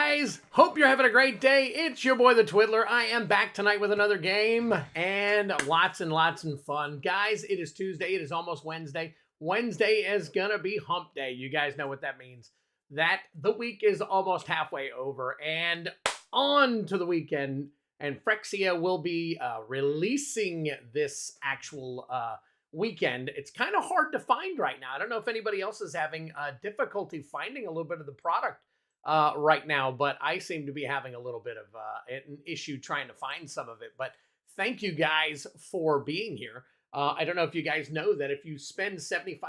guys? Hope you're having a great day. It's your boy, the Twiddler. I am back tonight with another game and lots of fun. Guys, it is Tuesday. It is almost Wednesday. Wednesday is gonna be hump day. You guys know what that means. That the week is almost halfway over and on to the weekend. And Phyrexia will be releasing this actual weekend. It's kind of hard to find right now. I don't know if anybody else is having difficulty finding a little bit of the product right now, but I seem to be having a little bit of an issue trying to find some of it. But thank you guys for being here. I don't know if you guys know that if you spend $75,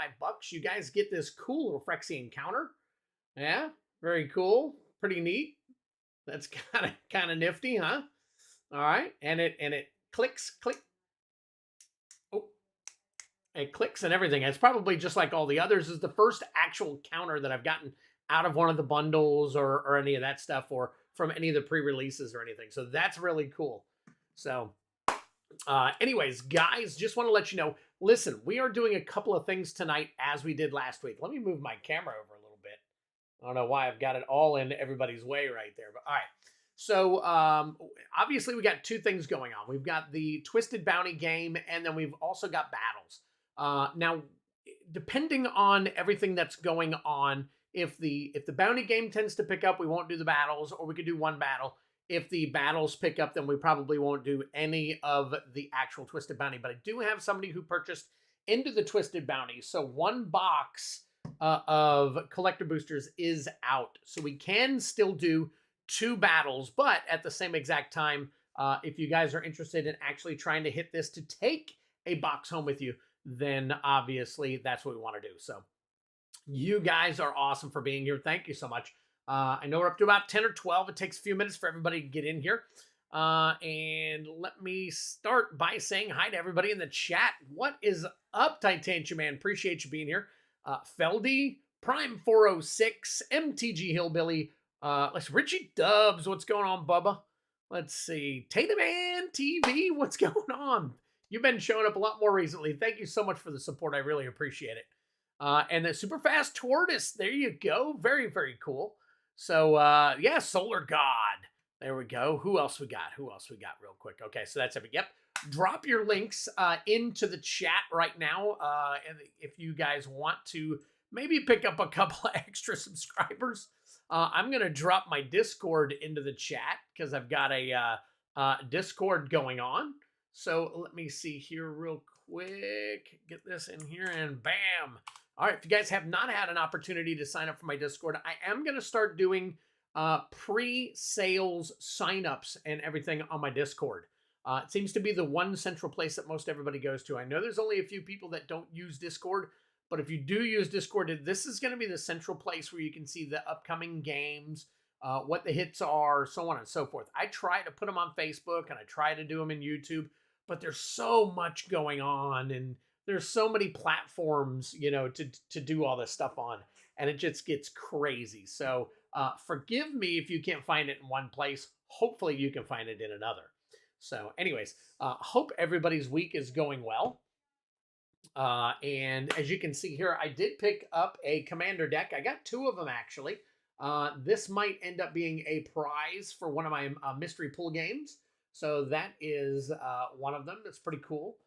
you guys get this cool little Phyrexia encounter. Yeah, very cool, pretty neat. That's kind of nifty, huh? All right, and it clicks, click. Oh, it clicks and everything. It's probably just like all the others. Is the first actual counter that I've gotten out of one of the bundles or any of that stuff, or from any of the pre-releases or anything. So that's really cool. So anyways, guys, just want to let you know, listen, we are doing a couple of things tonight as we did last week. Let me move my camera over a little bit. I don't know why I've got it all in everybody's way right there, but all right. So obviously we got two things going on. We've got the Twisted Bounty game, and then we've also got battles. Now, depending on everything that's going on, if the bounty game tends to pick up, we won't do the battles, or we could do one battle. If the battles pick up, then we probably won't do any of the actual Twisted Bounty. But I do have somebody who purchased into the Twisted Bounty. So one box of collector boosters is out. So we can still do two battles, but at the same exact time, if you guys are interested in actually trying to hit this to take a box home with you, then obviously that's what we want to do. So you guys are awesome for being here. Thank you so much. I know we're up to about 10 or 12. It takes a few minutes for everybody to get in here. And let me start by saying hi to everybody in the chat. What is up, Titanium Man? Appreciate you being here. Feldy, Prime 406, MTG Hillbilly, let's Richie Dubs. What's going on, Bubba? Let's see. Tatum Man TV. What's going on? You've been showing up a lot more recently. Thank you so much for the support. I really appreciate it. And the super fast tortoise. There you go. Very, very cool. So, yeah, Solar God. There we go. Who else we got? Who else we got real quick? Okay, so that's it. Yep. Drop your links into the chat right now. And if you guys want to maybe pick up a couple of extra subscribers, I'm going to drop my Discord into the chat because I've got a Discord going on. So let me see here real quick. Get this in here and bam. All right, if you guys have not had an opportunity to sign up for my Discord, I am going to start doing pre-sales signups and everything on my Discord. It seems to be the one central place that most everybody goes to. I know there's only a few people that don't use Discord, but if you do use Discord, this is going to be the central place where you can see the upcoming games, what the hits are, so on and so forth. I try to put them on Facebook and I try to do them in YouTube, but there's so much going on and there's so many platforms, you know, to do all this stuff on, and it just gets crazy. So forgive me if you can't find it in one place. Hopefully you can find it in another. So anyways, hope everybody's week is going well. And as you can see here, I did pick up a commander deck. I got two of them, actually. This might end up being a prize for one of my mystery pool games. So that is one of them. That's pretty cool.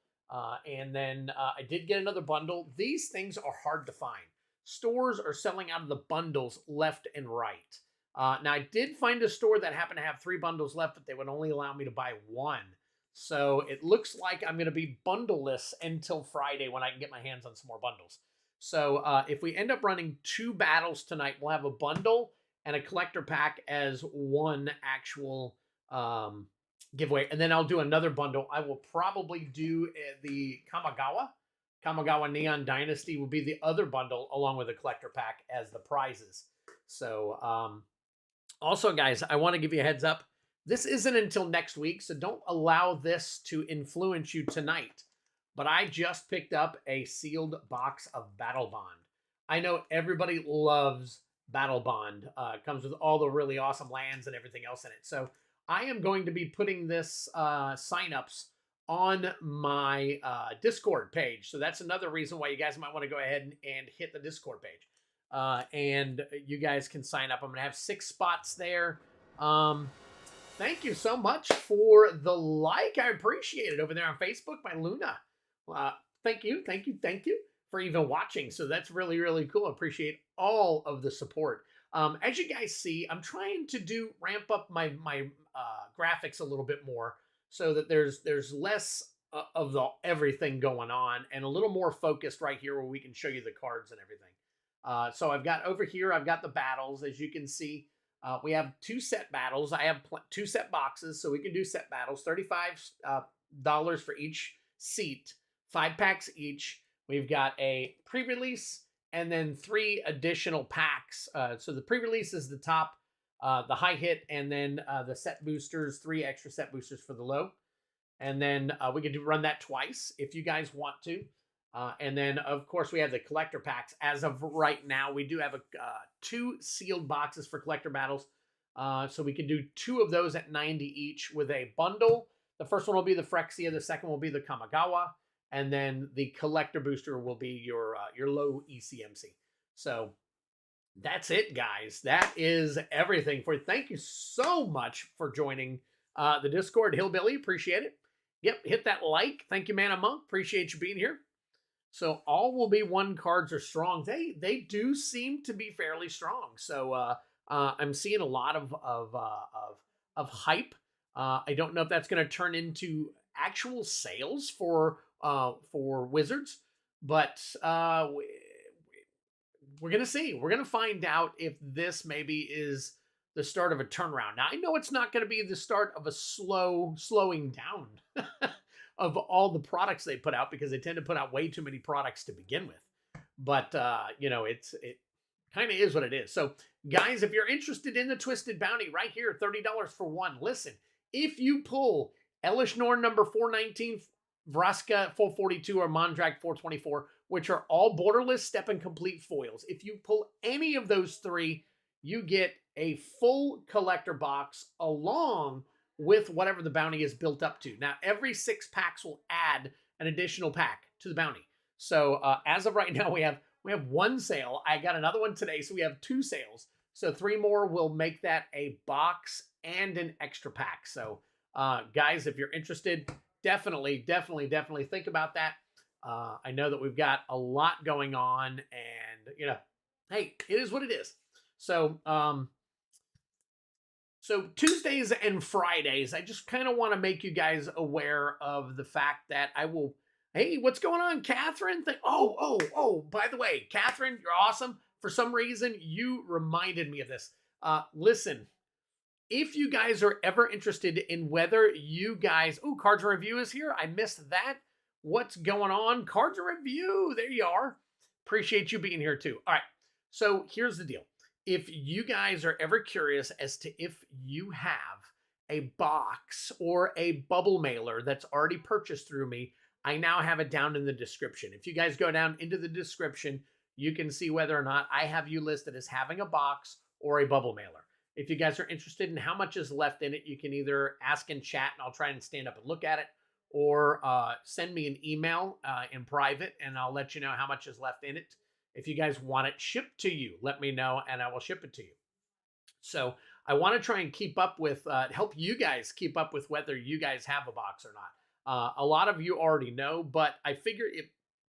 And then I did get another bundle. These things are hard to find. Stores are selling out of the bundles left and right. Now, I did find a store that happened to have 3 bundles left, but they would only allow me to buy 1. So it looks like I'm going to be bundleless until Friday when I can get my hands on some more bundles. So if we end up running 2 battles tonight, we'll have a bundle and a collector pack as one actual giveaway. And then I'll do another bundle. I will probably do the Kamigawa Neon Dynasty will be the other bundle along with a collector pack as the prizes. So also, guys, I want to give you a heads up. This isn't until next week, so don't allow this to influence you tonight. But I just picked up a sealed box of Battle Bond. I know everybody loves Battle Bond. It comes with all the really awesome lands and everything else in it. So I am going to be putting this signups on my Discord page. So that's another reason why you guys might want to go ahead and hit the Discord page. and you guys can sign up. I'm going to have 6 spots there. Thank you so much for the like. I appreciate it over there on Facebook by Luna. Thank you for even watching. So that's really, really cool. I appreciate all of the support. As you guys see, I'm trying to ramp up my graphics a little bit more so that there's less of the everything going on and a little more focused right here where we can show you the cards and everything. So I've got over here, I've got the battles. As you can see, we have 2 set battles. I have 2 set boxes, so we can do set battles. $35 for each seat, 5 packs each. We've got a pre-release and then 3 additional packs. So the pre-release is the top, the high hit, and then the set boosters, 3 extra set boosters for the low. And then we can run that twice if you guys want to. And then, of course, we have the collector packs. As of right now, we do have 2 sealed boxes for collector battles. So we can do 2 of those at 90 each with a bundle. The first one will be the Phyrexia. The second will be the Kamigawa. And then the collector booster will be your low ECMC. So that's it, guys. That is everything for you. Thank you so much for joining the Discord, Hillbilly. Appreciate it. Yep, hit that like. Thank you, Man of Monk. Appreciate you being here. So all will be 1 cards are strong. They do seem to be fairly strong. So I'm seeing a lot of hype. I don't know if that's going to turn into actual sales for Wizards, but we're going to see. We're going to find out if this maybe is the start of a turnaround. Now, I know it's not going to be the start of a slowing down of all the products they put out, because they tend to put out way too many products to begin with. But, you know, it kind of is what it is. So, guys, if you're interested in the Twisted Bounty right here, $30 for 1. Listen, if you pull Elesh Norn number 419, Vraska 442, or Mondrak 424, which are all Borderless Step and Complete foils, if you pull any of those 3, you get a full collector box along with whatever the bounty is built up to. Now, every 6 packs will add an additional pack to the bounty. So as of right now, we have 1 sale. I got another one today, so we have 2 sales. So 3 more will make that a box and an extra pack. So guys, if you're interested, definitely think about that. I know that we've got a lot going on, and you know, hey, it is what it is. So so Tuesdays and Fridays, I just kind of want to make you guys aware of the fact that I will. Hey, what's going on, Catherine? Oh, by the way, Catherine, you're awesome. For some reason, you reminded me of this. Listen, if you guys are ever interested in whether you guys... Oh, Cards and Review is here. I missed that. What's going on? Cards and Review. There you are. Appreciate you being here, too. All right. So here's the deal. If you guys are ever curious as to if you have a box or a bubble mailer that's already purchased through me, I now have it down in the description. If you guys go down into the description, you can see whether or not I have you listed as having a box or a bubble mailer. If you guys are interested in how much is left in it, you can either ask in chat and I'll try and stand up and look at it, or send me an email in private and I'll let you know how much is left in it. If you guys want it shipped to you, let me know and I will ship it to you. So I want to try and keep up with, help you guys keep up with whether you guys have a box or not. A lot of you already know, but I figure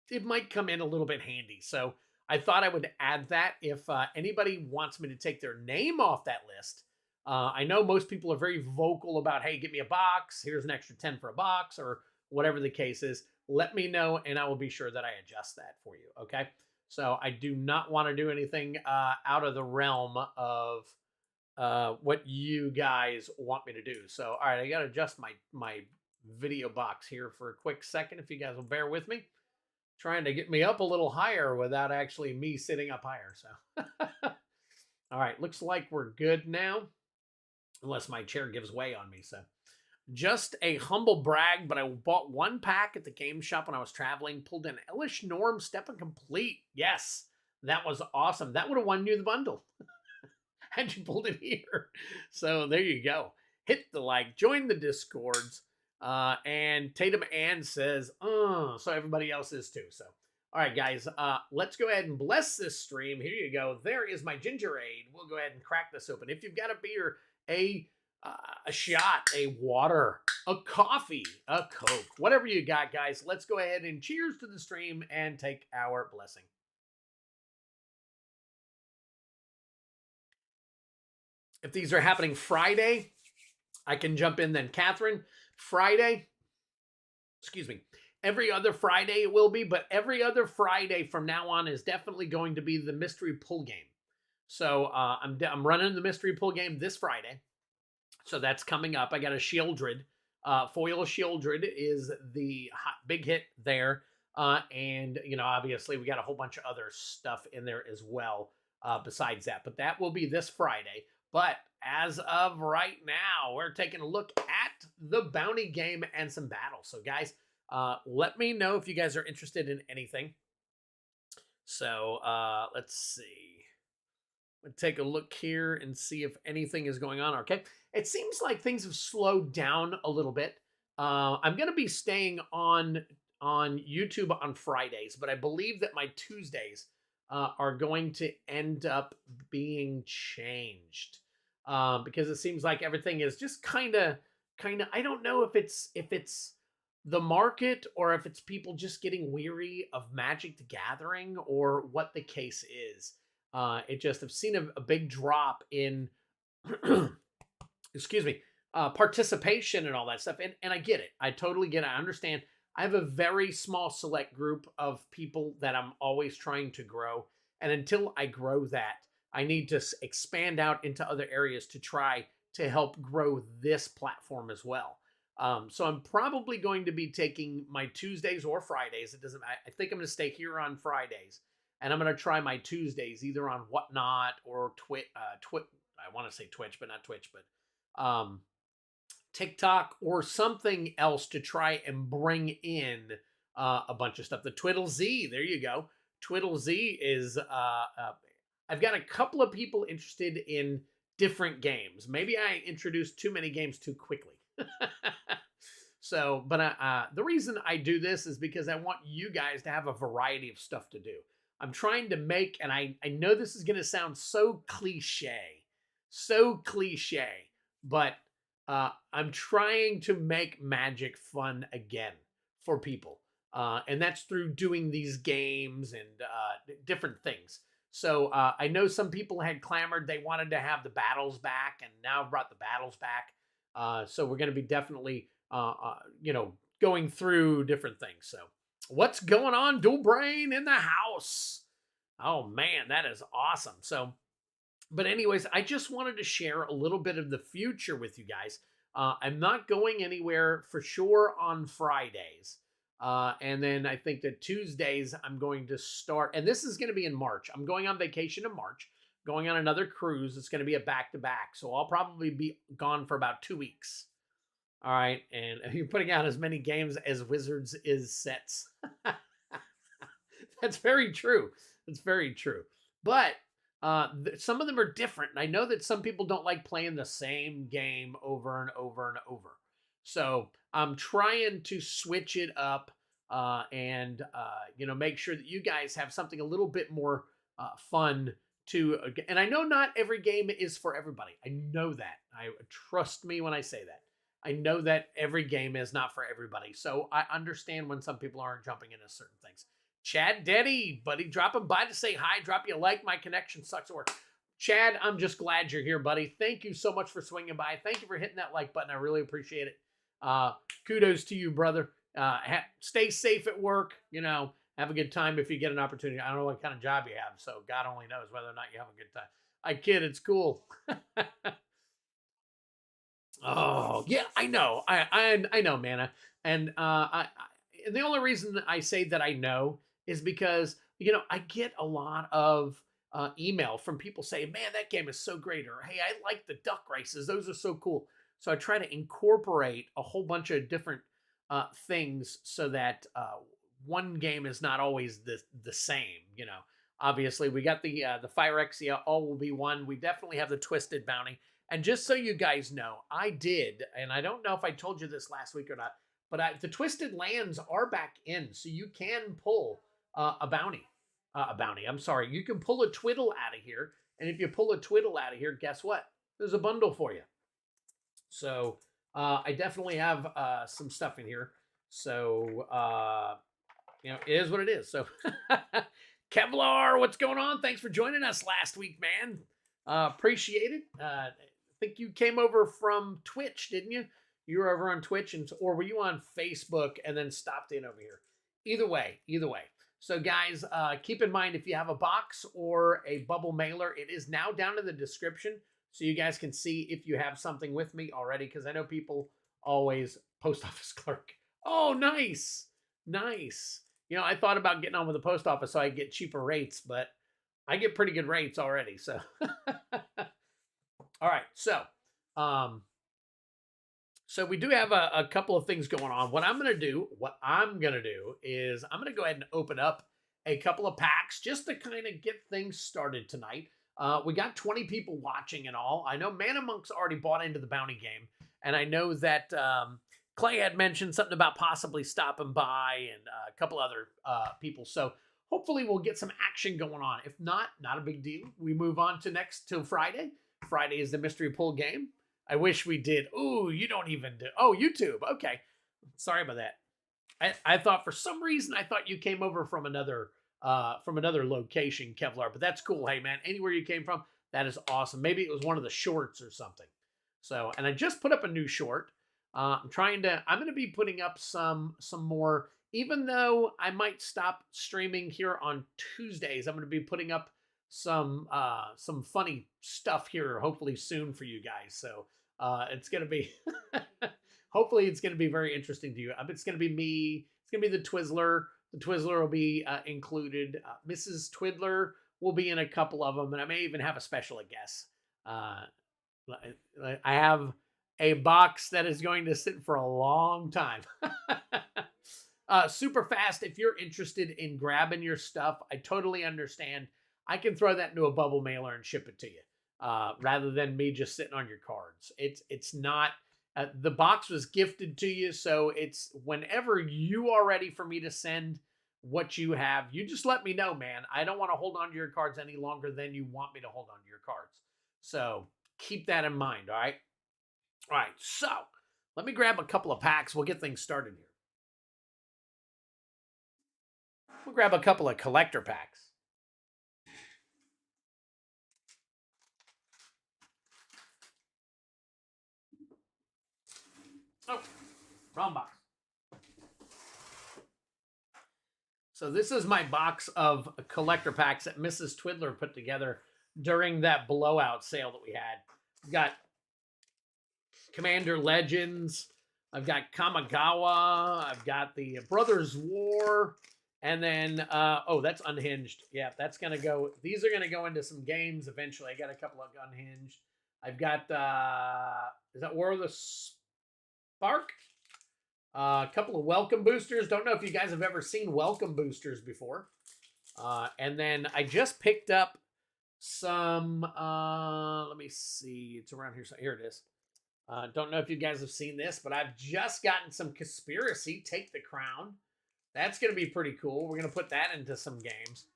it might come in a little bit handy. So I thought I would add that if anybody wants me to take their name off that list. I know most people are very vocal about, hey, give me a box. Here's an extra 10 for a box, or whatever the case is. Let me know and I will be sure that I adjust that for you. Okay. So I do not want to do anything out of the realm of what you guys want me to do. So, all right, I got to adjust my video box here for a quick second, if you guys will bear with me. Trying to get me up a little higher without actually me sitting up higher. So, all right, looks like we're good now, unless my chair gives way on me. So, just a humble brag, but I bought 1 pack at the game shop when I was traveling, pulled in Elesh Norm Step and Complete. Yes, that was awesome. That would have won you the bundle had you pulled it here. So there you go. Hit the like, join the Discords, and Tatum Ann says, so everybody else is too. So All right, guys, let's go ahead and bless this stream. Here you go. There is my ginger aid. We'll go ahead and crack this open. If you've got a beer, a a shot, a water, a coffee, a Coke, whatever you got, guys, let's go ahead and cheers to the stream and take our blessing. If these are happening Friday, I can jump in then. Catherine, Friday, excuse me, every other Friday it will be, but every other Friday from now on is definitely going to be the mystery pull game. So I'm running the mystery pull game this Friday. So that's coming up. I got a Shieldred. Foil Shieldred is the big hit there. And, you know, obviously we got a whole bunch of other stuff in there as well besides that. But that will be this Friday. But as of right now, we're taking a look at the bounty game and some battles. So, guys, let me know if you guys are interested in anything. So, let's see. We'll take a look here and see if anything is going on. Okay. It seems like things have slowed down a little bit. I'm going to be staying on YouTube on Fridays, but I believe that my Tuesdays are going to end up being changed because it seems like everything is just kind of. I don't know if it's the market or if it's people just getting weary of Magic the Gathering or what the case is. It just I've seen a big drop in excuse me, participation and all that stuff. And I get it. I totally get it. I understand. I have a very small select group of people that I'm always trying to grow. And until I grow that, I need to expand out into other areas to try to help grow this platform as well. So I'm probably going to be taking my Tuesdays or Fridays. It doesn't. I think I'm going to stay here on Fridays, and I'm going to try my Tuesdays either on Whatnot or I want to say Twitch, but not Twitch, but TikTok or something else to try and bring in a bunch of stuff. The Twiddle Z, there you go. Twiddle Z is I've got a couple of people interested in different games. Maybe I introduced too many games too quickly. So, but the reason I do this is because I want you guys to have a variety of stuff to do. I'm trying to make, and I know this is going to sound so cliche, but I'm trying to make Magic fun again for people. And that's through doing these games and different things. So I know some people had clamored they wanted to have the battles back, and now I've brought the battles back. So we're going to be definitely, going through different things. So what's going on, Dual Brain in the house? Oh, man, that is awesome. So, but anyways, I just wanted to share a little bit of the future with you guys. I'm not going anywhere for sure on Fridays. And then I think that Tuesdays I'm going to start, and this is going to be in March. I'm going on vacation in March, going on another cruise. It's going to be a back-to-back. So I'll probably be gone for about 2 weeks. All right. And you're putting out as many games as Wizards is sets. That's very true. That's very true. But some of them are different. And I know that some people don't like playing the same game over and over and over. So I'm trying to switch it up and make sure that you guys have something a little bit more fun to. And I know not every game is for everybody. I know that. Trust me when I say that. I know that every game is not for everybody. So I understand when some people aren't jumping into certain things. Chad Deddy, buddy, dropping by to say hi. Drop you a like. My connection sucks at work. Chad, I'm just glad you're here, buddy. Thank you so much for swinging by. Thank you for hitting that like button. I really appreciate it. Kudos to you, brother. Stay safe at work. Have a good time if you get an opportunity. I don't know what kind of job you have, so God only knows whether or not you have a good time. I kid, it's cool. Oh, yeah, I know. I know, Mana. And the only reason that I say that I know is because, I get a lot of email from people saying, man, that game is so great. Or, hey, I like the duck races. Those are so cool. So I try to incorporate a whole bunch of different things so that one game is not always the same. Obviously we got the Phyrexia, all will be one. We definitely have the Twisted Bounty. And just so you guys know, I did, and I don't know if I told you this last week or not, but the Twisted Lands are back in, so you can pull a bounty. I'm sorry. You can pull a twiddle out of here. And if you pull a twiddle out of here, guess what? There's a bundle for you. So I definitely have some stuff in here. So, you know, it is what it is. So Kevlar, what's going on? Thanks for joining us last week, man. Appreciate it. I think you came over from Twitch, didn't you? You were over on Twitch, or were you on Facebook and then stopped in over here? Either way. So guys, keep in mind if you have a box or a bubble mailer, it is now down in the description so you guys can see if you have something with me already, because I know people always post office clerk. Oh, nice. You know, I thought about getting on with the post office so I get cheaper rates, but I get pretty good rates already. So, all right. So we do have a couple of things going on. What I'm going to do is I'm going to go ahead and open up a couple of packs just to kind of get things started tonight. We got 20 people watching and all. I know Mana Monk's already bought into the bounty game, and I know that Clay had mentioned something about possibly stopping by, and a couple other people. So hopefully we'll get some action going on. If not a big deal. We move on to Friday. Friday is the mystery pull game. I wish we did. Ooh, you don't even do. Oh, YouTube. Okay. Sorry about that. I thought for some reason, I thought you came over from another location, Kevlar, but that's cool. Hey man, anywhere you came from, that is awesome. Maybe it was one of the shorts or something. So, and I just put up a new short. I'm going to be putting up some more, even though I might stop streaming here on Tuesdays. I'm going to be putting up some funny stuff here, hopefully soon for you guys. So, it's going to be, hopefully it's going to be very interesting to you. It's going to be me. It's going to be the Twizzler. The Twizzler will be included. Mrs. Twiddler will be in a couple of them, and I may even have a special guest. I have a box that is going to sit for a long time. Super fast, if you're interested in grabbing your stuff, I totally understand. I can throw that into a bubble mailer and ship it to you, rather than me just sitting on your cards. It's not... the box was gifted to you, so it's whenever you are ready for me to send what you have, you just let me know, man. I don't want to hold on to your cards any longer than you want me to hold on to your cards. So keep that in mind, all right? All right, so let me grab a couple of packs. We'll get things started here. We'll grab a couple of collector packs. Oh, wrong box. So this is my box of collector packs that Mrs. Twiddler put together during that blowout sale that we had. We've got Commander Legends. I've got Kamigawa. I've got the Brothers War. And then, oh, that's Unhinged. Yeah, that's going to go. These are going to go into some games eventually. I got a couple of Unhinged. I've got, is that War of the Spark? A couple of welcome boosters. Don't know if you guys have ever seen welcome boosters before. And then I just picked up some, let me see. It's around here. So here it is. Don't know if you guys have seen this, but I've just gotten some Conspiracy, Take the Crown. That's going to be pretty cool. We're going to put that into some games.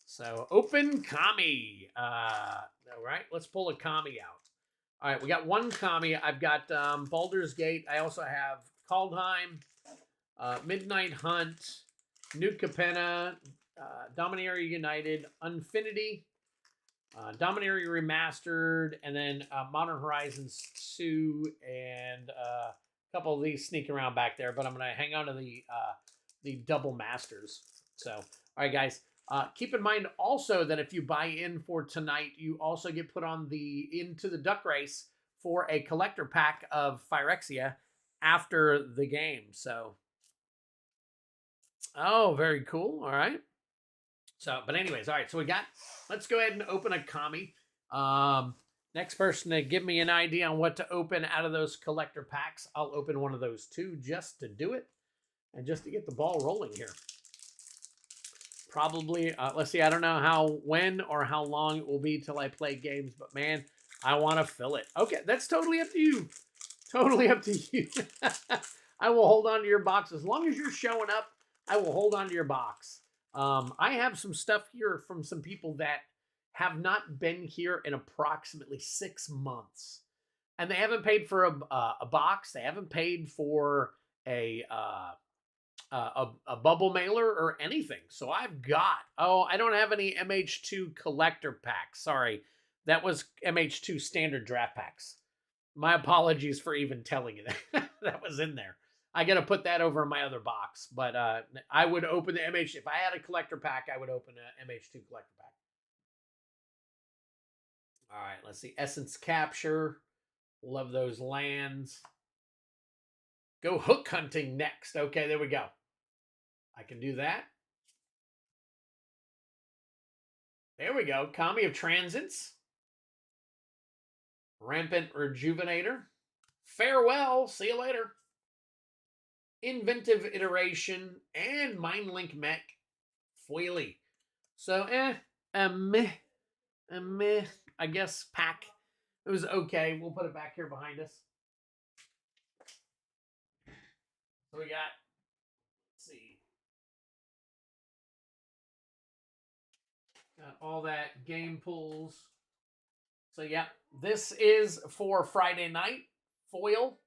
So, open Kami. All right, let's pull a Kami out. All right, we got one Kami. I've got Baldur's Gate. I also have Kaldheim, Midnight Hunt, New Capenna, Dominaria United, Unfinity, Dominaria Remastered, and then Modern Horizons 2, and a couple of these sneak around back there, but I'm going to hang on to the double masters. So, all right, guys, keep in mind also that if you buy in for tonight, you also get put on into the duck race for a collector pack of Phyrexia after the game. So, oh, very cool. All right. So, but anyways, all right. So let's go ahead and open a Kami. Next person to give me an idea on what to open out of those collector packs, I'll open one of those too, just to do it and just to get the ball rolling here. Probably, let's see, I don't know when or how long it will be till I play games, but man, I want to fill it. Okay, that's totally up to you. Totally up to you. I will hold on to your box. As long as you're showing up, I will hold on to your box. I have some stuff here from some people that have not been here in approximately 6 months, and they haven't paid for a box. They haven't paid for a a bubble mailer or anything. So I've got, oh, I don't have any MH2 collector packs. Sorry, that was MH2 standard draft packs. My apologies for even telling you that. That was in there. I got to put that over in my other box. But I would open the MH. If I had a collector pack, I would open an MH2 collector pack. All right, let's see. Essence Capture. Love those lands. Go hook hunting next. Okay, there we go. I can do that. There we go. Kami of Transits. Rampant Rejuvenator. Farewell. See you later. Inventive Iteration and Mindlink Mech. Foily. So, meh. I guess pack. It was okay. We'll put it back here behind us. So we got, let's see. Got all that game pulls. So, yeah, this is for Friday night. Foil.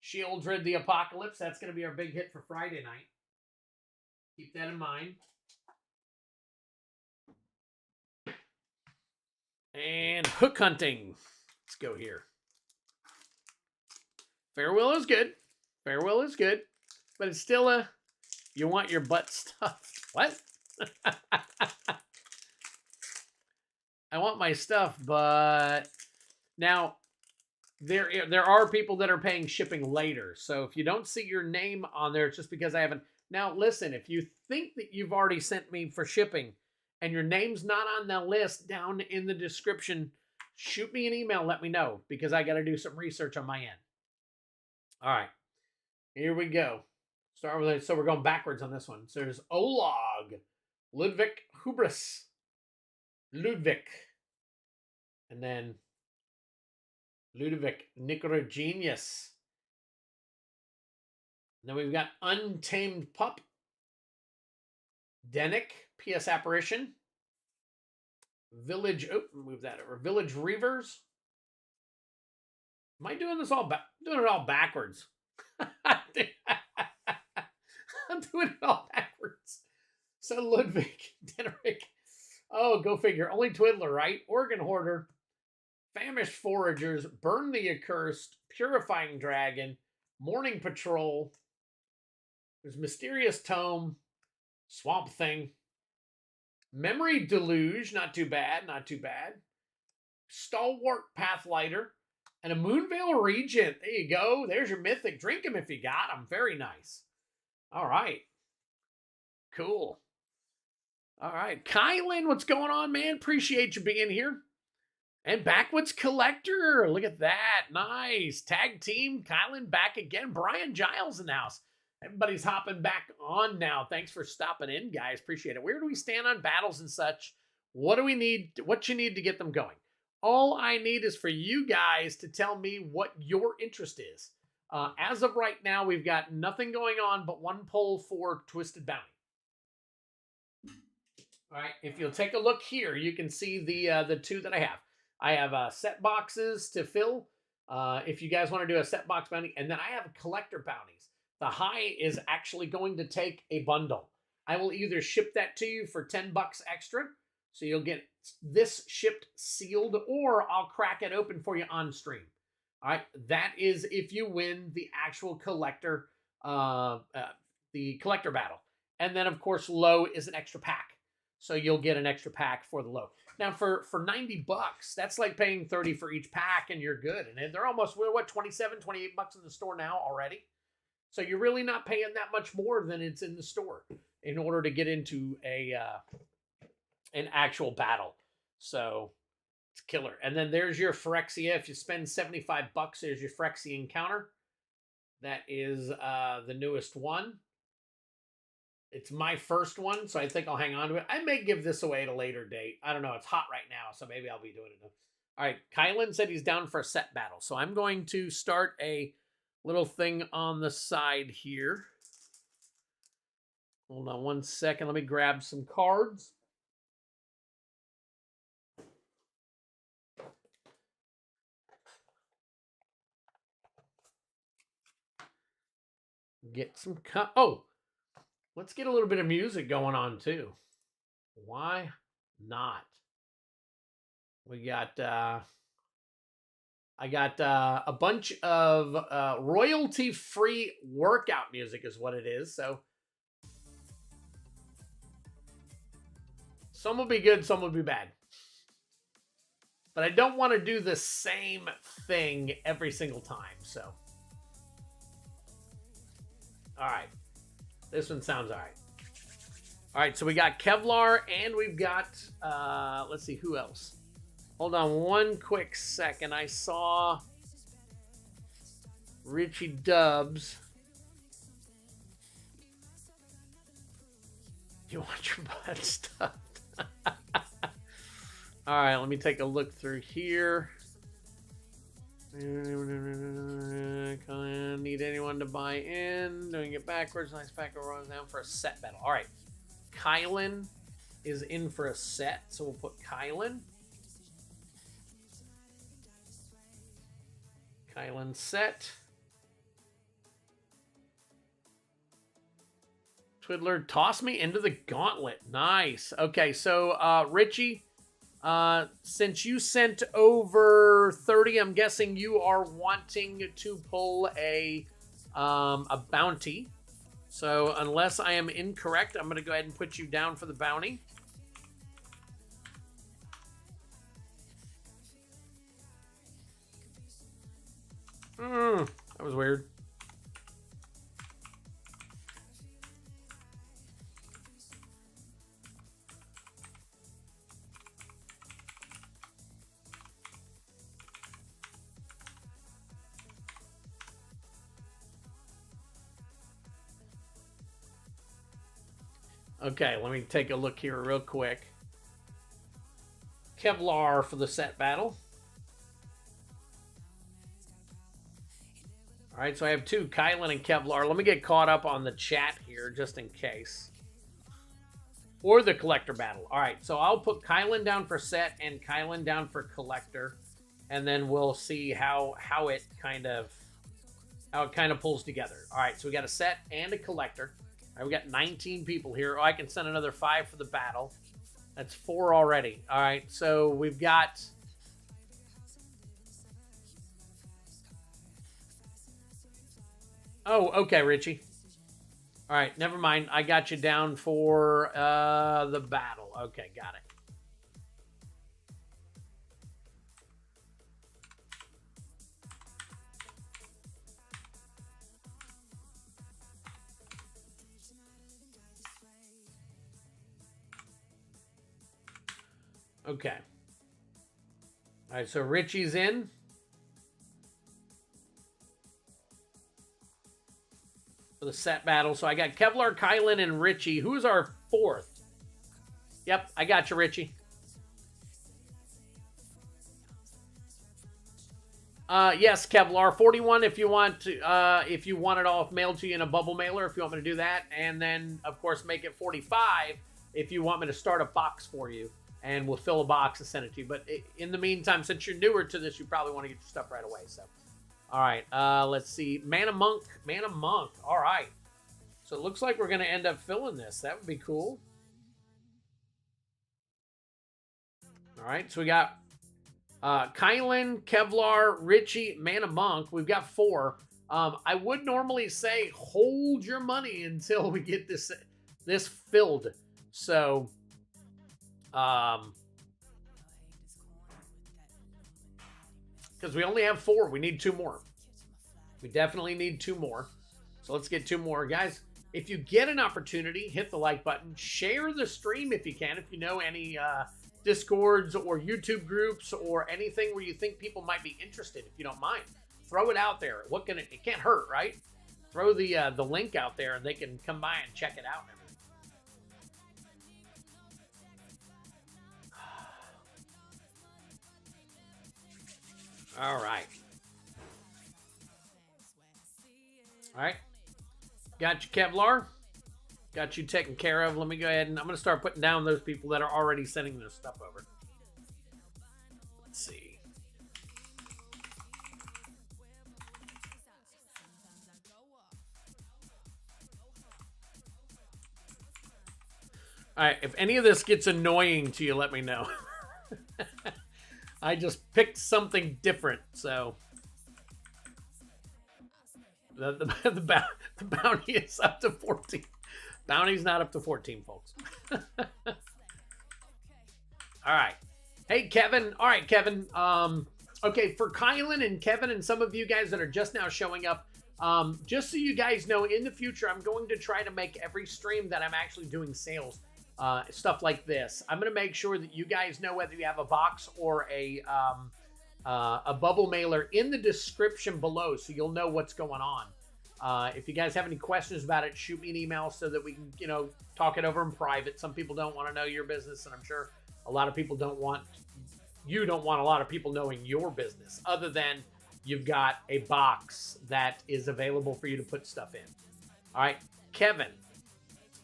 Shieldred the Apocalypse. That's going to be our big hit for Friday night. Keep that in mind. And hook hunting. Let's go here. Farewell is good. Farewell is good. But it's still a, you want your butt stuffed. What? I want my stuff, but now there are people that are paying shipping later. So if you don't see your name on there, it's just because I haven't. Now listen, if you think that you've already sent me for shipping and your name's not on the list down in the description, shoot me an email, let me know, because I got to do some research on my end. All right, here we go. Start with it. So we're going backwards on this one. So there's Olog, Ludwig Hubris, Ludwig, and then Ludovic Nicrogenius. And then we've got Untamed Pup, Denick, PS Apparition, Village, oh, move that over, Village Reavers. Am I doing this all doing it all backwards? I'm doing it all backwards. So Ludwig, Denick. Oh, go figure. Only Twiddler, right? Organ Hoarder, Famished Foragers, Burn the Accursed, Purifying Dragon, Morning Patrol. There's Mysterious Tome, Swamp Thing, Memory Deluge, not too bad, not too bad. Stalwart Pathlighter, and a Moonveil Regent. There you go. There's your Mythic. Drink them if you got them. Very nice. All right. Cool. All right. Kylan, what's going on, man? Appreciate you being here. And Backwoods Collector. Look at that. Nice. Tag team. Kylan back again. Brian Giles in the house. Everybody's hopping back on now. Thanks for stopping in, guys. Appreciate it. Where do we stand on battles and such? What do we need? What you need to get them going? All I need is for you guys to tell me what your interest is. As of right now, we've got nothing going on but one poll for Twisted Bounty. All right. If you'll take a look here, you can see the two that I have. I have set boxes to fill. If you guys want to do a set box bounty, and then I have collector bounties. The high is actually going to take a bundle. I will either ship that to you for $10 extra, so you'll get this shipped sealed, or I'll crack it open for you on stream. All right, that is if you win the actual collector, the collector battle. And then, of course, low is an extra pack. So you'll get an extra pack for the low. Now, for $90, that's like paying $30 for each pack, and you're good. And they're almost, what, $27, $28 in the store now already? So you're really not paying that much more than it's in the store in order to get into an actual battle. So it's killer. And then there's your Phyrexia. If you spend $75, there's your Phyrexia encounter. That is the newest one. It's my first one, so I think I'll hang on to it. I may give this away at a later date. I don't know. It's hot right now, so maybe I'll be doing it. All right. Kylan said he's down for a set battle. So I'm going to start a little thing on the side here. Hold on 1 second. Let me grab some cards. Get some oh, let's get a little bit of music going on too. Why not? We got I got a bunch of royalty-free workout music is what it is. So some will be good, some will be bad. But I don't want to do the same thing every single time, so. All right. This one sounds all right. All right, so we got Kevlar and we've got, let's see, who else? Hold on 1 quick second. I saw Richie Dubs. You want your butt stuffed? All right, let me take a look through here. Need anyone to buy in? Doing it backwards. Nice pack of runs down for a set battle. All right. Kylan is in for a set, so we'll put Kylan. Kylan set. Twiddler, toss me into the gauntlet. Nice. Okay, so Richie, since you sent over 30, I'm guessing you are wanting to pull a bounty. So unless I am incorrect, I'm going to go ahead and put you down for the bounty. That was weird. Okay, let me take a look here real quick. Kevlar for the set battle. All right, so I have 2, Kylan and Kevlar. Let me get caught up on the chat here just in case. Or the collector battle. All right, so I'll put Kylan down for set and Kylan down for collector. And then we'll see how it kind of pulls together. All right, so we got a set and a collector. All right, we got 19 people here. Oh, I can send another 5 for the battle. That's 4 already. All right, so we've got... Oh, okay, Richie. All right, never mind. I got you down for the battle. Okay, got it. Okay. All right, so Richie's in. For the set battle. So I got Kevlar, Kylan, and Richie. Who's our 4th? Yep, I got you, Richie. Yes, Kevlar. 41 if you want to, if you want it all mailed to you in a bubble mailer, if you want me to do that. And then, of course, make it 45 if you want me to start a box for you. And we'll fill a box and send it to you. But in the meantime, since you're newer to this, you probably want to get your stuff right away. So, all right. Let's see. Mana Monk. Mana Monk. All right. So it looks like we're going to end up filling this. That would be cool. All right. So we got Kylan, Kevlar, Richie, Mana Monk. We've got 4. I would normally say hold your money until we get this filled. So... because we only have 4. We need 2 more. We definitely need 2 more. So let's get 2 more. Guys, if you get an opportunity, hit the like button. Share the stream if you can. If you know any Discords or YouTube groups or anything where you think people might be interested, if you don't mind. Throw it out there. What can it can't hurt, right? Throw the link out there and they can come by and check it out and everything. All right. All right. Got you, Kevlar. Got you taken care of. Let me go ahead and I'm going to start putting down those people that are already sending their stuff over. Let's see. All right, if any of this gets annoying to you, let me know. I just picked something different, so the bounty is up to 14. Bounty's not up to 14, folks. All right. Hey, Kevin. All right, Kevin. Okay, for Kylan and Kevin and some of you guys that are just now showing up, just so you guys know, in the future, I'm going to try to make every stream that I'm actually doing sales, stuff like this. I'm going to make sure that you guys know whether you have a box or a bubble mailer in the description below, so you'll know what's going on. If you guys have any questions about it, shoot me an email so that we can, you know, talk it over in private. Some people don't want to know your business, and I'm sure a lot of people don't want a lot of people knowing your business, other than you've got a box that is available for you to put stuff in. All right, Kevin.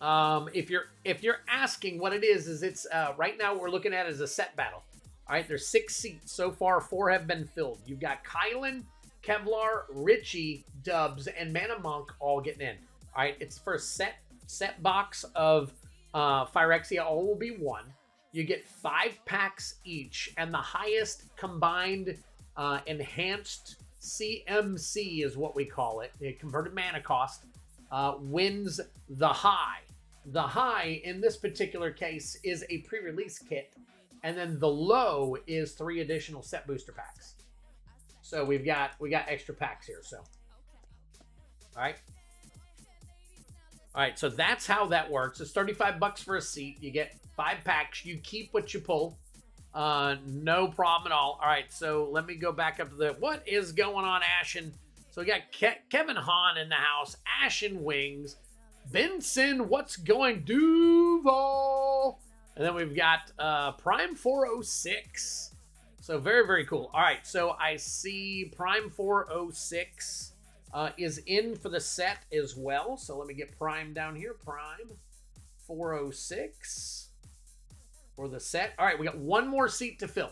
If you're asking what it is it's right now we're looking at it as a set battle. All right, there's 6 seats so far. 4 have been filled. You've got Kylan, Kevlar, Richie, Dubs, and Mana Monk all getting in. All right, it's the first set box of Phyrexia. All will be 1. You get 5 packs each, and the highest combined enhanced CMC is what we call it. The converted mana cost wins the high. The high in this particular case is a pre-release kit, and then the low is 3 additional set booster packs. So we got extra packs here. So, all right. So that's how that works. It's $35 for a seat. You get 5 packs. You keep what you pull. No problem at all. All right. So let me go back up to the what is going on, Ashen. So we got Kevin Hahn in the house. Ashen Wings. Vincent, what's going? Duval. And then we've got Prime 406. So very, very cool. All right, so I see Prime 406 is in for the set as well. So let me get Prime down here. Prime 406 for the set. All right, we got 1 more seat to fill.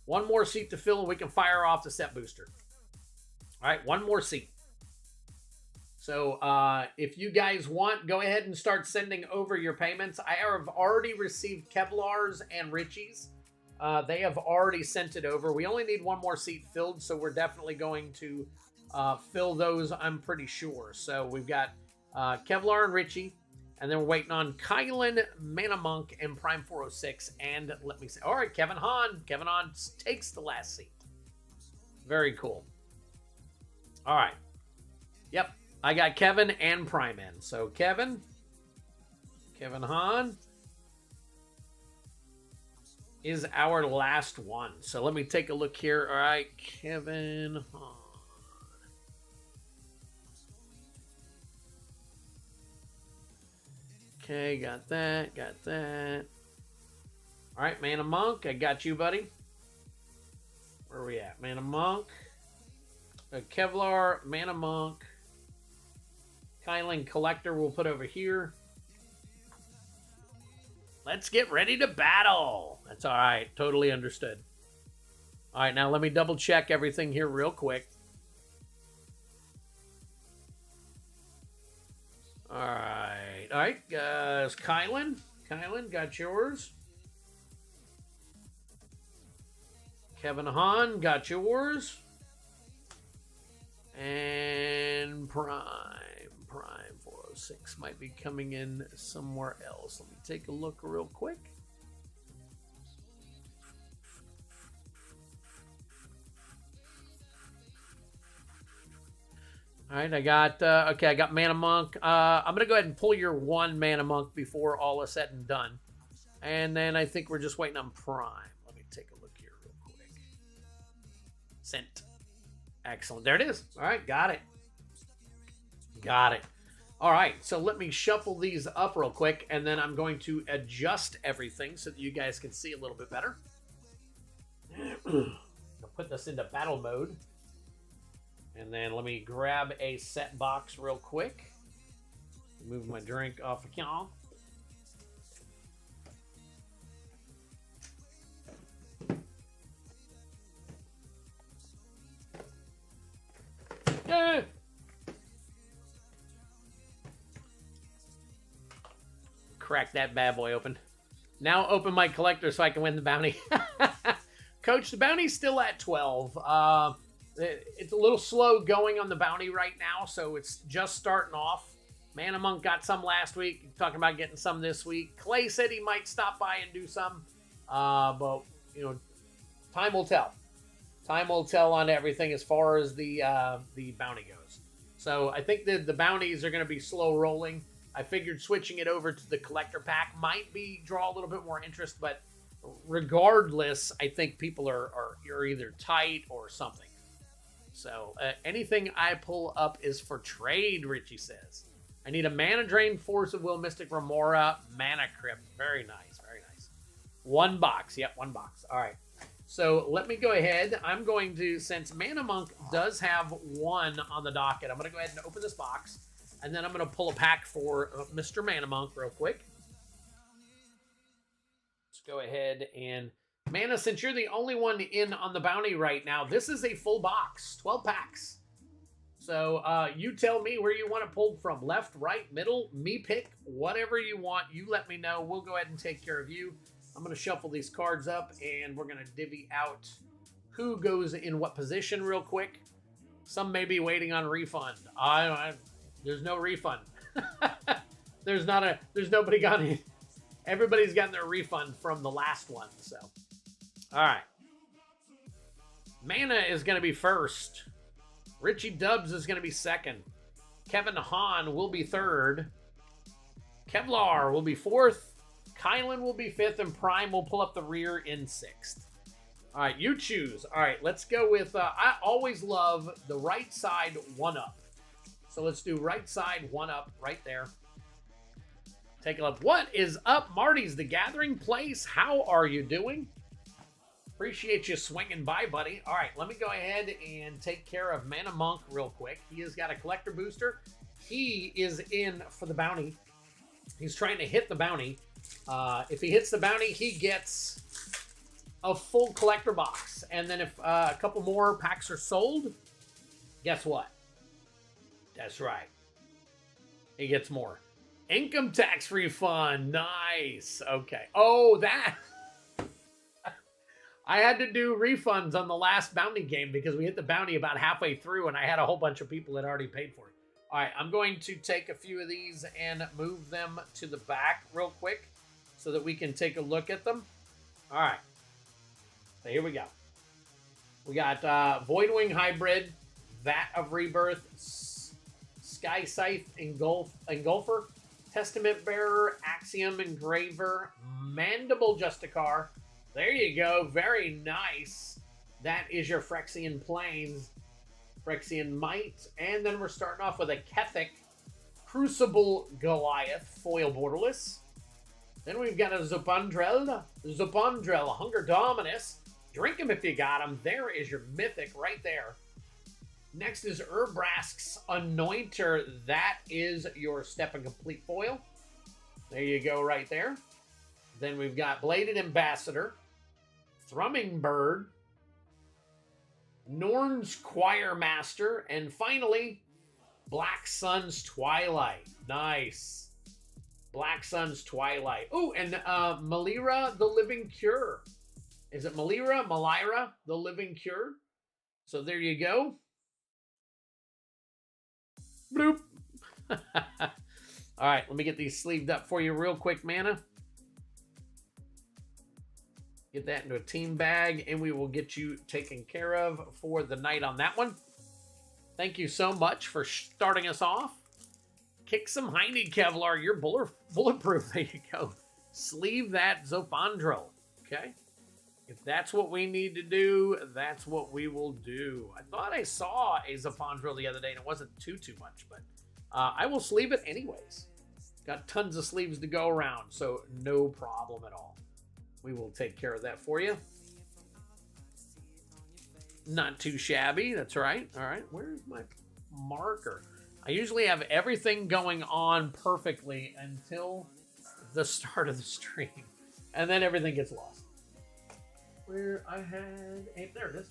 1 more seat to fill, and we can fire off the set booster. All right, 1 more seat. So if you guys want, go ahead and start sending over your payments. I have already received Kevlar's and Richie's. They have already sent it over. We only need 1 more seat filled, so we're definitely going to fill those, I'm pretty sure. So we've got Kevlar and Richie, and then we're waiting on Kylan, Mana Monk, and Prime 406. And let me see. All right, Kevin Hahn. Kevin Hahn takes the last seat. Very cool. All right. Yep. I got Kevin and Prime in. So Kevin Hahn is our last one. So let me take a look here. All right, Kevin Hahn. Okay, got that. All right, Mana Monk, I got you, buddy. Where are we at? Mana Monk. Kevlar, Mana Monk. Kylan Collector we'll put over here. Let's get ready to battle. That's all right. Totally understood. All right, now let me double check everything here real quick. All right, guys. Kylan, got yours. Kevin Hahn, got yours. And Prime 406 might be coming in somewhere else. Let me take a look real quick. All right, I got Mana Monk. I'm gonna go ahead and pull your 1 Mana Monk before all is said and done, and then I think we're just waiting on Prime. Let me take a look here real quick. Sent. Excellent. There it is. All right, got it. All right, so let me shuffle these up real quick, and then I'm going to adjust everything so that you guys can see a little bit better. I'll put this into battle mode. And then let me grab a set box real quick. Move my drink off of y'all. Crack that bad boy open. Now open my collector so I can win the bounty. Coach, the bounty's still at 12. It's a little slow going on the bounty right now, so it's just starting off. Mana Monk got some last week. Talking about getting some this week. Clay said he might stop by and do some. But, you know, time will tell. Time will tell on everything as far as the bounty goes. So I think the bounties are going to be slow rolling. I figured switching it over to the collector pack might draw a little bit more interest, but regardless, I think people are either tight or something. So anything I pull up is for trade, Richie says. I need a Mana Drain, Force of Will, Mystic Remora, Mana Crypt. Very nice, very nice. One box. Yep, one box. All right. So let me go ahead. I'm going to, since Mana Monk does have one on the docket, I'm going to go ahead and open this box. And then I'm going to pull a pack for Mr. Mana Monk real quick. Let's go ahead and... Mana, since you're the only one in on the bounty right now, this is a full box. 12 packs. So you tell me where you want it pulled from. Left, right, middle, me pick, whatever you want. You let me know. We'll go ahead and take care of you. I'm going to shuffle these cards up, and we're going to divvy out who goes in what position real quick. Some may be waiting on refund. There's no refund. There's nobody got it. Everybody's gotten their refund from the last one. So, all right. Mana is going to be first. Richie Dubs is going to be second. Kevin Hahn will be third. Kevlar will be fourth. Kylan will be fifth, and Prime will pull up the rear in sixth. All right, you choose. All right, let's go with, I always love the right side one up. So let's do right side one up right there. Take a look. What is up, Marty's the Gathering Place? How are you doing? Appreciate you swinging by, buddy. All right, let me go ahead and take care of Mana Monk real quick. He has got a collector booster. He is in for the bounty. He's trying to hit the bounty. If he hits the bounty, he gets a full collector box. And then if a couple more packs are sold, guess what? That's right. He gets more. Income tax refund. Nice. Okay. Oh, that... I had to do refunds on the last bounty game because we hit the bounty about halfway through and I had a whole bunch of people that already paid for it. All right, I'm going to take a few of these and move them to the back real quick so that we can take a look at them. All right. So here we go. We got Voidwing Hybrid, Vat of Rebirth, Sky Scythe Engulfer, Testament Bearer, Axiom Engraver, Mandible Justicar. There you go. Very nice. That is your Phyrexian Plains, Phyrexian Might. And then we're starting off with a Kethic Crucible Goliath, foil borderless. Then we've got a Zopandrel, Hunger Dominus. Drink him if you got him. There is your Mythic right there. Next is Vraska's Anointer. That is your Step and Complete foil. There you go right there. Then we've got Bladed Ambassador, Thrumming Bird, Norn's Choir Master, and finally, Black Sun's Twilight. Nice. Black Sun's Twilight. Oh, and Malira, the Living Cure. Is it Malira? The Living Cure. So there you go. Bloop. All right, let me get these sleeved up for you real quick, Mana. Get that into a team bag, and we will get you taken care of for the night on that one. Thank you so much for starting us off. Kick some Heine, Kevlar. You're bulletproof. There you go. Sleeve that Zopandrel. Okay? If that's what we need to do, that's what we will do. I thought I saw a Zopandrel the other day, and it wasn't too much, but I will sleeve it anyways. Got tons of sleeves to go around, so no problem at all. We will take care of that for you. Not too shabby. That's right. All right. Where's my marker? I usually have everything going on perfectly until the start of the stream. And then everything gets lost. Where I had... Hey, there it is.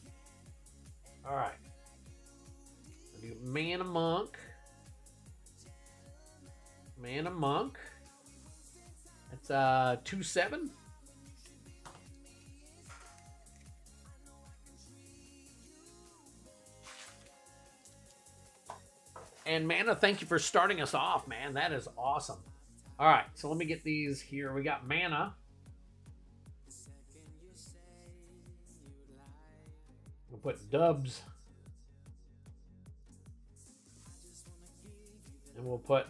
Alright. Do Mana Monk. Mana Monk. That's 2/7. And Mana, thank you for starting us off, man. That is awesome. All right, so let me get these here. We got Mana. We'll put Dubs. And we'll put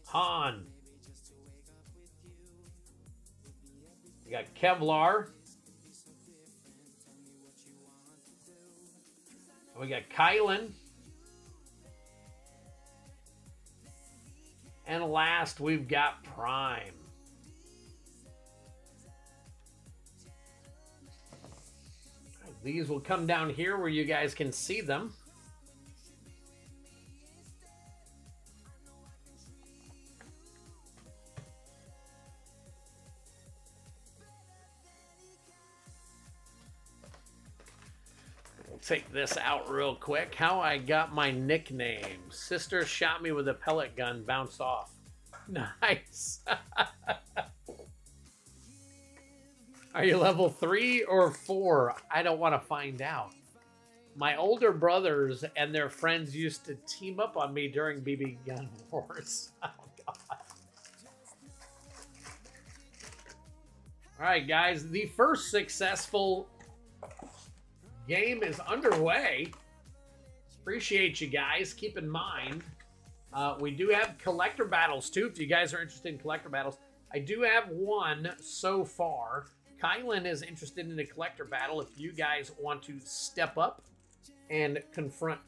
Han. We got Kevlar. We got Kylan. And last, we've got Prime. These will come down here where you guys can see them. Take this out real quick. How I got my nickname. Sister shot me with a pellet gun, bounced off. Nice. Are you level 3 or 4? I don't want to find out. My older brothers and their friends used to team up on me during BB gun wars. Oh, God. All right, guys. The first successful game is underway. Appreciate you guys. Keep in mind, we do have collector battles too. If you guys are interested in collector battles, I do have one so far. Kylan is interested in a collector battle. If you guys want to step up and confront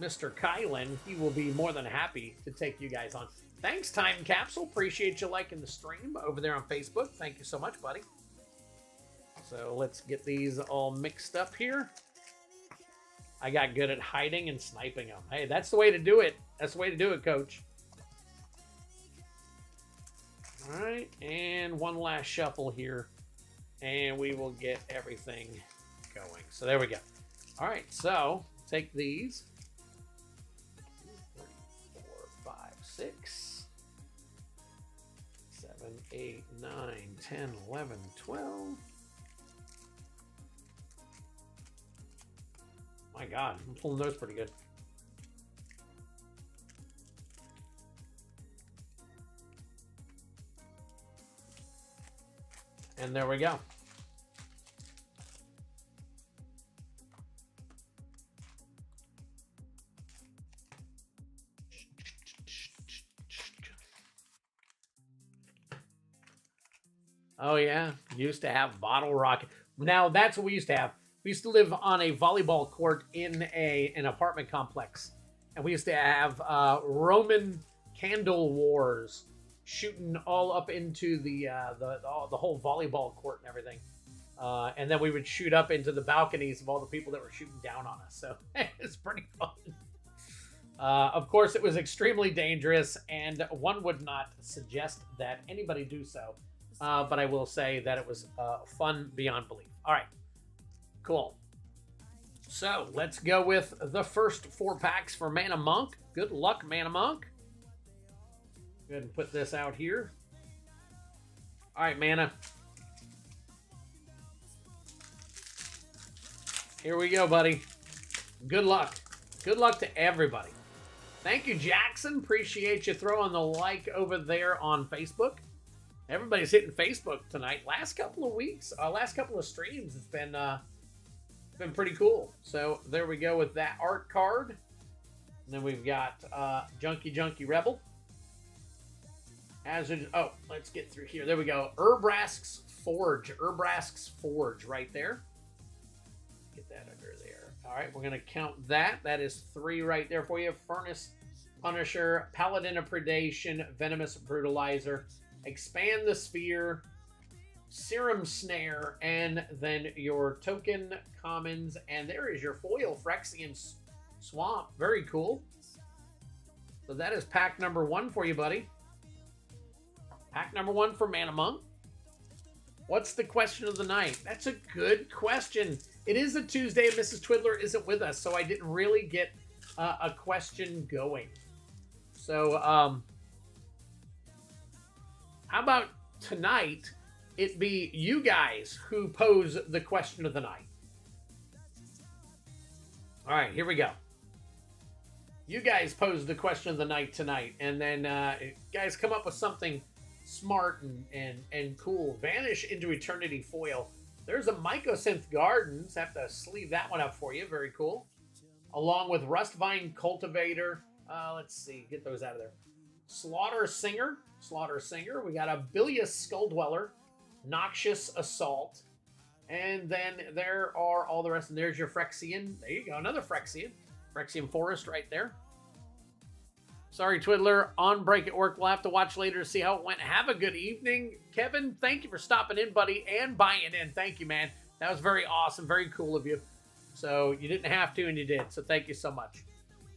Mr. Kylan, he will be more than happy to take you guys on. Thanks, Time Capsule. Appreciate you liking the stream over there on Facebook. Thank you so much, buddy. So let's get these all mixed up here. I got good at hiding and sniping them. Hey, that's the way to do it. That's the way to do it, Coach. All right, and one last shuffle here, and we will get everything going. So there we go. All right, so take these. 2, 3, 4, 5, 6, 7, 8, 9, 10, 11, 12. My God, I'm pulling those pretty good. And there we go. Oh yeah, used to have bottle rocket. Now that's what we used to have. We used to live on a volleyball court in an apartment complex, and we used to have Roman candle wars, shooting all up into the whole volleyball court and everything, and then we would shoot up into the balconies of all the people that were shooting down on us. So it's pretty fun. Of course, it was extremely dangerous, and one would not suggest that anybody do so. But I will say that it was fun beyond belief. All right. Cool. So let's go with the first 4 packs for Mana Monk. Good luck, Mana Monk. Go ahead and put this out here. All right, Mana. Here we go, buddy. Good luck. Good luck to everybody. Thank you, Jackson. Appreciate you throwing the like over there on Facebook. Everybody's hitting Facebook tonight. Last couple of weeks, last couple of streams, it's been pretty cool. So there we go with that art card. And then we've got Junkie Rebel. Oh, let's get through here. There we go. Vraska's Forge. Vraska's Forge right there. Get that under there. All right, we're going to count that. That is 3 right there for you. Furnace Punisher, Paladin of Predation, Venomous Brutalizer, Expand the Sphere, Serum Snare, and then your token commons. And there is your foil, Phyrexian Swamp. Very cool. So that is pack number 1 for you, buddy. Pack number 1 for Mana Monk. What's the question of the night? That's a good question. It is a Tuesday and Mrs. Twiddler isn't with us, so I didn't really get a question going. So, how about tonight it be you guys who pose the question of the night? All right, here we go. You guys pose the question of the night tonight, and then guys come up with something smart and cool. Vanish into Eternity foil. There's a Mycosynth Gardens. Have to sleeve that one up for you. Very cool. Along with Rustvine Cultivator. Let's see. Get those out of there. Slaughter Singer. We got a Bilious Skull Dweller. Noxious Assault. And then there are all the rest. And there's your Phyrexian. There you go. Another Phyrexian. Phyrexian Forest right there. Sorry, Twiddler. On break at work. We'll have to watch later to see how it went. Have a good evening. Kevin, thank you for stopping in, buddy, and buying in. Thank you, man. That was very awesome. Very cool of you. So you didn't have to, and you did. So thank you so much.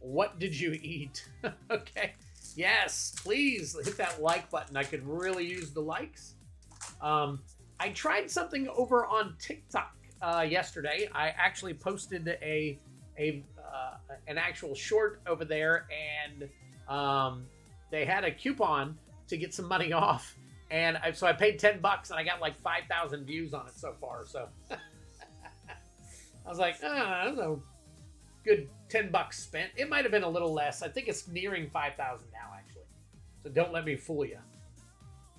What did you eat? Okay. Yes, please hit that like button. I could really use the likes. I tried something over on TikTok yesterday. I actually posted an actual short over there, and they had a coupon to get some money off, and so I paid $10 and I got like 5,000 views on it so far. So I was like, I don't know, good $10 spent. It might have been a little less. I think it's nearing 5,000 now, actually. So don't let me fool you.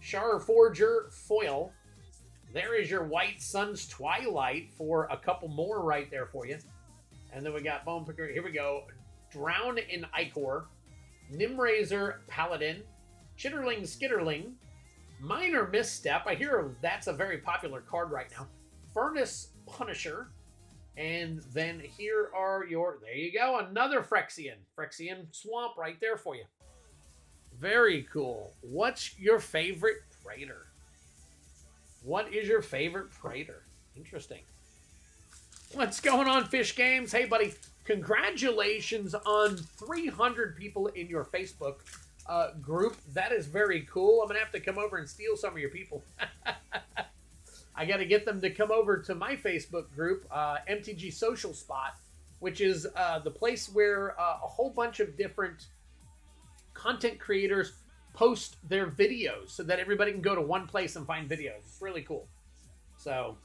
Char Forger foil. There is your White Sun's Twilight for a couple more right there for you. And then we got Bone Picker. Here we go. Drown in Ichor. Nimrazor Paladin. Chitterling Skitterling. Minor Misstep. I hear that's a very popular card right now. Furnace Punisher. And then here are your... There you go. Another Phyrexian. Phyrexian Swamp right there for you. Very cool. What's your favorite Praetor? What is your favorite Praetor? Interesting. What's going on, Fish Games? Hey, buddy. Congratulations on 300 people in your Facebook group. That is very cool. I'm going to have to come over and steal some of your people. I got to get them to come over to my Facebook group, MTG Social Spot, which is the place where a whole bunch of different content creators post their videos so that everybody can go to one place and find videos. It's really cool. So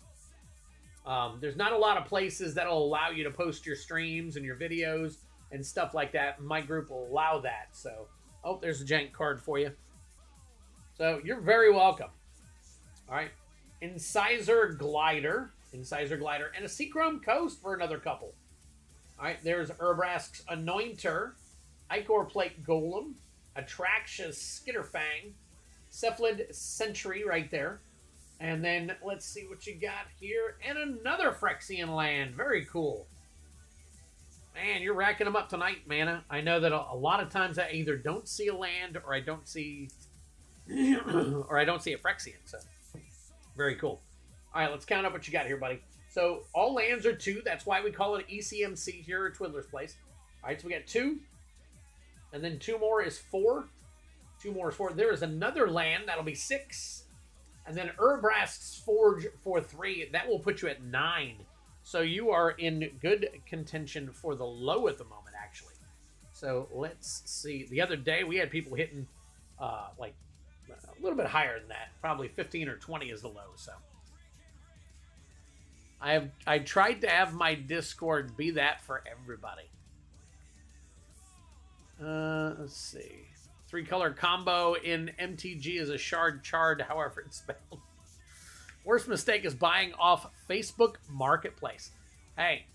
there's not a lot of places that'll allow you to post your streams and your videos and stuff like that. My group will allow that. So, oh, there's a jank card for you. So you're very welcome. All right. Incisor Glider, and a Seachrome Coast for another couple. All right, there's Urbrask's Anointer, Ichor Plate Golem, Atraxia's Skitterfang, Cephalid Sentry right there. And then let's see what you got here. And another Phyrexian land. Very cool. Man, you're racking them up tonight, Mana. I know that a lot of times I either don't see a land or I don't see or I don't see a Phyrexian. So very cool. All right, let's count up what you got here, buddy. So all lands are 2. That's why we call it ECMC here at Twiddler's Place. All right, so we got 2. And then 2 more is 4. 2 more is 4. There is another land. That'll be 6. And then Urbrask's Forge for 3. That will put you at 9. So you are in good contention for the low at the moment, actually. So let's see. The other day, we had people hitting like a little bit higher than that. Probably 15 or 20 is the low. So I tried to have my Discord be that for everybody. Let's see. 3-color combo in MTG is a shard chard, however it's spelled. Worst mistake is buying off Facebook Marketplace. Hey,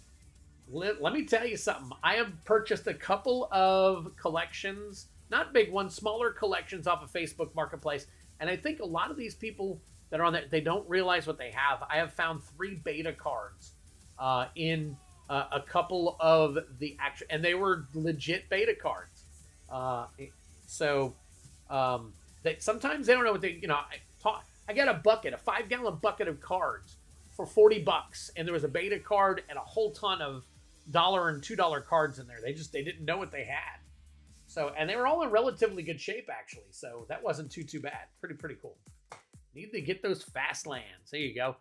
let me tell you something. I have purchased a couple of collections, not big ones, smaller collections off of Facebook Marketplace. And I think a lot of these people that are on there, they don't realize what they have. I have found 3 beta cards in a couple of the actual, and they were legit beta cards. So that sometimes they don't know what they, I got a bucket, a 5-gallon bucket of cards for $40, and there was a beta card and a whole ton of $1 and $2 cards in there. They didn't know what they had. So, and they were all in relatively good shape, actually. So that wasn't too bad. Pretty cool. Need to get those fast lands. There you go.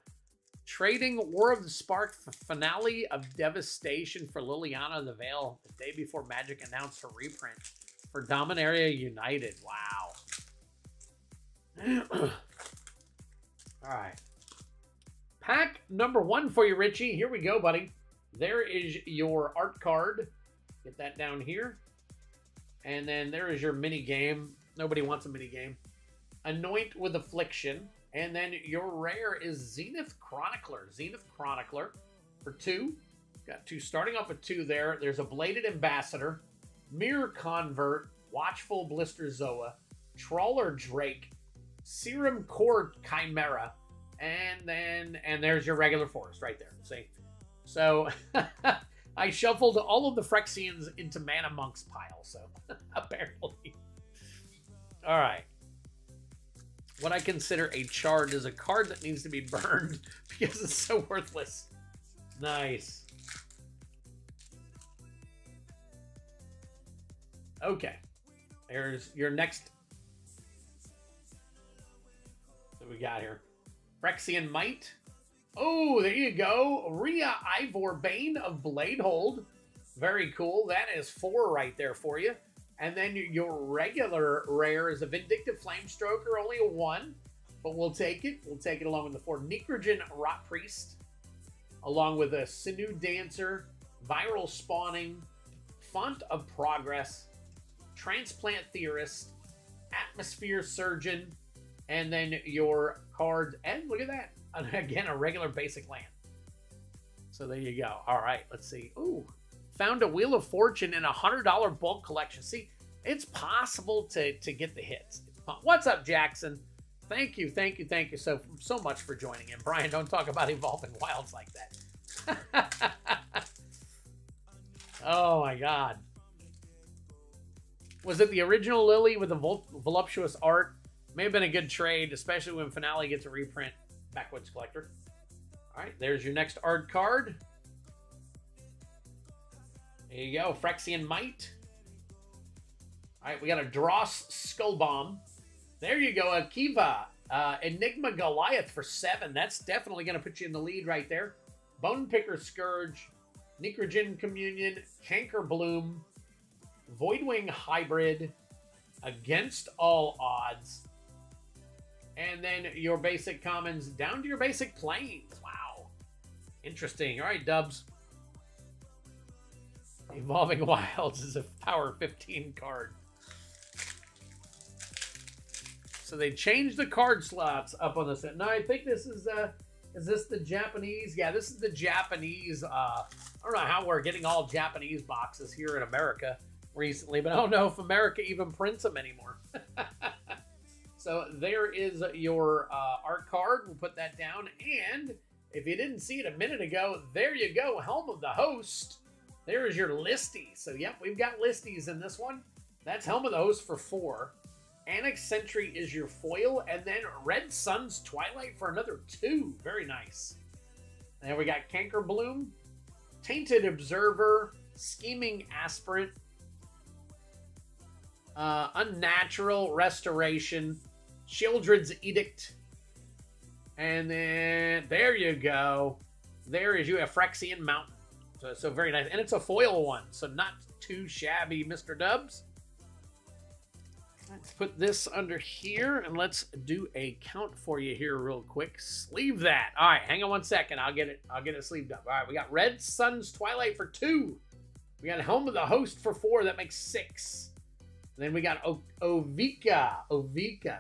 Trading War of the Spark for Finale of Devastation for Liliana of the Veil the day before Magic announced her reprint for Dominaria United. Wow. All right. Pack number 1 for you, Richie. Here we go, buddy. There is your art card. Get that down here. And then there is your mini game. Nobody wants a mini game. Anoint with Affliction. And then your rare is Zenith Chronicler. Zenith Chronicler for 2. Got 2 starting off with 2 there. There's a Bladed Ambassador, Mirror Convert, Watchful Blister Zoa, Trawler Drake, Serum Core Chimera, and there's your regular forest right there. See? So I shuffled all of the Phyrexians into Mana Monk's pile, so apparently. All right. What I consider a charge is a card that needs to be burned because it's so worthless. Nice. Okay. There's your next. What we got here? Phyrexian Might. Oh, there you go. Rhea Ivor, Bane of Bladehold. Very cool. That is 4 right there for you. And then your regular rare is a Vindictive Flamestroker, only a 1, but we'll take it. We'll take it along with the 4 Necrogen Rot Priest, along with a Sinew Dancer, Viral Spawning, Font of Progress, Transplant Theorist, Atmosphere Surgeon, and then your cards. And look at that. And again, a regular basic land. So there you go. All right, let's see. Ooh. Found a Wheel of Fortune in a $100 bulk collection. See, it's possible to get the hits. What's up, Jackson? Thank you so much for joining in. Brian, don't talk about Evolving Wilds like that. Oh my God. Was it the original Lily with the voluptuous art? May have been a good trade, especially when Finale gets a reprint. Backwoods Collector. All right, there's your next art card. There you go, Phyrexian Might. All right, we got a Dross Skull Bomb. There you go, a Kiva. Enigma Goliath for 7. That's definitely going to put you in the lead right there. Bone Picker Scourge, Necrogen Communion, Canker Bloom, Voidwing Hybrid, Against All Odds, and then your basic commons down to your basic planes. Wow. Interesting. All right, Dubs. Evolving Wilds is a power 15 card. So they changed the card slots up on the set. No, I think this is this the Japanese? Yeah, this is the Japanese. I don't know how we're getting all Japanese boxes here in America recently, but I don't know if America even prints them anymore. So there is your art card. We'll put that down. And if you didn't see it a minute ago, there you go. Helm of the Host. There is your listy. So, yep, we've got listies in this one. That's Helm of the Host for 4. Annex Sentry is your foil. And then Red Sun's Twilight for another 2. Very nice. And then we got Canker Bloom, Tainted Observer, Scheming Aspirant, Unnatural Restoration, Shieldred's Edict. And then, there you go. There is you, a Phyrexian Mountain. So very nice. And it's a foil one, so not too shabby, Mr. Dubs. Let's put this under here, and let's do a count for you here real quick. Sleeve that. All right, hang on 1 second. I'll get it sleeved up. All right, we got Red Sun's Twilight for 2. We got Helm of the Host for 4. That makes 6. And then we got Ovika.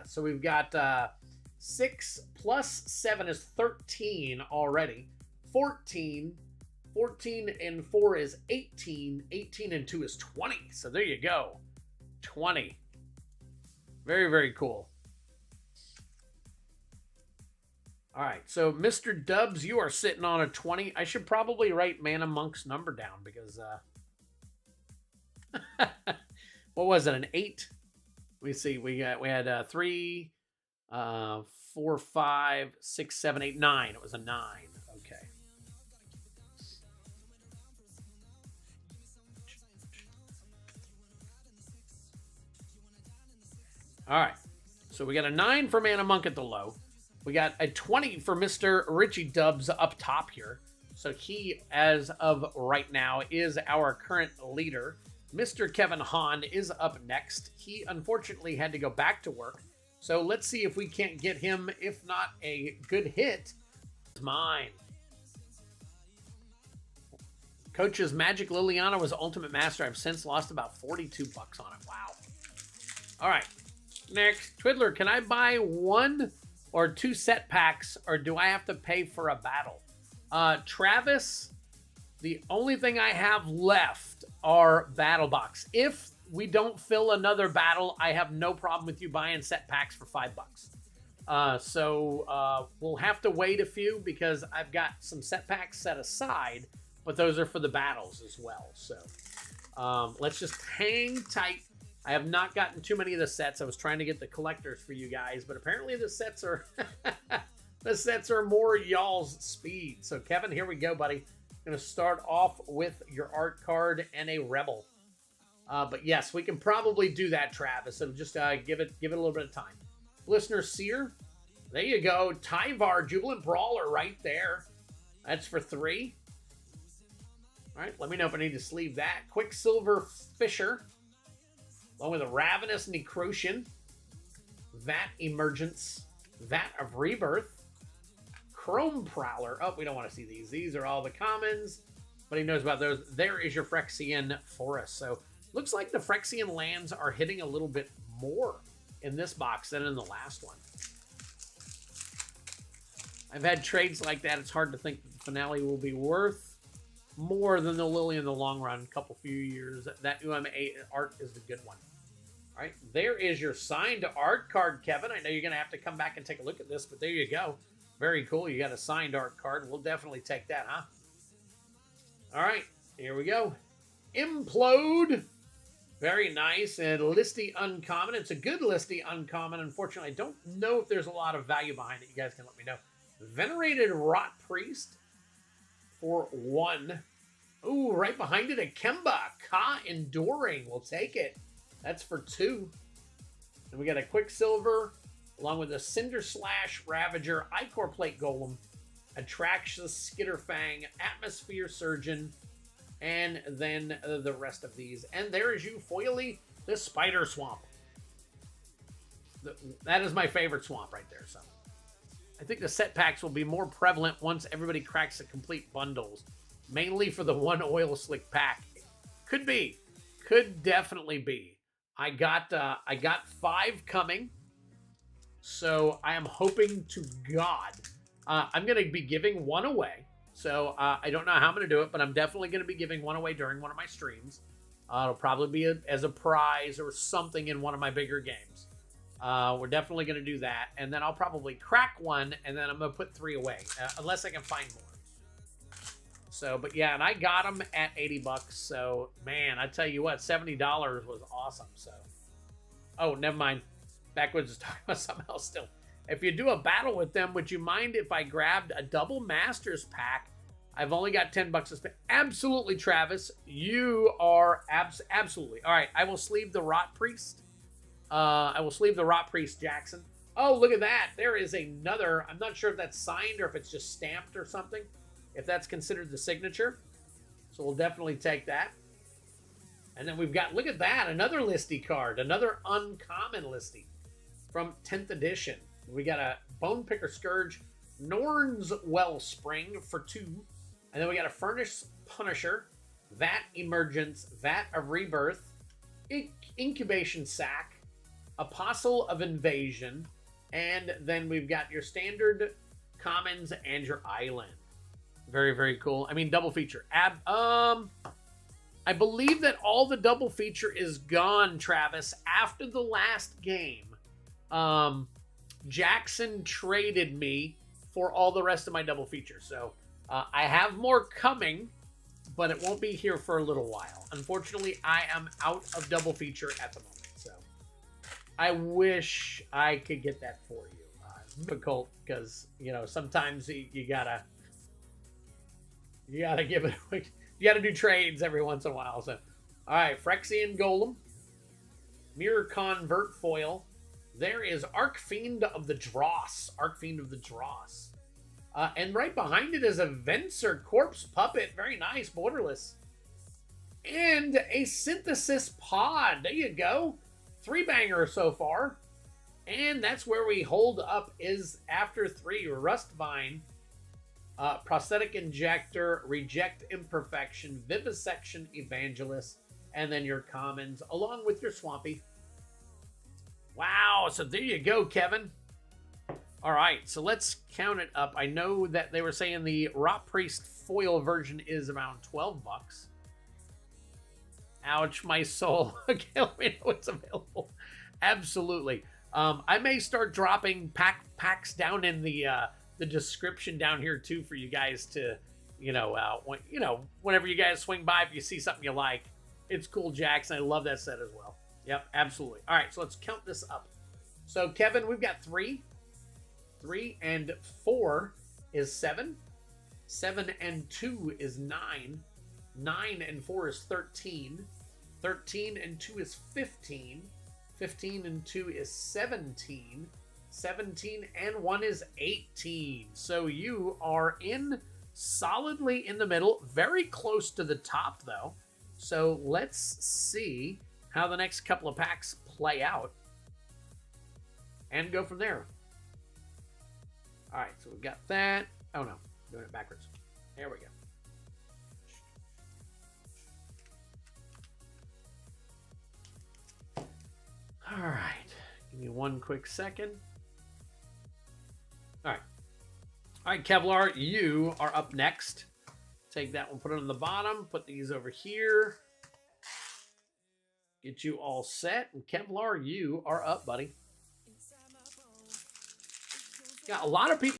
So we've got 6 plus 7 is 13 already. 14 and 4 is 18. 18 and 2 is 20. So there you go. 20. Very, very cool. All right. So, Mr. Dubs, you are sitting on a 20. I should probably write Mana Monk's number down because, what was it? An 8? We see. We had 3, 4, 5, 6, 7, 8, 9. It was a 9. Okay. All right. So we got a 9 for Mana Monk at the low. We got a 20 for Mr. Richie Dubs up top here. So he, as of right now, is our current leader. Mr. Kevin Hahn is up next. He unfortunately had to go back to work. So let's see if we can't get him, if not a good hit. It's mine. Coach's Magic Liliana was Ultimate Master. I've since lost about 42 bucks on it. Wow. All right. Next. Twiddler, can I buy 1 or 2 set packs, or do I have to pay for a battle? Travis, the only thing I have left are battle box. If we don't fill another battle, I have no problem with you buying set packs for $5. We'll have to wait a few because I've got some set packs set aside, but those are for the battles as well. So let's just hang tight. I have not gotten too many of the sets. I was trying to get the collectors for you guys, but apparently the sets are the sets are more y'all's speed. So Kevin, here we go, buddy. Going to start off with your art card and a rebel. But yes, we can probably do that, Travis. So just give it a little bit of time. Listener Seer, there you go. Tyvar, Jubilant Brawler, right there. That's for 3. All right, let me know if I need to sleeve that. Quicksilver Fisher, along with a Ravenous Necrosian, Vat Emergence, Vat of Rebirth, Chrome Prowler. Oh, we don't want to see these. These are all the commons, but he knows about those. There is your Phyrexian Forest. So looks like the Phyrexian lands are hitting a little bit more in this box than in the last one. I've had trades like that. It's hard to think that the finale will be worth more than the Lily in the long run. A couple few years. That UMA art is the good one. All right, there is your signed art card, Kevin. I know you're going to have to come back and take a look at this, but there you go. Very cool. You got a signed art card. We'll definitely take that, huh? All right, here we go. Implode. Very nice. And Listy Uncommon. It's a good Listy Uncommon. Unfortunately, I don't know if there's a lot of value behind it. You guys can let me know. Venerated Rot Priest for 1. Ooh, right behind it, a Kemba. Ka Enduring. We'll take it. That's for 2. And we got a Quicksilver, along with a Cinder Slash Ravager, Icor Plate Golem, Atraxus Skitterfang, Atmosphere Surgeon, and then the rest of these. And there is you, Foily, the Spider Swamp. That is my favorite swamp right there. So I think the set packs will be more prevalent once everybody cracks the complete bundles, mainly for the 1 oil slick pack. Could be. Could definitely be. I got 5 coming. So I am hoping to God. I'm going to be giving 1 away. So I don't know how I'm going to do it, but I'm definitely going to be giving 1 away during one of my streams. It'll probably be as a prize or something in one of my bigger games. We're definitely going to do that. And then I'll probably crack 1, and then I'm going to put 3 away, unless I can find more. So, but yeah, and I got them at 80 bucks. So, man, I tell you what, $70 was awesome. So, oh, never mind. Backwards is talking about something else still. If you do a battle with them, would you mind if I grabbed a double Masters pack? I've only got 10 bucks to spend. Absolutely, Travis. You are absolutely. All right, I will sleeve the Rot Priest. I will sleeve the Rot Priest, Jackson. Oh, look at that. There is another. I'm not sure if that's signed or if it's just stamped or something. If that's considered the signature. So we'll definitely take that. And then we've got, look at that, another listy card. Another uncommon listy from 10th edition. We got a Bone Picker Scourge, Norn's Wellspring for 2. And then we got a Furnace Punisher, Vat Emergence, Vat of Rebirth, Incubation Sack, Apostle of Invasion, and then we've got your standard commons and your island. Very, very cool. I mean, double feature. I believe that all the double feature is gone, Travis. After the last game, Jackson traded me for all the rest of my double features. So I have more coming, but it won't be here for a little while. Unfortunately, I am out of double feature at the moment. So I wish I could get that for you. It's difficult because, you know, sometimes you gotta give it. You gotta do trades every once in a while. So, all right, Phyrexian Golem, Mirror Convert Foil, There is Archfiend of the Dross. Archfiend of the Dross. And right behind it is a Venser Corpse Puppet. Very nice. Borderless. And a Synthesis Pod. There you go. 3-banger so far. And that's where we hold up is after 3. Rustvine. Prosthetic Injector. Reject Imperfection. Vivisection Evangelist. And then your commons along with your Swampy. Wow. So there you go, Kevin. All right, so let's count it up. I know that they were saying the Rot Priest foil version is around 12 bucks. Ouch, my soul. Okay, let me know what's available. Absolutely. I may start dropping packs down in the description down here too for you guys to, whenever you guys swing by, if you see something you like, it's cool, Jackson. I love that set as well. Yep, absolutely. All right, so let's count this up. So Kevin, we've got 3. 3 and 4 is 7. 7 and 2 is 9. 9 and 4 is 13. 13 and 2 is 15. 15 and 2 is 17. 17 and 1 is 18. So you are in solidly in the middle, very close to the top though. So let's see how the next couple of packs play out and go from there. All right, so we've got that. Oh no, doing it backwards. There we go. All right, give me one quick second. All right, Kevlar, you are up next. Take that one, put it on the bottom, put these over here. Get you all set. And Kevlar, you are up, buddy. Got a lot of people.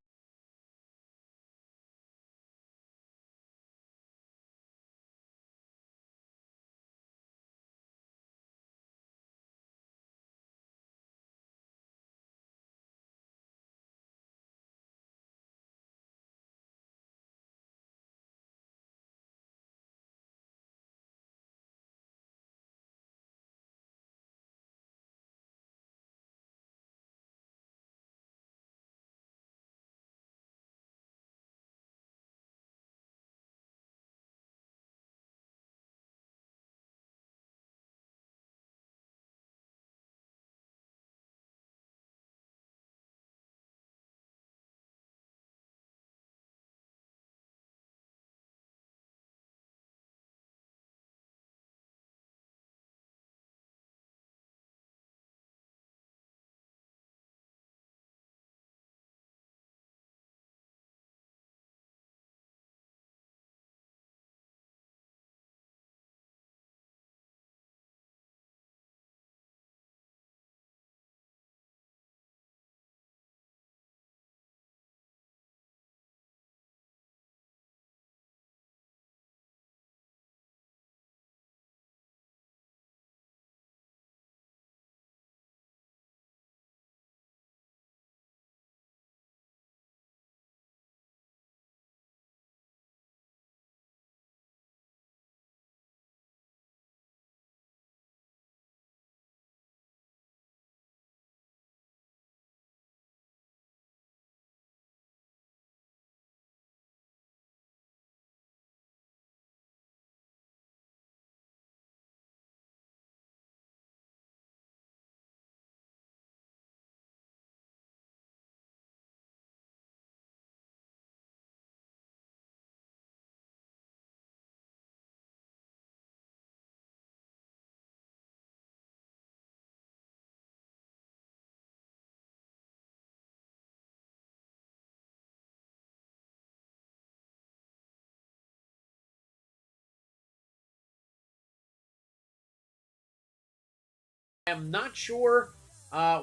I'm not sure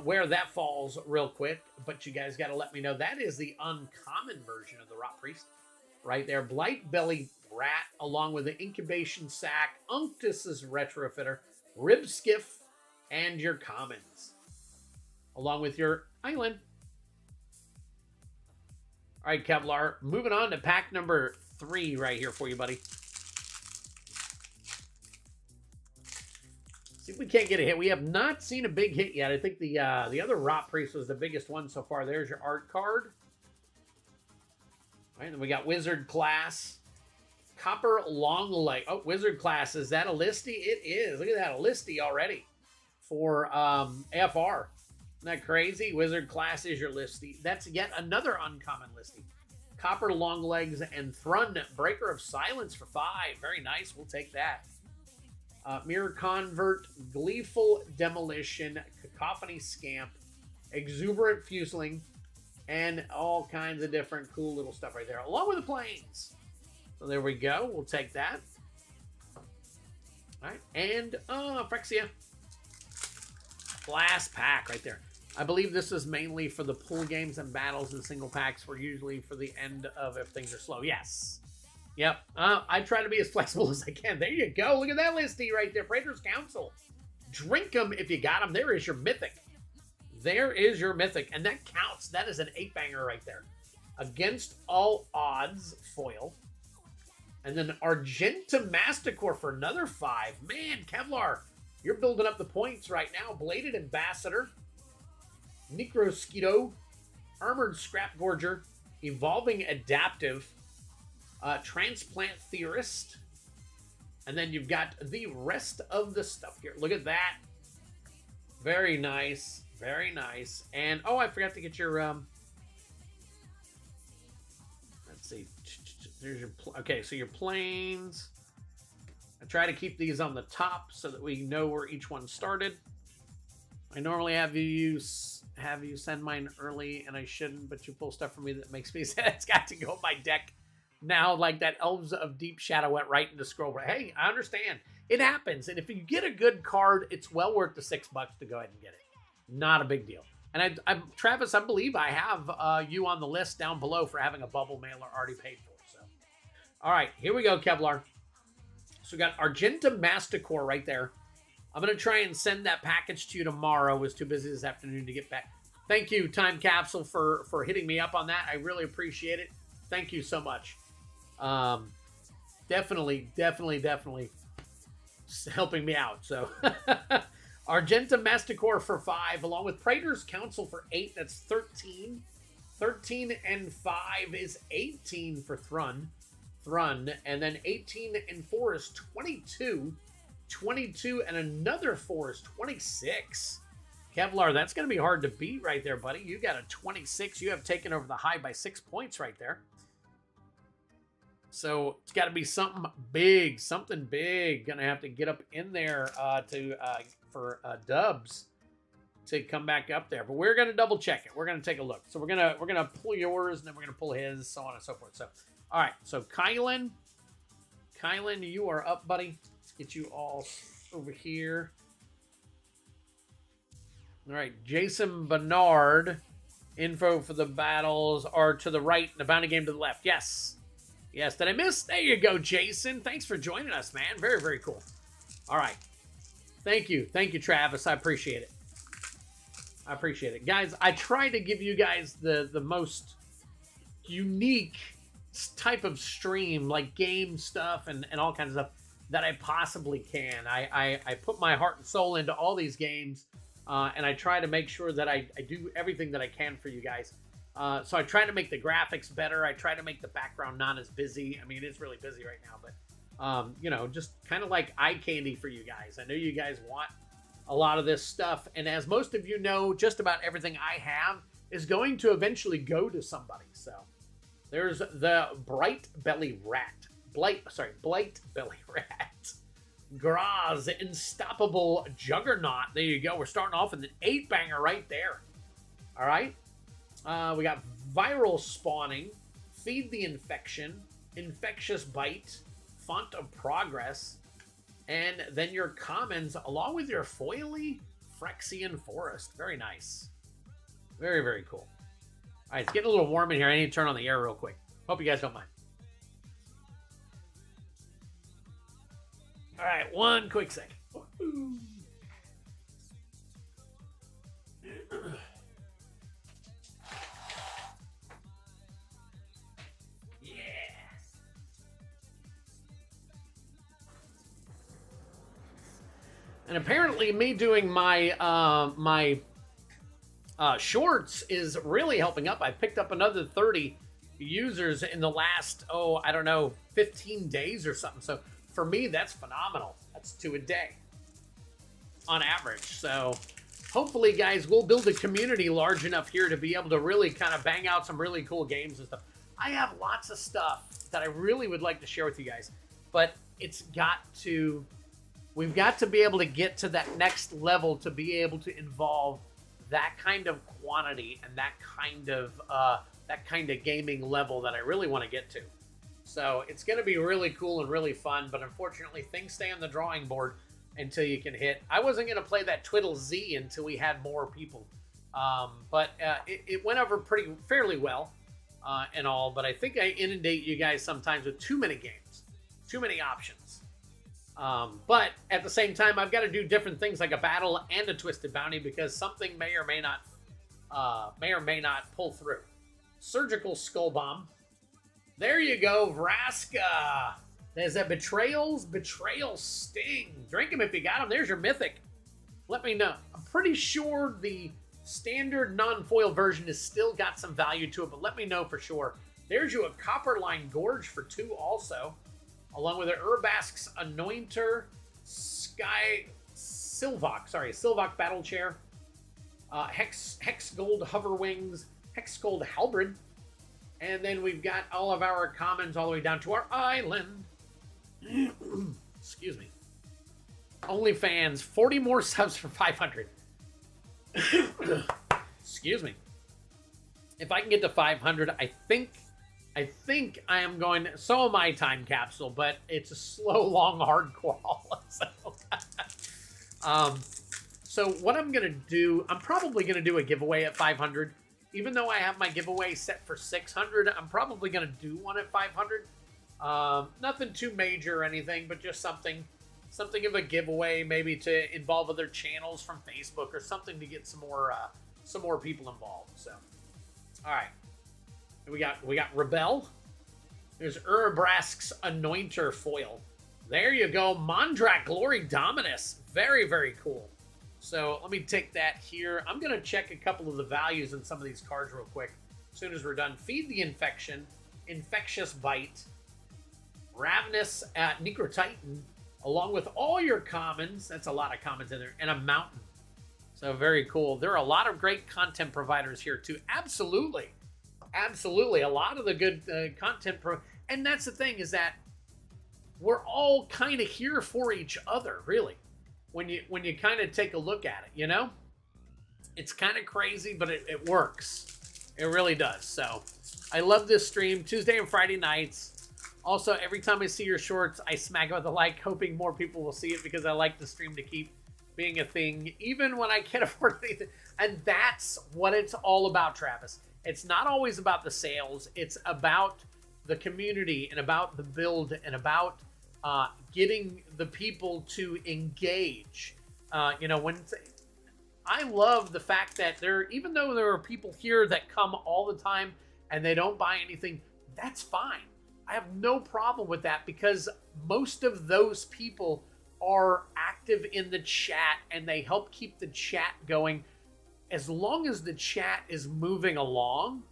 where that falls real quick, but you guys got to let me know. That is the uncommon version of the Rot Priest right there. Blight Belly Rat, along with the Incubation Sack, Unctus's Retrofitter, Rib Skiff, and your commons, along with your island. All right, Kevlar, moving on to pack number 3 right here for you, buddy. See if we can't get a hit. We have not seen a big hit yet. I think the other Rot Priest was the biggest one so far. There's your art card. All right, then we got Wizard class. Copper long leg. Oh, Wizard class. Is that a listy? It is. Look at that. A listy already for AFR. Isn't that crazy? Wizard class is your listy. That's yet another uncommon listy. Copper long legs and Thrun. Breaker of Silence for 5. Very nice. We'll take that. Mirror Convert, Gleeful Demolition, Cacophony Scamp, Exuberant Fuseling, and all kinds of different cool little stuff right there, along with the planes. So there we go. We'll take that. All right. And Phyrexia. Blast pack right there. I believe this is mainly for the pool games and battles and single packs. We're usually for the end of if things are slow. Yes. Yep. I try to be as flexible as I can. There you go. Look at that listy right there. Praetor's Council. Drink them if you got them. There is your Mythic. There is your Mythic. And that counts. That is an 8-banger right there. Against All Odds foil. And then Argenta Masticore for another 5. Man, Kevlar, you're building up the points right now. Bladed Ambassador. Necrosquito. Armored Scrap Gorger. Evolving Adaptive. Transplant Theorist. And then you've got the rest of the stuff here. Look at that. Very nice. Very nice. And, oh, I forgot to get your, let's see. There's your, okay, so your planes. I try to keep these on the top so that we know where each one started. I normally have you send mine early, and I shouldn't, but you pull stuff for me that makes me say it's got to go in my deck. Now, like that Elves of Deep Shadow went right into scroll. Hey, I understand. It happens. And if you get a good card, it's well worth the $6 to go ahead and get it. Not a big deal. And Travis, I believe I have you on the list down below for having a bubble mailer already paid for. So, all right, here we go, Kevlar. So we got Argenta Masticore right there. I'm going to try and send that package to you tomorrow. I was too busy this afternoon to get back. Thank you, Time Capsule, for hitting me up on that. I really appreciate it. Thank you so much. Definitely helping me out. So Argenta Masticore for 5, along with Praetor's Council for 8. That's 13. 13 and 5 is 18 for Thrun. And then 18 and 4 is 22. 22 and another 4 is 26. Kevlar, that's going to be hard to beat right there, buddy. You got a 26. You have taken over the high by 6 points right there. So it's got to be something big. Gonna have to get up in there for dubs to come back up there. But we're gonna double check it. We're gonna take a look. So we're gonna pull yours, and then we're gonna pull his, so on and so forth. So all right. So Kylan, you are up, buddy. Let's get you all over here. All right, Jason Bernard. Info for the battles are to the right, and the bounty game to the left. Yes. Yes, did I miss? There you go, Jason. Thanks for joining us, man. Very, very cool. All right. Thank you. Thank you, Travis. I appreciate it. I appreciate it. Guys, I try to give you guys the most unique type of stream, like game stuff and all kinds of stuff that I possibly can. I put my heart and soul into all these games, and I try to make sure that I do everything that I can for you guys. So I try to make the graphics better. I try to make the background not as busy. I mean, it's really busy right now, but, you know, just kind of like eye candy for you guys. I know you guys want a lot of this stuff. And as most of you know, just about everything I have is going to eventually go to somebody. So there's the Blight Belly Rat. Blight Belly Rat. Graz, Unstoppable Juggernaut. There you go. We're starting off with an 8-banger right there. All right. We got Viral Spawning, Feed the Infection, Infectious Bite, Font of Progress, and then your commons along with your foily Phyrexian Forest. Very nice. Very, very cool. All right, it's getting a little warm in here. I need to turn on the air real quick. Hope you guys don't mind. All right, one quick second. And apparently me doing my shorts is really helping up. I picked up another 30 users in the last, I don't know, 15 days or something. So for me, that's phenomenal. That's 2 a day on average. So hopefully, guys, we'll build a community large enough here to be able to really kind of bang out some really cool games and stuff. I have lots of stuff that I really would like to share with you guys, but we've got to be able to get to that next level to be able to involve that kind of quantity and that kind of gaming level that I really want to get to. So it's going to be really cool and really fun, but unfortunately things stay on the drawing board until you can hit. I wasn't going to play that Twiddle Z until we had more people, but it went over fairly well and all, but I think I inundate you guys sometimes with too many games, too many options. But at the same time, I've got to do different things like a battle and a twisted bounty because something may or may not pull through. Surgical skull bomb. There you go, Vraska. There's a betrayal sting. Drink him if you got him. There's your mythic. Let me know. I'm pretty sure the standard non-foil version has still got some value to it, but let me know for sure. There's you a Copperline Gorge for 2 also. Along with an Urbask's Anointer, Silvok Battle Chair, Hex Gold Hover Wings, Hex Gold Halberd, and then we've got all of our commons all the way down to our island. Excuse me. OnlyFans, 40 more subs for 500. Excuse me. If I can get to 500, I think I am going, so am I time capsule, but it's a slow, long, hard crawl. So what I'm going to do, I'm probably going to do a giveaway at 500. Even though I have my giveaway set for 600, I'm probably going to do one at 500. Nothing too major or anything, but just something of a giveaway, maybe to involve other channels from Facebook or something to get some more people involved. So, all right. We got Rebel. There's Urbrask's Anointer foil. There you go. Mondrak Glory Dominus. Very, very cool. So let me take that here. I'm going to check a couple of the values in some of these cards real quick as soon as we're done. Feed the Infection. Infectious Bite. Ravenous Necrotitan. Along with all your commons. That's a lot of commons in there. And a Mountain. So very cool. There are a lot of great content providers here too. Absolutely. Absolutely. A lot of the good content. And that's the thing is that we're all kind of here for each other, really. When you kind of take a look at it, you know? It's kind of crazy, but it works. It really does. So I love this stream. Tuesday and Friday nights. Also, every time I see your shorts, I smack it with a like, hoping more people will see it because I like the stream to keep being a thing, even when I can't afford anything. And that's what it's all about, Travis. It's not always about the sales. It's about the community and about the build and about getting the people to engage. You know, I love the fact that even though there are people here that come all the time and they don't buy anything, that's fine. I have no problem with that because most of those people are active in the chat and they help keep the chat going. As long as the chat is moving along,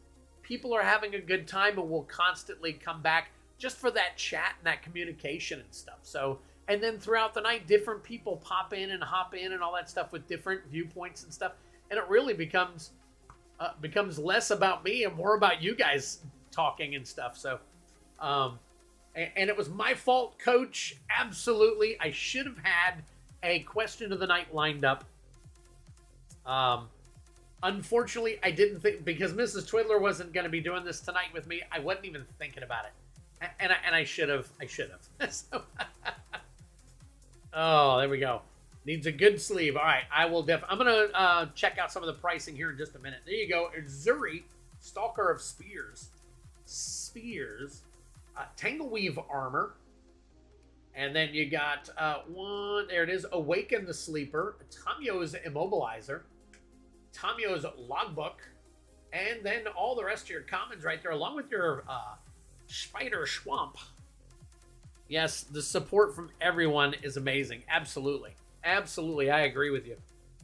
people are having a good time and will constantly come back just for that chat and that communication and stuff. So, and then throughout the night, different people pop in and hop in and all that stuff with different viewpoints and stuff. And it really becomes less about me and more about you guys talking and stuff. So, and it was my fault, Coach. Absolutely. I should have had a question of the night lined up. Unfortunately, I didn't think, because Mrs. Twiddler wasn't going to be doing this tonight with me. I wasn't even thinking about it. And I should have. So, oh, there we go. Needs a good sleeve. All right, I'm going to check out some of the pricing here in just a minute. There you go. Zuri, Stalker of Spears. Tangleweave Armor. And then you got there it is, Awaken the Sleeper. Tamio's Immobilizer. Tamio's Logbook. And then all the rest of your commons right there, along with your Spider Swamp. Yes, the support from everyone is amazing. Absolutely. Absolutely, I agree with you.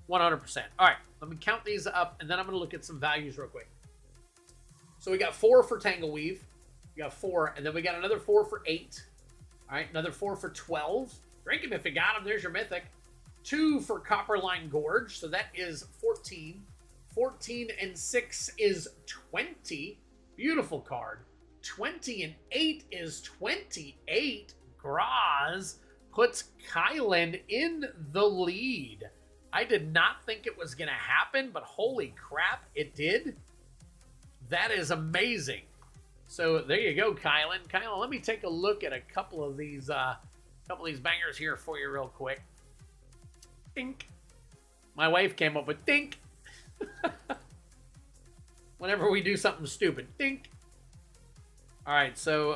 100%. All right, let me count these up, and then I'm going to look at some values real quick. So we got 4 for Tangleweave. We got 4, and then we got another 4 for 8. All right, another 4 for 12. Drink him if you got him. There's your Mythic. 2 for Copperline Gorge, so that is 14. 14 and 6 is 20. Beautiful card. 20 and 8 is 28. Graz puts Kylan in the lead. I did not think it was going to happen, but holy crap, it did. That is amazing. So there you go, Kylan. Kylan, let me take a look at a couple of these bangers here for you real quick. Dink. My wife came up with dink. Whenever we do something stupid. Dink. All right, so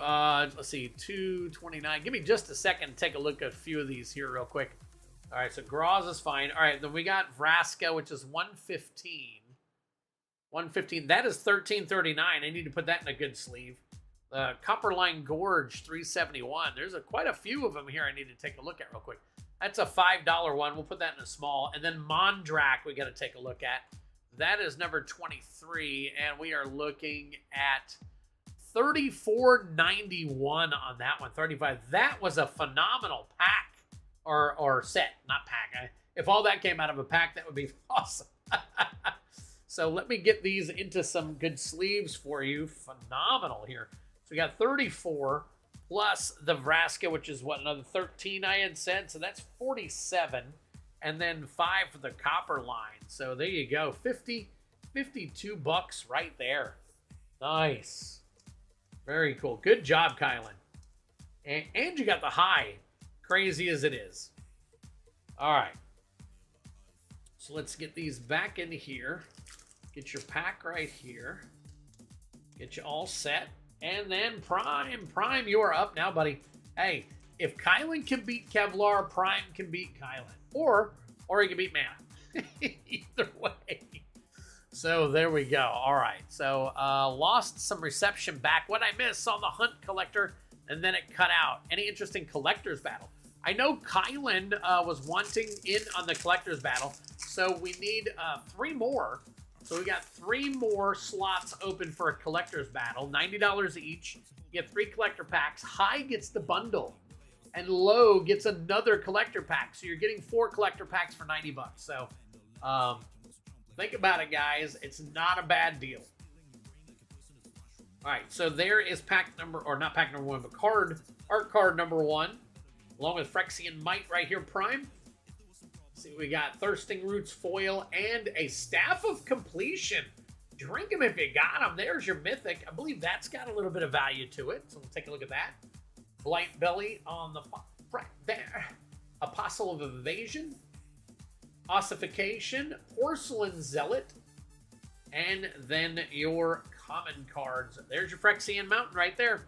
let's see, 229. Give me just a second to take a look at a few of these here real quick. All right, so Graz is fine. All right, then we got Vraska, which is 115. 115. That is 1339. I need to put that in a good sleeve. Copperline Gorge, 371. There's quite a few of them here I need to take a look at real quick. That's a $5 one. We'll put that in a small. And then Mondrak we got to take a look at. That is number 23, and we are looking at $34.91 on that one. 35. That was a phenomenal pack or set, not pack. If all that came out of a pack, that would be awesome. So let me get these into some good sleeves for you. Phenomenal here. So we got 34 plus the Vraska, which is what, another 13 I had said. So that's 47. And then 5 for the copper line. So there you go. 52 bucks right there. Nice. Very cool. Good job, Kylan. And you got the high. Crazy as it is. All right. So let's get these back in here. Get your pack right here. Get you all set. And then Prime. Prime, you are up now, buddy. Hey, if Kylan can beat Kevlar, Prime can beat Kylan. Or he can beat Mana. Either way. So there we go. All right. So lost some reception back. What I missed on the Hunt Collector, and then it cut out. Any interest in Collector's Battle? I know Kylan was wanting in on the Collector's Battle, so we need 3 more. So we got 3 more slots open for a Collector's Battle, $90 each. You get 3 collector packs. High gets the bundle, and Low gets another collector pack. So you're getting 4 collector packs for 90 bucks. So think about it, guys. It's not a bad deal. All right, so there is pack number, or not pack number 1, but art card number 1, along with Phyrexian Might right here, Prime. Let's see, we got Thirsting Roots foil and a Staff of Completion. Drink them if you got them. There's your Mythic. I believe that's got a little bit of value to it, so we'll take a look at that. Blight Belly on the right there. Apostle of Evasion. Ossification. Porcelain Zealot. And then your common cards. There's your Phyrexian Mountain right there.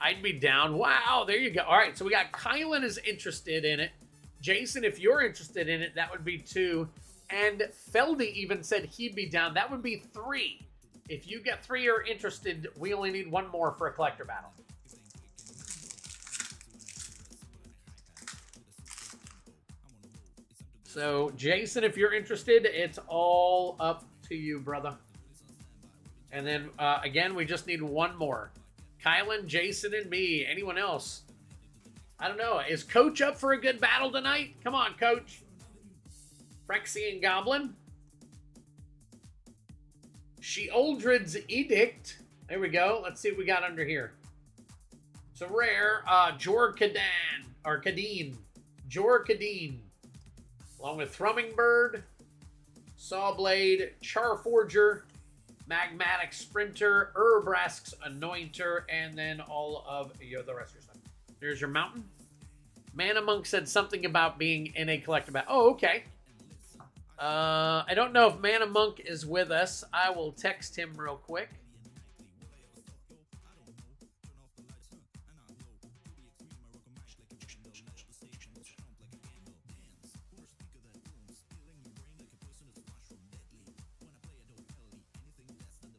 I'd be down. Wow, there you go. All right, so we got Kylan is interested in it. Jason, if you're interested in it, that would be 2. And Feldy even said he'd be down. That would be 3. If you get 3 are interested, we only need 1 more for a collector battle. So, Jason, if you're interested, it's all up to you, brother. And then, again, we just need 1 more. Kylan, Jason, and me. Anyone else? I don't know. Is Coach up for a good battle tonight? Come on, Coach. Phyrexian Goblin. Sheoldred's Edict. There we go. Let's see what we got under here. It's a rare. Jor-Kadeen. Or Kadeen. Jor-Kadeen. Along with Thrumming Bird, Sawblade, Charforger, Magmatic Sprinter, Urbrask's Anointer, and then all of the rest of your stuff. There's your mountain. Mana Monk said something about being in a collector battle. Oh, okay. I don't know if Mana Monk is with us. I will text him real quick.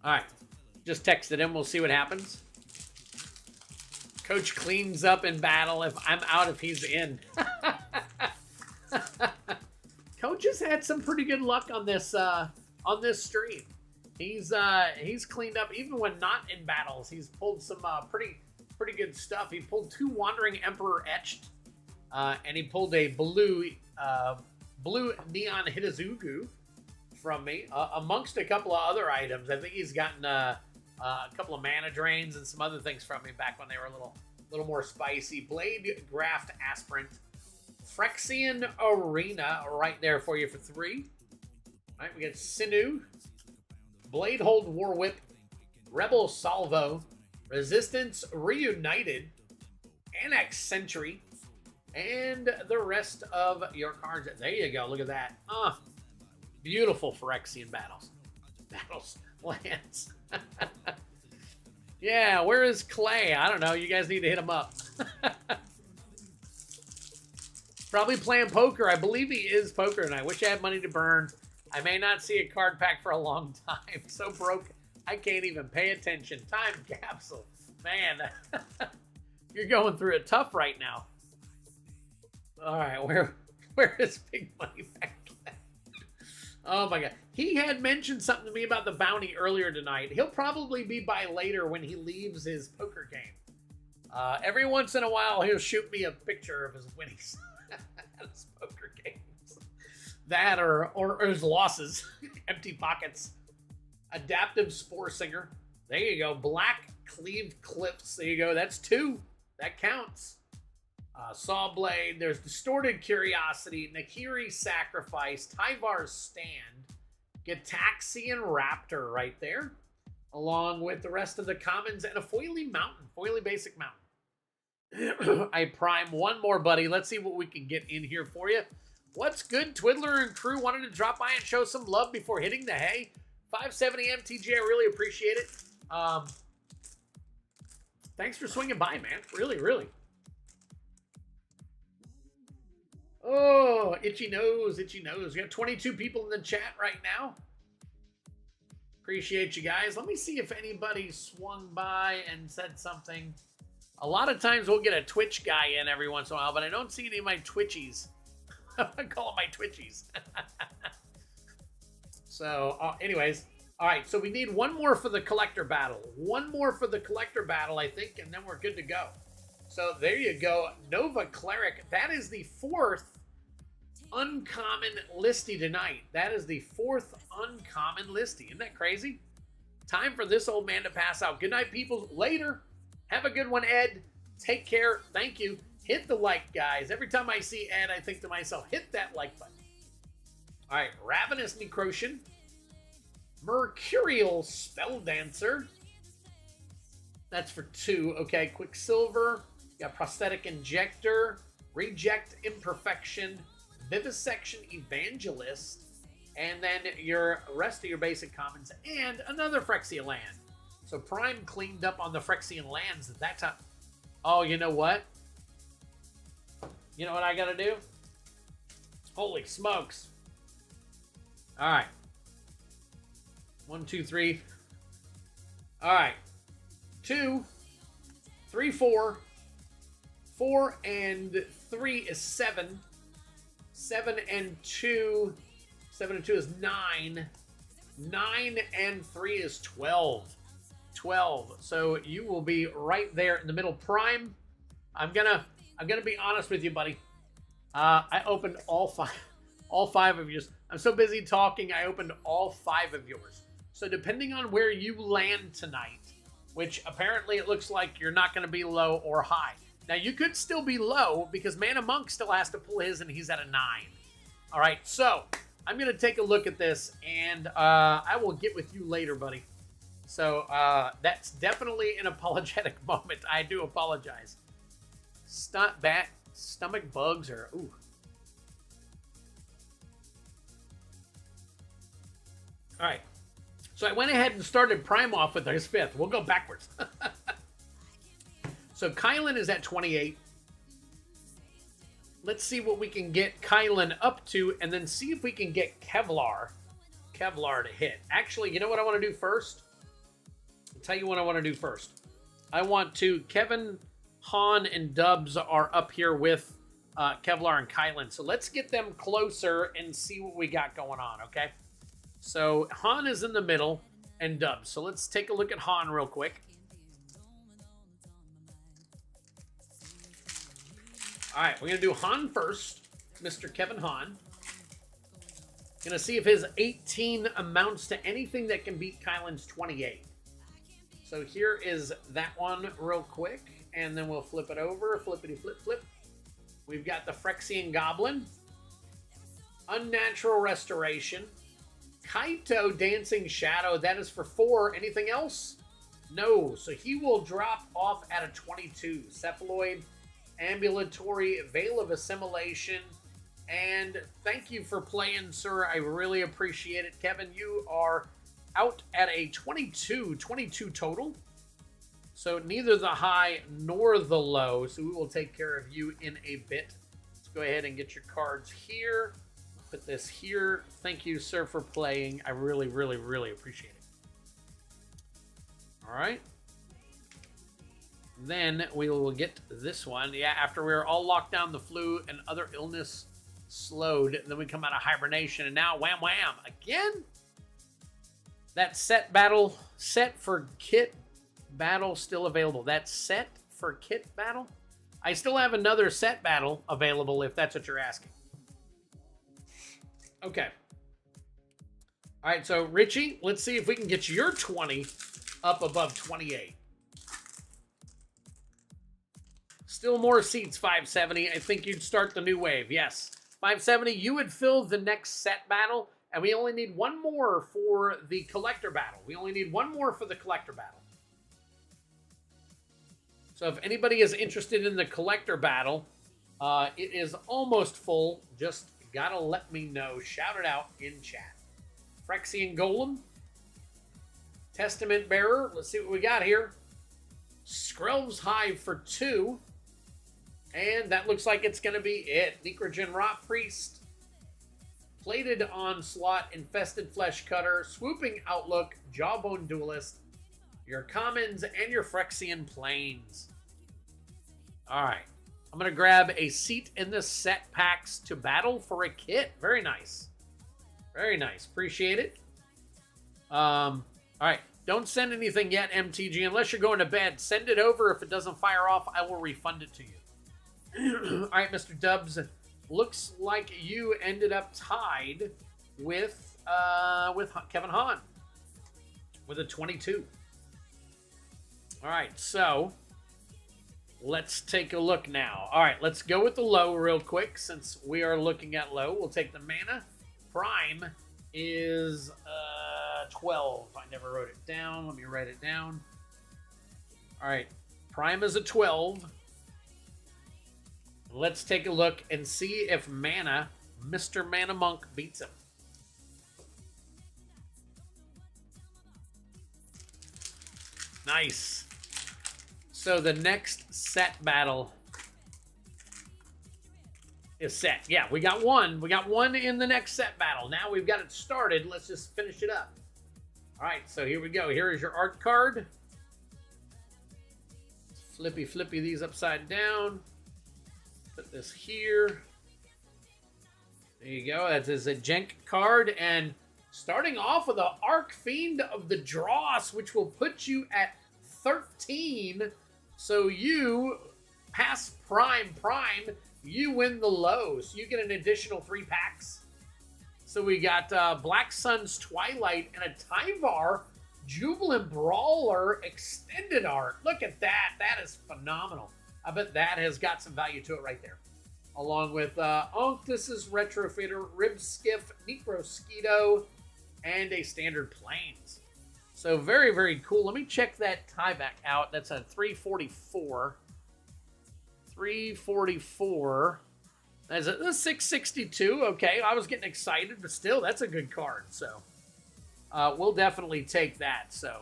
All right, just texted him. We'll see what happens. Coach cleans up in battle. If I'm out, if he's in. Coach has had some pretty good luck on this stream. He's cleaned up even when not in battles. He's pulled some pretty good stuff. He pulled 2 Wandering Emperor Etched, and he pulled a blue Neon Hitazugu from me, amongst a couple of other items. I think he's gotten a couple of mana drains and some other things from me back when they were a little more spicy. Blade Graft Aspirant, Phyrexian Arena right there for you for 3. All right, we got Sinew, Blade Hold War Whip, Rebel Salvo, Resistance Reunited, Annex Sentry, and the rest of your cards. There you go. Look at that. Beautiful Phyrexian battles. Lands. Yeah, where is Clay? I don't know. You guys need to hit him up. Probably playing poker. I believe he is poker tonight. Wish I had money to burn. I may not see a card pack for a long time. So broke, I can't even pay attention. Time capsule. Man, you're going through it tough right now. All right, where is Big Money Back? Oh my God. He had mentioned something to me about the bounty earlier tonight. He'll probably be by later when he leaves his poker game. Every once in a while, he'll shoot me a picture of his winnings at his poker games. That or his losses. Empty Pockets. Adaptive Spore Singer. There you go. Black Cleaved Cliffs. There you go. That's 2. That counts. Saw Blade, there's Distorted Curiosity, Nakiri Sacrifice, Tyvar's Stand, Gataxian Raptor right there, along with the rest of the commons and a Foily Mountain, Foily Basic Mountain. I prime one more, buddy. Let's see what we can get in here for you. What's good? Twiddler and crew wanted to drop by and show some love before hitting the hay. 570 MTG, I really appreciate it. Thanks for swinging by, man. Really, really. Oh, itchy nose, itchy nose. We got 22 people in the chat right now. Appreciate you guys. Let me see if anybody swung by and said something. A lot of times we'll get a Twitch guy in every once in a while, but I don't see any of my Twitchies. I call them my Twitchies. So, anyways. All right, so we need one more for the collector battle. One more for the collector battle, I think, and then we're good to go. So there you go, Nova Cleric. That is the 4th uncommon listy tonight. That is the 4th uncommon listy. Isn't that crazy? Time for this old man to pass out. Good night, people. Later. Have a good one, Ed. Take care. Thank you. Hit the like, guys. Every time I see Ed, I think to myself, hit that like button. All right, Ravenous Necrotian. Mercurial Spelldancer. That's for 2. Okay, Quicksilver. You got Prosthetic Injector, Reject Imperfection, Vivisection Evangelist, and then your rest of your basic commons, and another Phyrexia land. So Prime cleaned up on the Phyrexian lands at that time. Oh, you know what? You know what I gotta do? Holy smokes. All right. 1, 2, 3. All right. 2, 3, 4. 4 and 3 is 7. 7 and 2. 7 and 2 is 9. 9 and 3 is 12. 12. So you will be right there in the middle. Prime. I'm gonna be honest with you, buddy. I opened all five of yours. I'm so busy talking. I opened all 5 of yours. So depending on where you land tonight, which apparently it looks like you're not going to be low or high. Now, you could still be low because Mana Monk still has to pull his, and he's at a 9. All right, so I'm going to take a look at this, and I will get with you later, buddy. So that's definitely an apologetic moment. I do apologize. Stomach bugs or, ooh. All right. So I went ahead and started Prime off with his 5th. We'll go backwards. So Kylan is at 28. Let's see what we can get Kylan up to, and then see if we can get Kevlar to hit. Actually, you know what I want to do first? I'll tell you what I want to do first. I want to, Kevin, Han, and Dubs are up here with Kevlar and Kylan. So let's get them closer and see what we got going on, okay? So Han is in the middle and Dubs. So let's take a look at Han real quick. All right, we're going to do Han first. Mr. Kevin Han. Going to see if his 18 amounts to anything that can beat Kylan's 28. So here is that one real quick. And then we'll flip it over. Flippity flip flip. We've got the Phyrexian Goblin. Unnatural Restoration. Kaito Dancing Shadow. That is for 4. Anything else? No. So he will drop off at a 22. Cephaloid. Ambulatory. Veil of Assimilation. And thank you for playing, sir. I really appreciate it. Kevin, you are out at a 22 total. So neither the high nor the low. So we will take care of you in a bit. Let's go ahead and get your cards here. Put this here. Thank you, sir, for playing. I really, really, really appreciate it. All right. Then we will get this one. Yeah, after we're all locked down, the flu and other illness slowed. Then we come out of hibernation, and now wham wham again. That set battle, set for kit battle still available. That set for kit battle. I still have another set battle available if that's what you're asking. Okay. All right, so Richie, let's see if we can get your 20 up above 28. Still more seats, 570. I think you'd start the new wave. Yes. 570, you would fill the next set battle, and we only need one more for the collector battle. We only need one more for the collector battle. So if anybody is interested in the collector battle, it is almost full. Just gotta let me know. Shout it out in chat. Phyrexian Golem. Testament Bearer. Let's see what we got here. Skrelv's Hive for 2. And that looks like it's going to be it. Necrogen Rot Priest. Plated Onslaught. Infested Flesh Cutter. Swooping Outlook. Jawbone Duelist. Your commons and your Phyrexian Plains. Alright. I'm going to grab a seat in the set packs to battle for a kit. Very nice. Very nice. Appreciate it. Alright. Don't send anything yet, MTG. Unless you're going to bed, send it over. If it doesn't fire off, I will refund it to you. All right, Mr. Dubs. Looks like you ended up tied with Kevin Han with a 22. All right, so let's take a look now. All right, let's go with the low real quick since we are looking at low. We'll take the mana. Prime is 12. I never wrote it down. Let me write it down. All right, Prime is a 12. Let's take a look and see if Mana, Mr. Mana Monk, beats him. Nice. So the next set battle is set. Yeah, we got one. We got one in the next set battle. Now we've got it started. Let's just finish it up. All right, so here we go. Here is your art card. Flippy these upside down. Put this here. There you go. That is a Jenk card. And starting off with the Arc Fiend of the Dross, which will put you at 13. So you pass Prime. You win the low. So you get an additional 3 packs. So we got Black Sun's Twilight and a Tyvar Jubilant Brawler extended art. Look at that. That is phenomenal. I bet that has got some value to it right there. Along with Onctus's Retrofitter, Rib Skiff, Necrosquito, and a Standard Plains. So very, very cool. Let me check that tieback out. That's a 344. 344. That's a 662. Okay, I was getting excited, but still, that's a good card. So we'll definitely take that. So.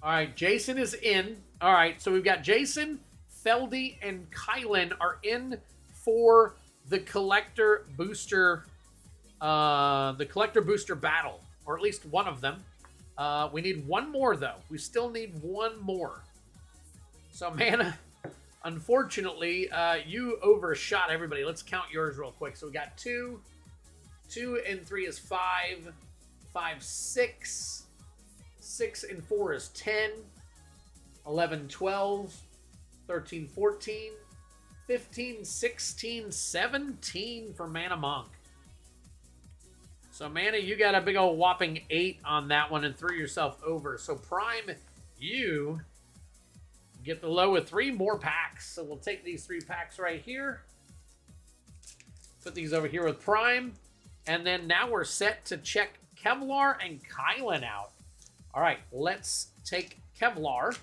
All right, Jason is in. All right, so we've got Jason, Feldy, and Kylan are in for the collector booster, battle, or at least one of them. We need one more though. We still need one more. So Mana, Unfortunately, you overshot everybody. Let's count yours real quick. So we got 2. 2 and 3 is 5. 5, 6. 6 and 4 is 10. 11, 12. 13, 14. 15, 16, 17 for Mana Monk. So, Mana, you got a big old whopping 8 on that one and threw yourself over. So, Prime, you get the low with 3 more packs. So, we'll take these 3 packs right here. Put these over here with Prime. And then now we're set to check Kevlar and Kylan out. All right, let's take Kevlar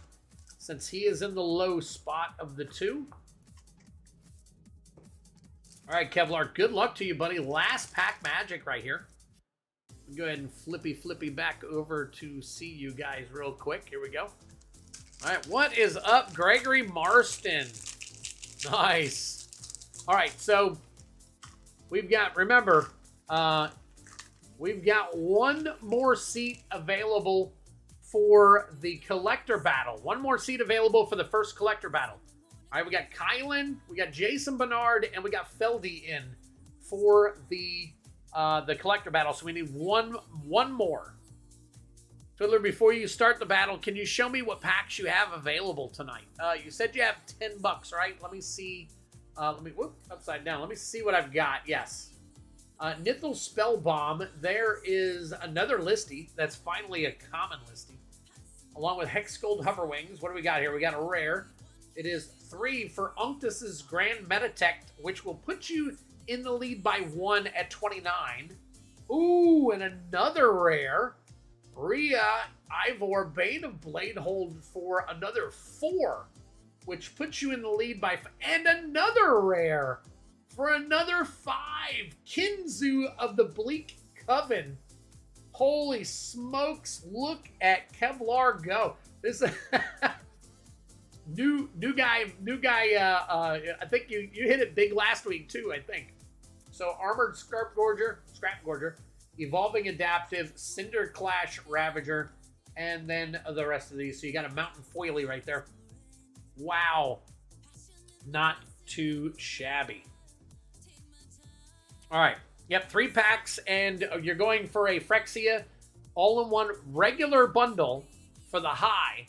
since he is in the low spot of the 2. All right, Kevlar, good luck to you, buddy. Last pack magic right here. Go ahead and flippy back over to see you guys real quick. Here we go. All right, what is up, Gregory Marston? Nice. All right, so we've got, remember, we've got 1 more seat available for the collector battle. 1 more seat available for the first collector battle. All right, we got Kylan, we got Jason Bernard, and we got Feldy in for the collector battle. So we need one more. Twiddler, before you start the battle, can you show me what packs you have available tonight? You said you have $10, right? Let me see. Whoop, upside down. Let me see what I've got. Yes. Nithil Spellbomb. There is another listy. That's finally a common listy. Along with Hexgold Hoverwings. What do we got here? We got a rare. It is 3 for Unctus's Grand Metatech, which will put you in the lead by 1 at 29. Ooh, and another rare. Rhea Ivor Bane of Bladehold for another 4, which puts you in the lead by... And another rare for another 5. Kinzu of the Bleak Coven. Holy smokes, look at Kevlar go. This new guy, I think you hit it big last week too, I think. So Armored Scrap Gorger, Evolving Adaptive, Cinder Clash Ravager, and then the rest of these. So you got a Mountain Foily right there. Wow. Not too shabby. All right. Yep, 3 packs, and you're going for a Phyrexia all-in-one regular bundle for the high,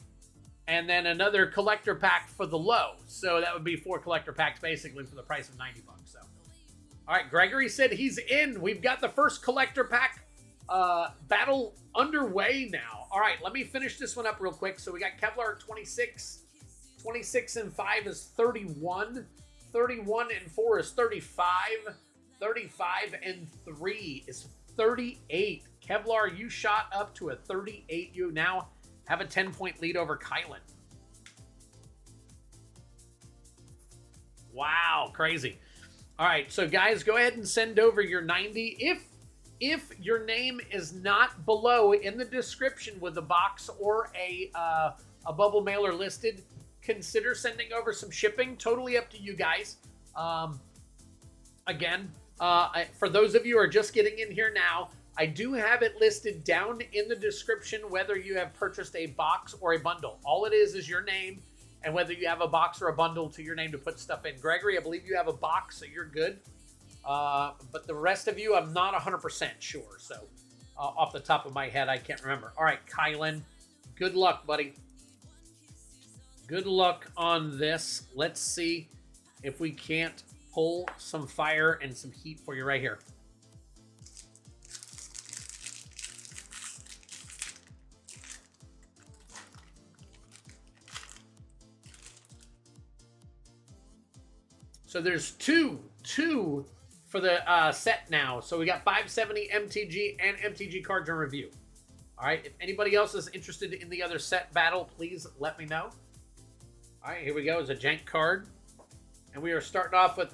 and then another collector pack for the low. So that would be 4 collector packs basically for the price of $90. So, all right, Gregory said he's in. We've got the first collector pack battle underway now. All right, let me finish this one up real quick. So we got Kevlar at 26. 26 and 5 is 31. 31 and 4 is 35. 35 and 3 is 38. Kevlar, you shot up to a 38. You now have a 10-point lead over Kylan. Wow, crazy. All right, so guys, go ahead and send over your 90. If your name is not below in the description with a box or a bubble mailer listed, consider sending over some shipping. Totally up to you guys. Again, for those of you who are just getting in here now, I do have it listed down in the description whether you have purchased a box or a bundle. All it is your name and whether you have a box or a bundle to your name to put stuff in. Gregory, I believe you have a box, so you're good. But the rest of you, I'm not 100% sure. So off the top of my head, I can't remember. All right, Kylan, good luck, buddy. Good luck on this. Let's see if we can't pull some fire and some heat for you right here. So there's two for the set now. So we got 570 MTG and MTG cards in review. All right, if anybody else is interested in the other set battle, please let me know. All right, here we go. It's a jank card. And we are starting off with...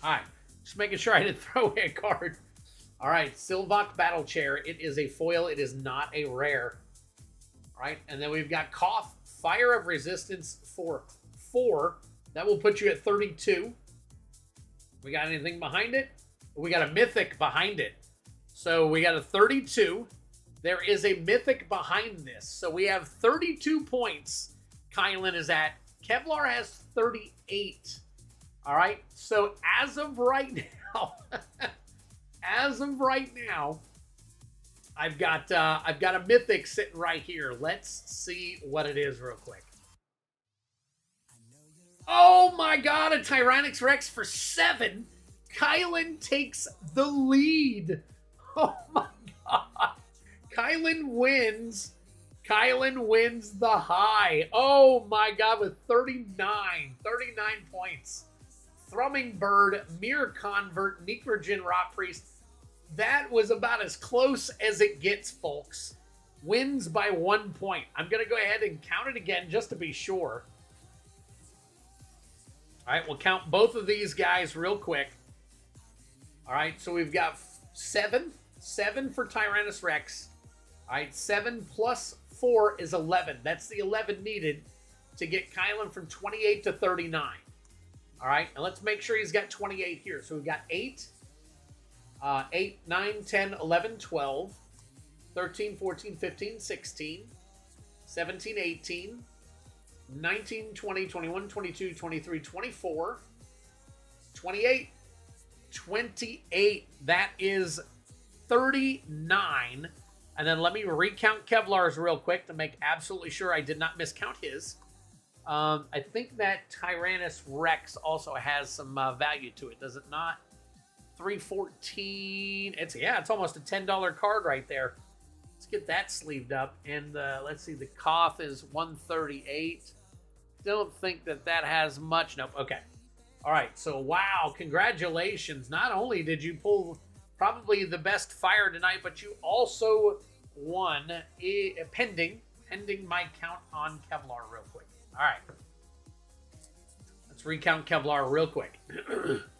All right, just making sure I didn't throw away a card. All right, Sylvok Battle Chair. It is a foil. It is not a rare. All right, and then we've got Koth, Fire of Resistance for 4. That will put you at 32. We got anything behind it? We got a Mythic behind it. So we got a 32. There is a Mythic behind this. So we have 32 points Kylan is at. Kevlar has 38. All right. So as of right now, I've got a Mythic sitting right here. Let's see what it is real quick. Oh my God, a Tyrannix Rex for 7. Kylan takes the lead. Oh my God. Kylan wins. Kylan wins the high. Oh my God, with 39 points. Thrumming Bird, Mirror Convert, Necrogen Rot Priest. That was about as close as it gets, folks. Wins by 1 point. I'm going to go ahead and count it again just to be sure. All right, we'll count both of these guys real quick. All right, so we've got 7 for Tyrannus Rex. All right, 7 plus 4 is 11. That's the 11 needed to get Kylan from 28 to 39. All right, and let's make sure he's got 28 here. So we've got 8, 9, 10, 11, 12, 13, 14, 15, 16, 17, 18, 19, 20, 21, 22, 23, 24, 28, 28. That is 39. And then let me recount Kevlar's real quick to make absolutely sure I did not miscount his. I think that Tyrannus Rex also has some value to it, does it not? 314. It's almost a $10 card right there. Let's get that sleeved up. And let's see, the Koth is 138. Don't think that has much. Nope. Okay. All right. So, wow. Congratulations. Not only did you pull probably the best fire tonight, but you also won pending my count on Kevlar real quick. All right. Let's recount Kevlar real quick.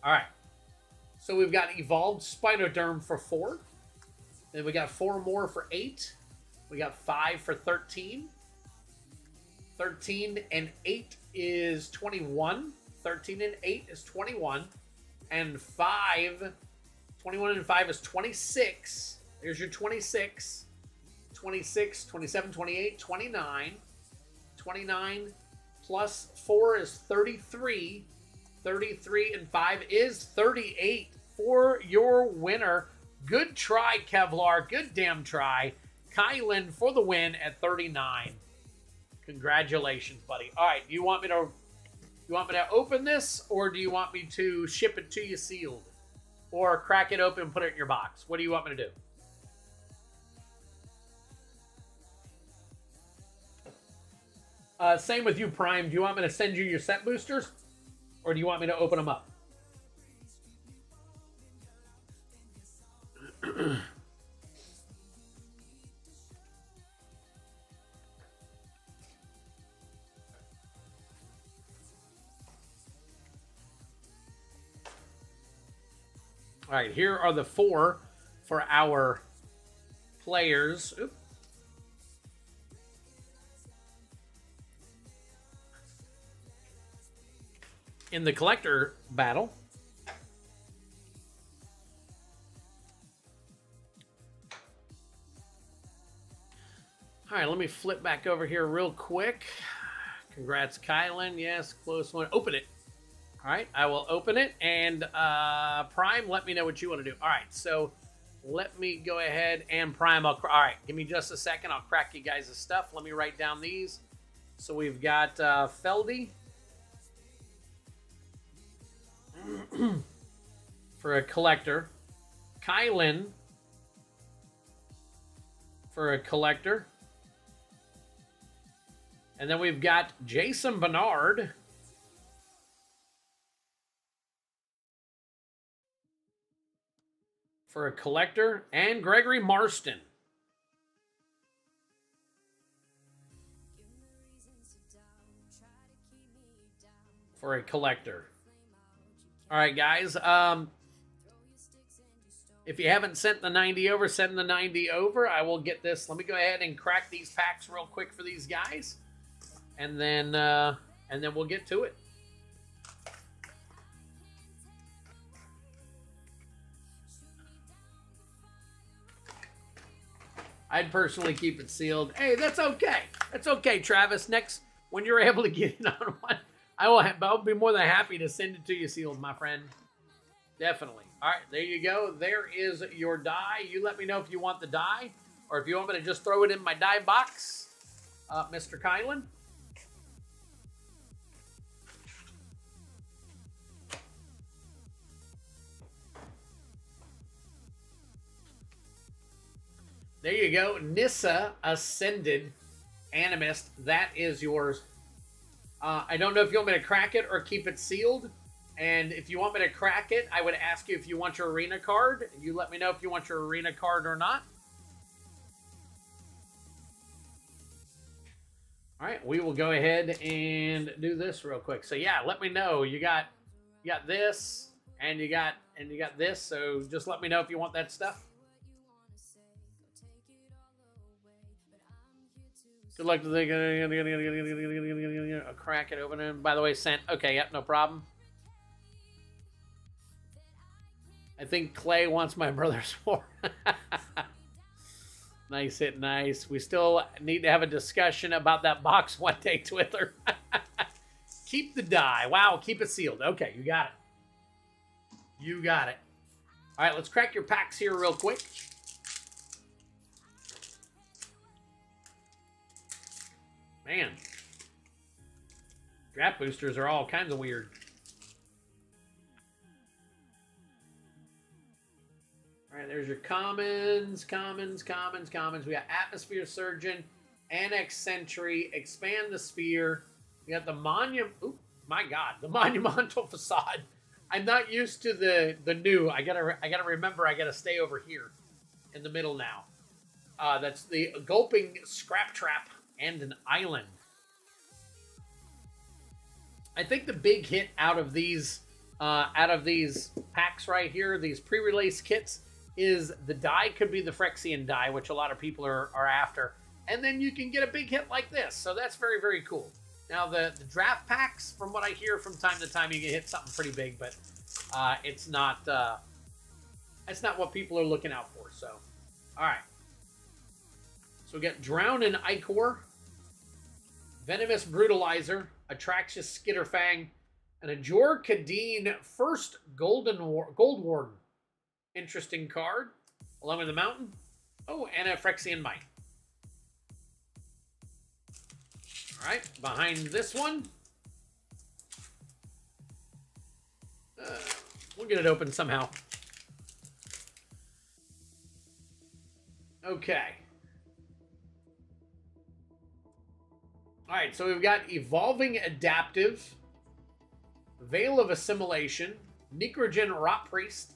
All right. So we've got Evolved Spinoderm for 4. Then we got 4 more for 8. We got 5 for 13. 13 and 8 is 21. 13 and 8 is 21. And 21 and 5 is 26. There's your 26. 26, 27, 28, 29. 29 plus 4 is 33. 33 and 5 is 38 for your winner. Good try, Kevlar. Good damn try. Kylan for the win at 39. Congratulations, buddy. All right, you want me to open this, or do you want me to ship it to you sealed? Or crack it open and put it in your box? What do you want me to do? Same with you, Prime. Do you want me to send you your set boosters? Or do you want me to open them up? All right, here are the 4 for our players. Oop. In the collector battle. All right, let me flip back over here real quick. Congrats, Kylan. Yes, close one. Open it. All right, I will open it. And Prime, let me know what you want to do. All right, so let me go ahead and Prime. All right, give me just a second. I'll crack you guys' stuff. Let me write down these. So we've got Feldy. For a collector. Kylan for a collector. And then we've got Jason Bernard for a collector. And Gregory Marston for a collector. All right, guys. If you haven't sent the 90 over, send the 90 over. I will get this. Let me go ahead and crack these packs real quick for these guys, and then we'll get to it. I'd personally keep it sealed. Hey, that's okay. That's okay, Travis. Next, when you're able to get it on one, I'll be more than happy to send it to you sealed, my friend. Definitely. All right, there you go. There is your die. You let me know if you want the die or if you want me to just throw it in my die box, Mr. Kylan. There you go. Nissa Ascended Animist. That is yours. I don't know if you want me to crack it or keep it sealed. And if you want me to crack it, I would ask you if you want your arena card. You let me know if you want your arena card or not. All right, we will go ahead and do this real quick. So yeah, let me know. You got this and you got this. So just let me know if you want that stuff. Good luck to the crack it open. And by the way, sent. Okay, yep, no problem. I think Clay wants my brother's for. Nice hit, nice. We still need to have a discussion about that box one day, Twiddler. Keep the die. Wow, keep it sealed. Okay, you got it. You got it. All right, let's crack your packs here real quick. Man, draft boosters are all kinds of weird. All right, there's your commons. We got Atmosphere Surgeon, Annex Sentry, Expand the Sphere. We got the Ooh, my God, the Monumental Facade. I'm not used to the new. I gotta remember. I gotta stay over here in the middle now. That's the Gulping Scrap Trap. And an island. I think the big hit out of these packs right here, these pre-release kits, is the die could be the Phyrexian die, which a lot of people are after. And then you can get a big hit like this. So that's very, very cool. Now the draft packs, from what I hear from time to time, you can hit something pretty big, but it's not what people are looking out for. So, all right. So we got Drown in Ichor, Venomous Brutalizer, Atraxious Skitterfang, and a Jor Kadeen First Gold Warden. Interesting card. Along with the Mountain. Oh, and a Phyrexian Might. All right, behind this one. We'll get it open somehow. Okay. All right, so we've got Evolving Adaptive, Veil of Assimilation, Necrogen Rot Priest,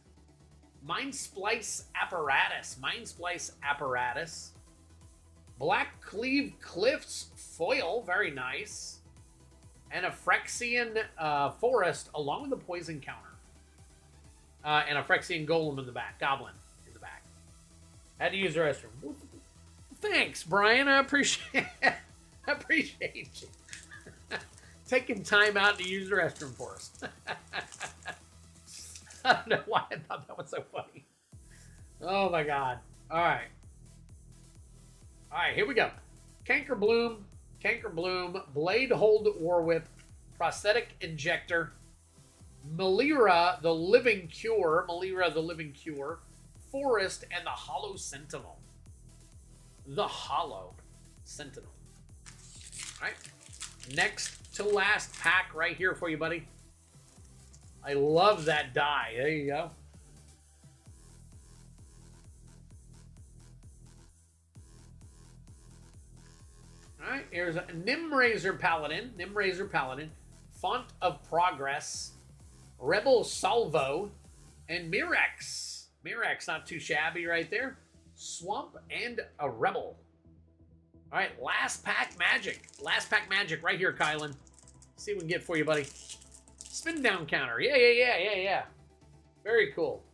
Mind Splice Apparatus, Black Cleave Cliffs Foil, very nice, and a Phyrexian Forest along with the Poison Counter, and a Phyrexian Golem in the back, Goblin in the back. Had to use the restroom. Thanks, Brian. I appreciate it. I appreciate you taking time out to use the restroom for us. I don't know why I thought that was so funny. Oh my God. All right. All right, here we go. Canker Bloom, Blade Hold War Whip, Prosthetic Injector, Melira the Living Cure, Forest, and the Hollow Sentinel. All right, next to last pack right here for you, buddy. I love that die. There you go. All right, here's a Nimraiser Paladin, Font of Progress, Rebel Salvo, and Mirex. Mirex, not too shabby right there. Swamp and a Rebel. All right, last pack magic right here, Kylan. See what we can get for you, buddy. Spin down counter. Yeah. Very cool.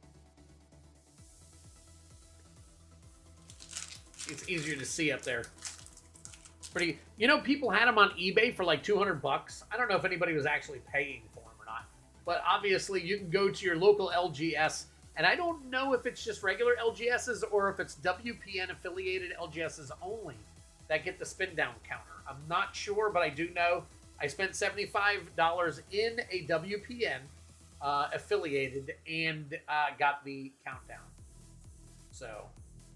It's easier to see up there. It's pretty. You know, people had them on eBay for like $200. I don't know if anybody was actually paying for them or not. But obviously, you can go to your local LGS And I don't know if it's just regular LGSs or if it's WPN affiliated LGSs only that get the spin down counter. I'm not sure, but I do know I spent $75 in a WPN affiliated and got the countdown. So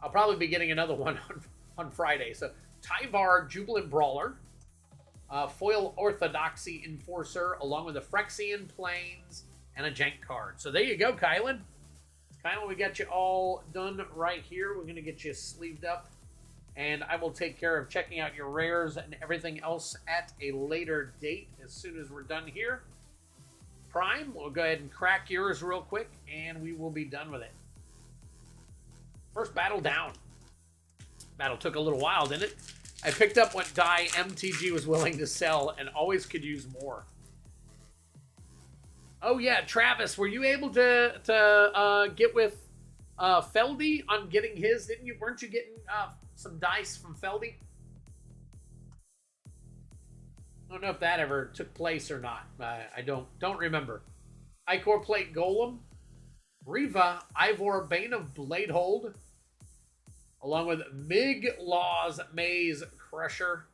I'll probably be getting another one on Friday. So Tyvar Jubilant Brawler, Foil Orthodoxy Enforcer, along with a Phyrexian Plains and a Jank card. So there you go, Kylan. Kylan, we got you all done right here. We're going to get you sleeved up, and I will take care of checking out your rares and everything else at a later date as soon as we're done here. Prime, we'll go ahead and crack yours real quick, and we will be done with it. First battle down. Battle took a little while, didn't it? I picked up what die MTG was willing to sell and always could use more. Oh yeah, Travis, were you able to get with Feldy on getting his? Didn't you? Weren't you getting some dice from Feldy? I don't know if that ever took place or not. I don't remember. Icor Plate Golem, Riva, Ivor Bane of Bladehold, along with Mig Law's Maze Crusher.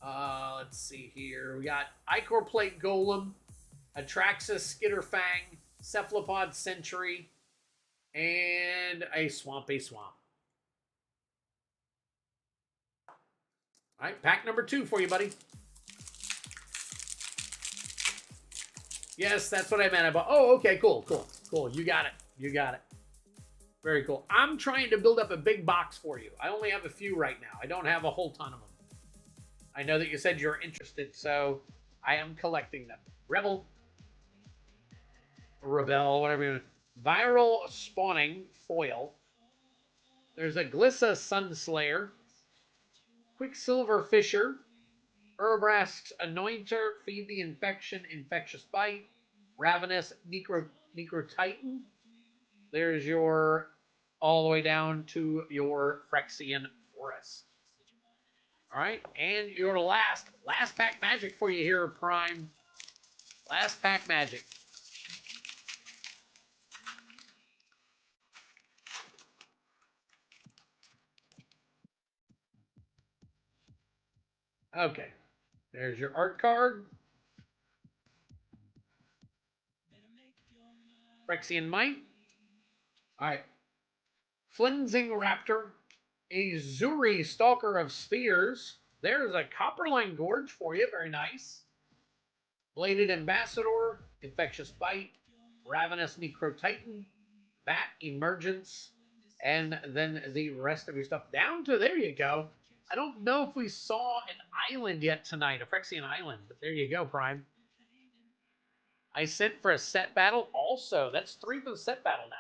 Let's see here. We got Icor Plate Golem, Atraxis Skitterfang, Cephalopod Sentry, and a Swampy Swamp. All right, pack number 2 for you, buddy. Yes, that's what I meant. Oh, okay, cool. You got it. Very cool. I'm trying to build up a big box for you. I only have a few right now. I don't have a whole ton of them. I know that you said you're interested, so I am collecting them. Rebel, whatever you want. Viral Spawning Foil. There's a Glissa Sunslayer, Quicksilver Fisher, Urbrask's Anointer, Feed the Infection, Infectious Bite, Ravenous Necrotitan. There's your all the way down to your Phyrexian Forest. All right, and your last pack magic for you here, Prime. Last pack magic. Okay, there's your art card. Phyrexian Might. All right. Flensing Raptor, a Zuri Stalker of Spheres. There's a Copperline Gorge for you. Very nice. Bladed Ambassador, Infectious Bite, Ravenous Necrotitan, Bat Emergence, and then the rest of your stuff down to, there you go. I don't know if we saw an island yet tonight, a Phyrexian island, but there you go, Prime. I sent for a set battle also. That's 3 for the set battle now.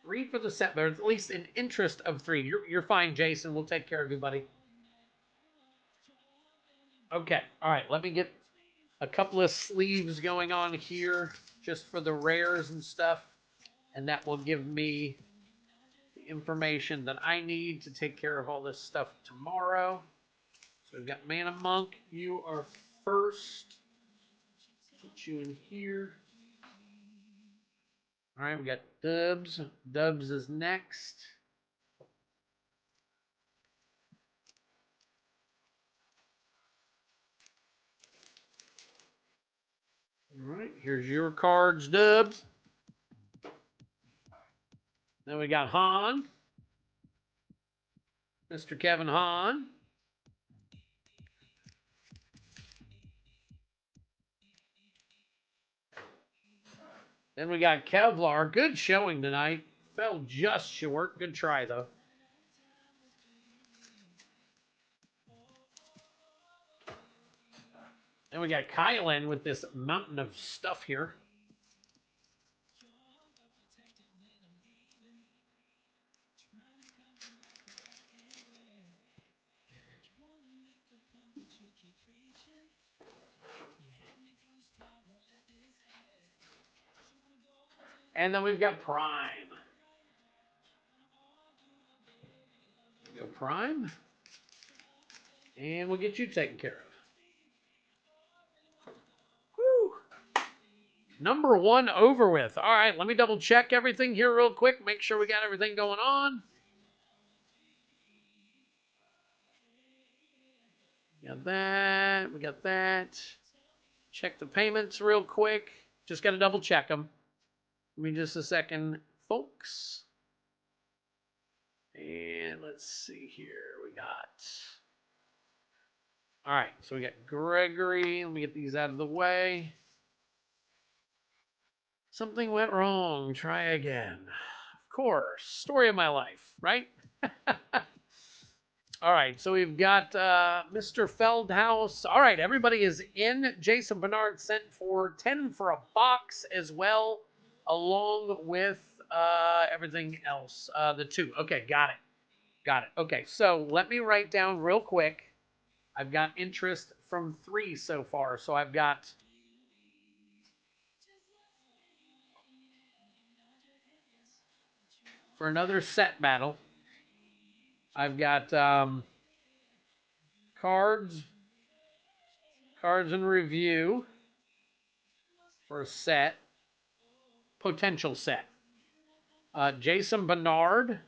3 for the set, but at least an interest of 3. You're fine, Jason. We'll take care of you, buddy. Okay, all right. Let me get a couple of sleeves going on here just for the rares and stuff, and that will give me the information that I need to take care of all this stuff tomorrow. So we've got Mana Monk. You are first. Put you in here. All right, we got Dubs. Dubs is next. All right, here's your cards, Dubs. Then we got Han. Mr. Kevin Han. Then we got Kevlar. Good showing tonight. Fell just short. Good try, though. Then we got Kylan with this mountain of stuff here. And then we've got Prime. Go Prime. And we'll get you taken care of. Woo! Number 1 over with. All right, let me double check everything here real quick. Make sure we got everything going on. Got that. We got that. Check the payments real quick. Just got to double check them. Give me just a second, folks. And let's see here. We got... All right, so we got Gregory. Let me get these out of the way. Something went wrong. Try again. Of course. Story of my life, right? All right, so we've got Mr. Feldhaus. All right, everybody is in. Jason Bernard sent for 10 for a box as well, along with everything else. The 2. Okay, got it. Got it. Okay, so let me write down real quick. I've got interest from 3 so far. So I've got... For another set battle, I've got cards in review for a set, potential set. Jason Bernard.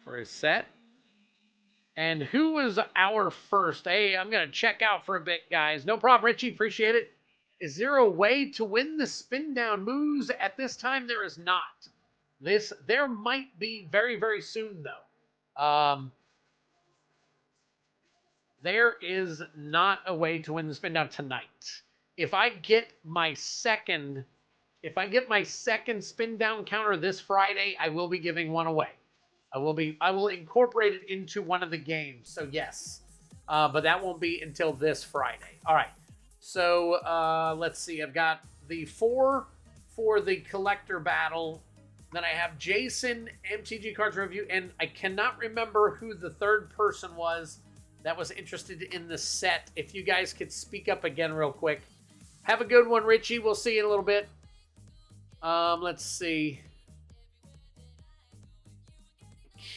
For a set. And who was our first? Hey, I'm going to check out for a bit, guys. No problem, Richie. Appreciate it. Is there a way to win the spin down moves? At this time, there is not. There might be very, very soon, though. There is not a way to win the spin down tonight. If I get my second spin down counter this Friday, I will be giving one away. I will incorporate it into one of the games. So yes, but that won't be until this Friday. All right. So let's see. I've got the 4 for the collector battle. Then I have Jason, MTG Cards Review, and I cannot remember who the third person was that was interested in the set. If you guys could speak up again real quick. Have a good one, Richie. We'll see you in a little bit. Let's see.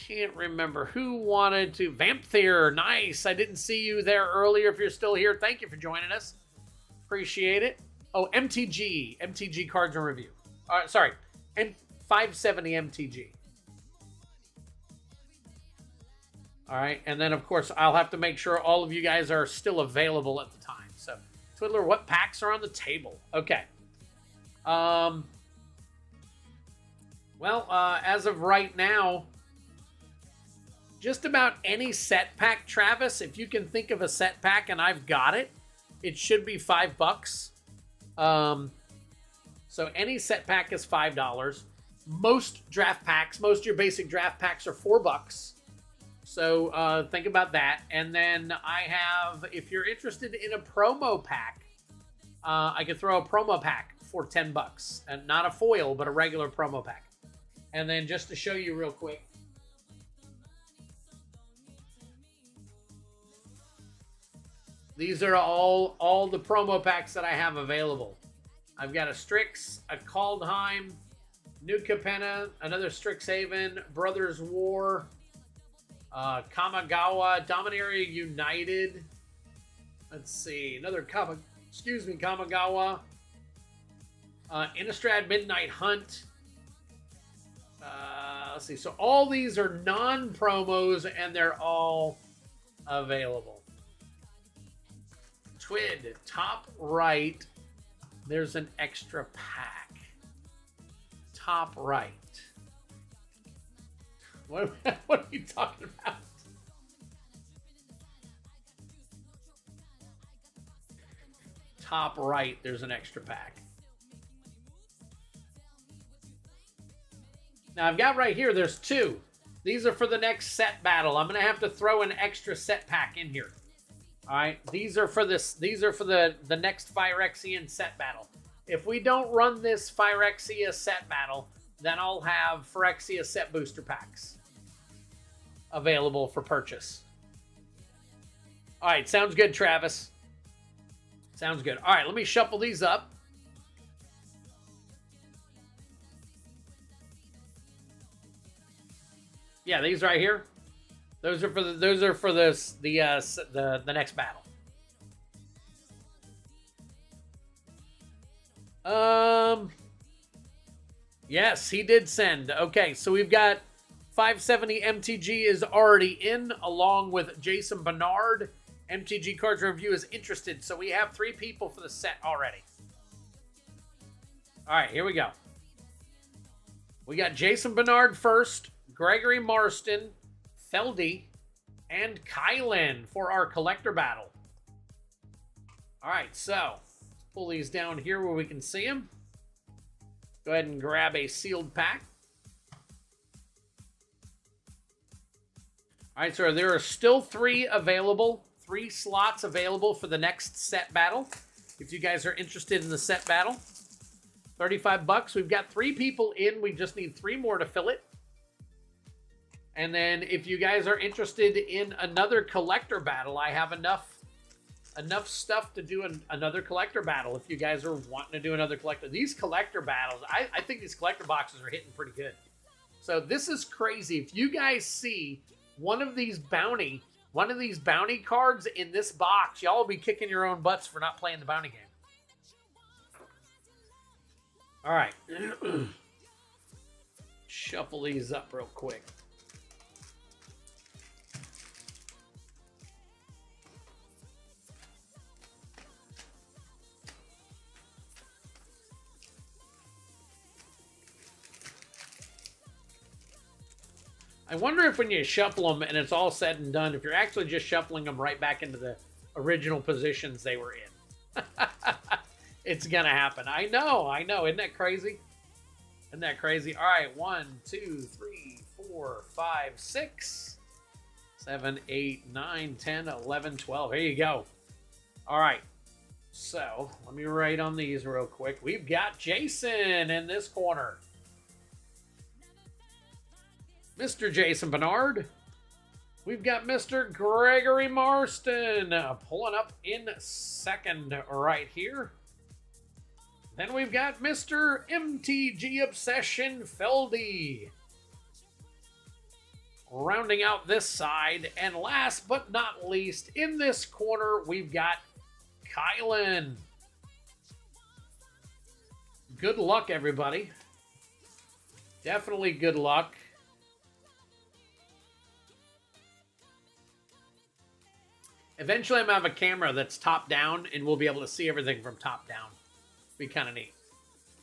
Can't remember who wanted to. Vampthir, nice. I didn't see you there earlier. If you're still here, thank you for joining us. Appreciate it. Oh, MTG Cards and Review. Sorry, and 570 MTG. All right, and then of course I'll have to make sure all of you guys are still available at the time. So, Twiddler, what packs are on the table? Okay. Well, as of right now, just about any set pack, Travis, if you can think of a set pack and I've got it, it should be $5. So any set pack is $5. Most draft packs, most of your basic draft packs are $4. So think about that. And then I have, if you're interested in a promo pack, I could throw a promo pack for $10. And not a foil, but a regular promo pack. And then just to show you real quick, these are all the promo packs that I have available. I've got a Strix, a Kaldheim, New Capenna, another Strixhaven, Brothers War, Kamigawa, Dominaria United. Let's see, another Kamigawa. Innistrad Midnight Hunt. Let's see, so all these are non-promos and they're all available. Twid, top right, there's an extra pack. Top right. What are you talking about? Top right, there's an extra pack. Now I've got right here, there's 2. These are for the next set battle. I'm going to have to throw an extra set pack in here. All right, these are for this. These are for the next Phyrexian set battle. If we don't run this Phyrexia set battle, then I'll have Phyrexia set booster packs available for purchase. All right, sounds good, Travis. Sounds good. All right, let me shuffle these up. Yeah, these right here. Those are for the next battle. Yes, he did send. Okay, so we've got 570 MTG is already in, along with Jason Bernard. MTG Cards Review is interested, so we have 3 people for the set already. All right, here we go. We got Jason Bernard first, Gregory Marston, Feldy, and Kylan for our collector battle. All right, so let's pull these down here where we can see them. Go ahead and grab a sealed pack. All right, so there are still 3 available, 3 slots available for the next set battle. If you guys are interested in the set battle, $35. We've got 3 people in. We just need 3 more to fill it. And then if you guys are interested in another collector battle, I have enough stuff to do another collector battle. If you guys are wanting to do another collector, these collector battles, I think these collector boxes are hitting pretty good. So this is crazy. If you guys see one of these bounty cards in this box, y'all will be kicking your own butts for not playing the bounty game. All right. Shuffle these up real quick. I wonder if when you shuffle them and it's all said and done, if you're actually just shuffling them right back into the original positions they were in. It's going to happen. I know. Isn't that crazy? Isn't that crazy? All right. 1, 2, 3, 4, 5, 6, 7, 8, 9, 10, 11, 12. Here you go. All right. So let me write on these real quick. We've got Jason in this corner. Mr. Jason Bernard. We've got Mr. Gregory Marston pulling up in second right here. Then we've got Mr. MTG Obsession Feldy rounding out this side. And last but not least, in this corner, we've got Kylan. Good luck, everybody. Definitely good luck. Eventually, I'm going to have a camera that's top down, and we'll be able to see everything from top down. Be kind of neat.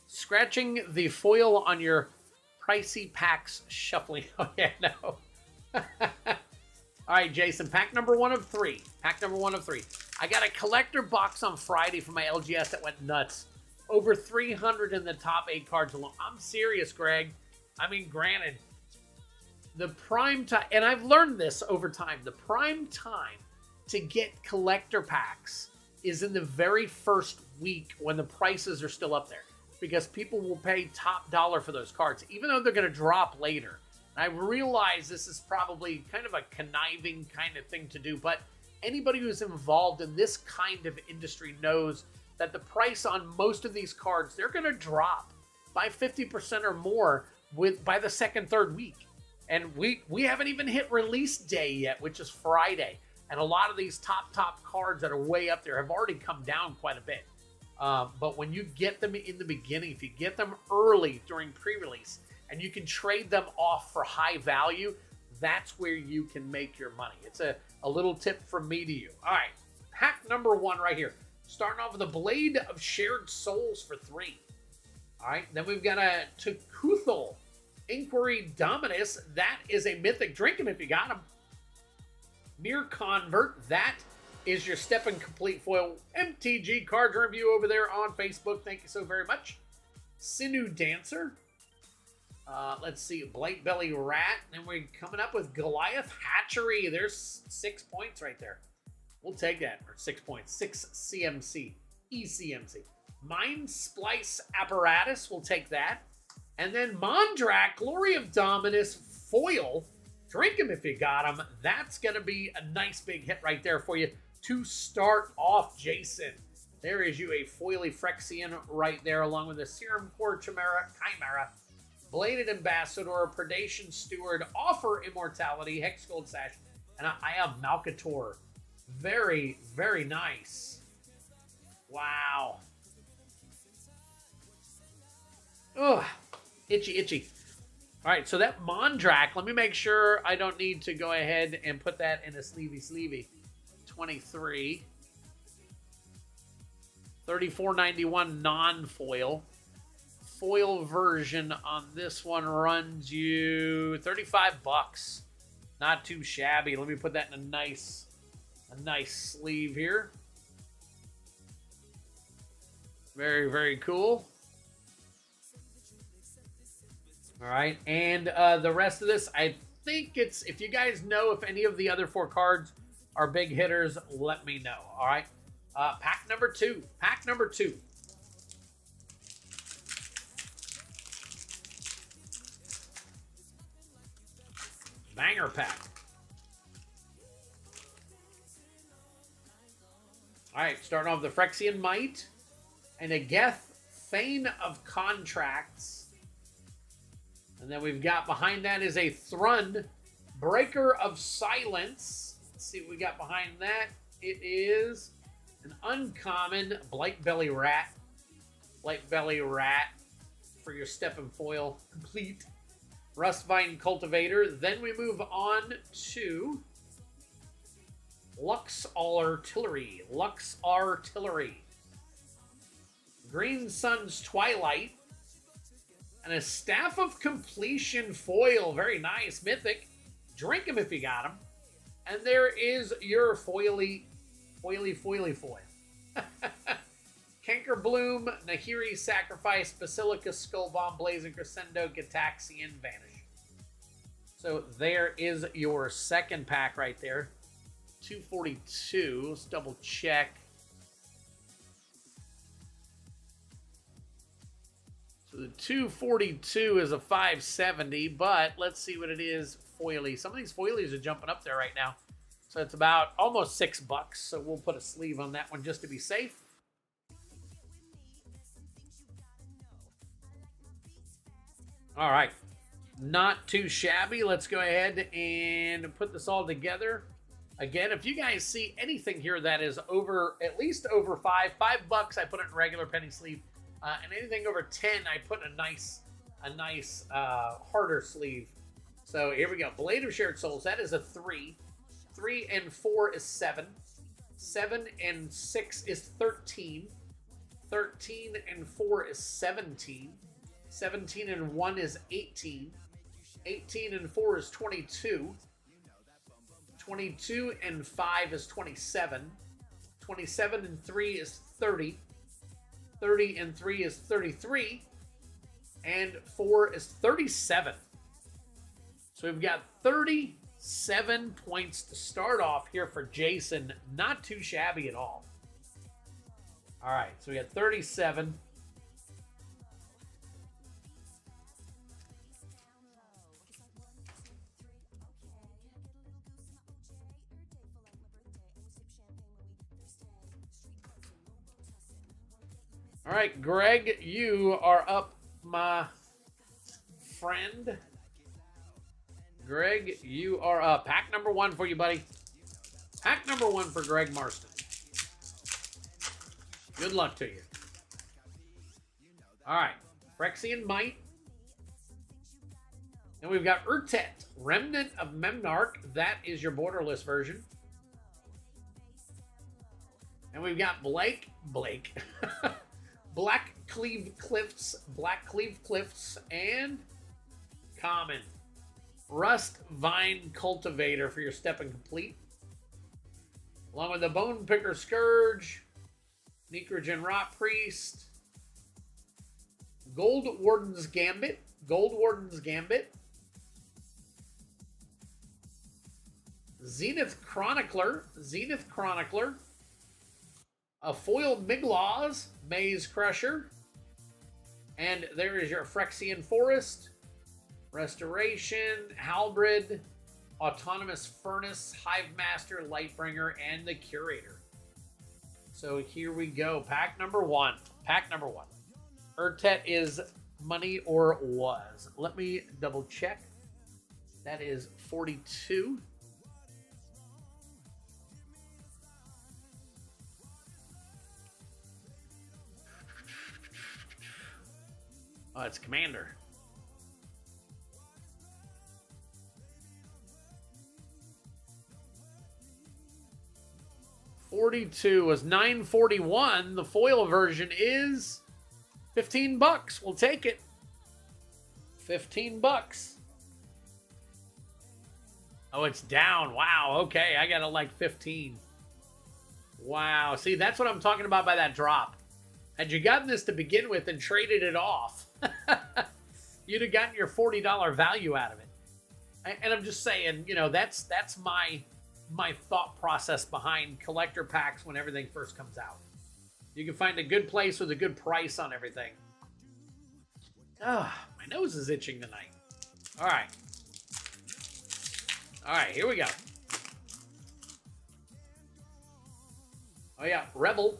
Scratching the foil on your pricey packs shuffling. Oh, yeah, no. All right, Jason, pack number 1 of 3. Pack number 1 of 3. I got a collector box on Friday for my LGS that went nuts. Over 300 in the top 8 cards alone. I'm serious, Greg. I mean, granted, the prime time, and I've learned this over time, the prime time to get collector packs is in the very first week when the prices are still up there, because people will pay top dollar for those cards, even though they're going to drop later. And I realize this is probably kind of a conniving kind of thing to do, but anybody who's involved in this kind of industry knows that the price on most of these cards, they're going to drop by 50% or more by the second, third week. And we haven't even hit release day yet, which is Friday. And a lot of these top cards that are way up there have already come down quite a bit. But when you get them in the beginning, if you get them early during pre-release, and you can trade them off for high value, that's where you can make your money. It's a little tip from me to you. All right, pack number 1 right here. Starting off with a Blade of Shared Souls for 3. All right, then we've got a Tukuthal Inquiry Dominus. That is a Mythic. Drink him if you got him. Mere Convert, that is your Step and Complete Foil MTG card review over there on Facebook. Thank you so very much. Sinew Dancer. Let's see, Blight Belly Rat. And we're coming up with Goliath Hatchery. There's 6 points right there. We'll take that. Or 6 points. 6 CMC. ECMC. Mind Splice Apparatus. We'll take that. And then Mondrak, Glory of Dominus Foil. Drink him if you got him. That's going to be a nice big hit right there for you to start off, Jason. There is you a foily Phyrexian right there, along with a Serum Core Chimera, Bladed Ambassador, Predation Steward, Offer Immortality, Hex Gold Sash, And I have Malcator. Very, very nice. Wow. Ugh. Itchy, itchy. All right, so that Mondrak, let me make sure I don't need to go ahead and put that in a sleevey. 23. 34.91 non-foil. Foil version on this one runs you 35 bucks. Not too shabby. Let me put that in a nice sleeve here. Very, very cool. All right, and the rest of this, I think it's, if you guys know if any of the other 4 cards are big hitters, let me know. All right, pack number 2. Pack number 2. Banger pack. All right, starting off the Phyrexian Might and a Geth, Thane of Contracts. And then we've got behind that is a Thrund, Breaker of Silence. Let's see what we got behind that. It is an uncommon Blightbelly Rat. Blightbelly Rat for your step and foil. Compleat. Rustvine Cultivator. Then we move on to Lux Artillery. Lux Artillery. Green Sun's Twilight. And a Staff of Completion foil. Very nice. Mythic. Drink them if you got them. And there is your foily foil. Cankerbloom, Nahiri Sacrifice, Basilica, Skull Bomb, Blazing Crescendo, Gataxian, Vanish. So there is your second pack right there. 242. Let's double check. So the 242 is a 570, but let's see what it is foily. Some of these foilies are jumping up there right now. So it's about almost $6. So we'll put a sleeve on that one just to be safe. All right. Not too shabby. Let's go ahead and put this all together. Again, if you guys see anything here that is over, at least over $5 I put it in regular penny sleeve. And anything over 10, I put a nice harder sleeve. So here we go. Blade of Shared Souls. That is a 3. 3 and 4 is 7. 7 and 6 is 13. 13 and 4 is 17. 17 and 1 is 18. 18 and 4 is 22. 22 and 5 is 27. 27 and 3 is 30. 30 and 3 is 33. And 4 is 37. So we've got 37 points to start off here for Jason. Not too shabby at all. All right, so we got 37. All right, Greg, you are up, my friend. Greg, you are up. Pack number 1 for you, buddy. Pack number 1 for Greg Marston. Good luck to you. All right, Phyrexian Might. And we've got Urtet, Remnant of Memnarch. That is your Borderless version. And we've got Blake. Black Cleave Cliffs, and common. Rustvine Cultivator for your Step and Complete. Along with the Bone Picker Scourge, Necrogen Rot Priest, Gold Warden's Gambit, Zenith Chronicler, a foil Miglaws, Maze Crusher, and there is your Phyrexian Forest, Restoration, Halberd, Autonomous Furnace, Hive Master, Lightbringer, and the Curator. So here we go. Pack number 1. Urtet is money or was. Let me double check. That is 42. Oh, it's Commander. $42 was $9.41. The foil version is $15. We'll take it. $15. Oh, it's down. Wow. Okay, I got it like 15. Wow. See, that's what I'm talking about by that drop. Had you gotten this to begin with and traded it off, you'd have gotten your $40 value out of it. And I'm just saying, you know, that's my thought process behind collector packs when everything first comes out. You can find a good place with a good price on everything. Ah, my nose is itching tonight. All right. All right, here we go. Oh yeah, Rebel.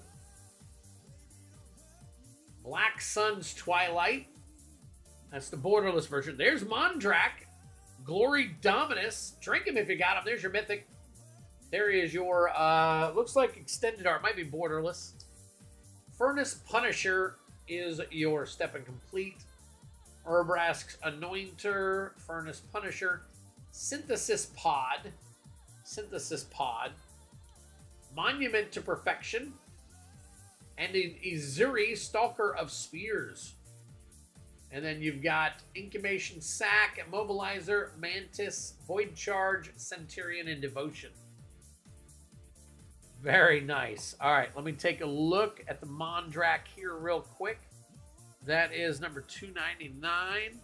Black Sun's Twilight. That's the Borderless version. There's Mondrak. Glory Dominus. Drink him if you got him. There's your Mythic. There is your, looks like extended art. Might be Borderless. Furnace Punisher is your Step and Complete. Vraska's Anointer. Furnace Punisher. Synthesis Pod. Monument to Perfection. And an Izuri, Stalker of Spears. And then you've got Incubation Sack, Immobilizer, Mantis, Void Charge, Centurion, and Devotion. Very nice. All right, let me take a look at the Mondrak here real quick. That is number 299.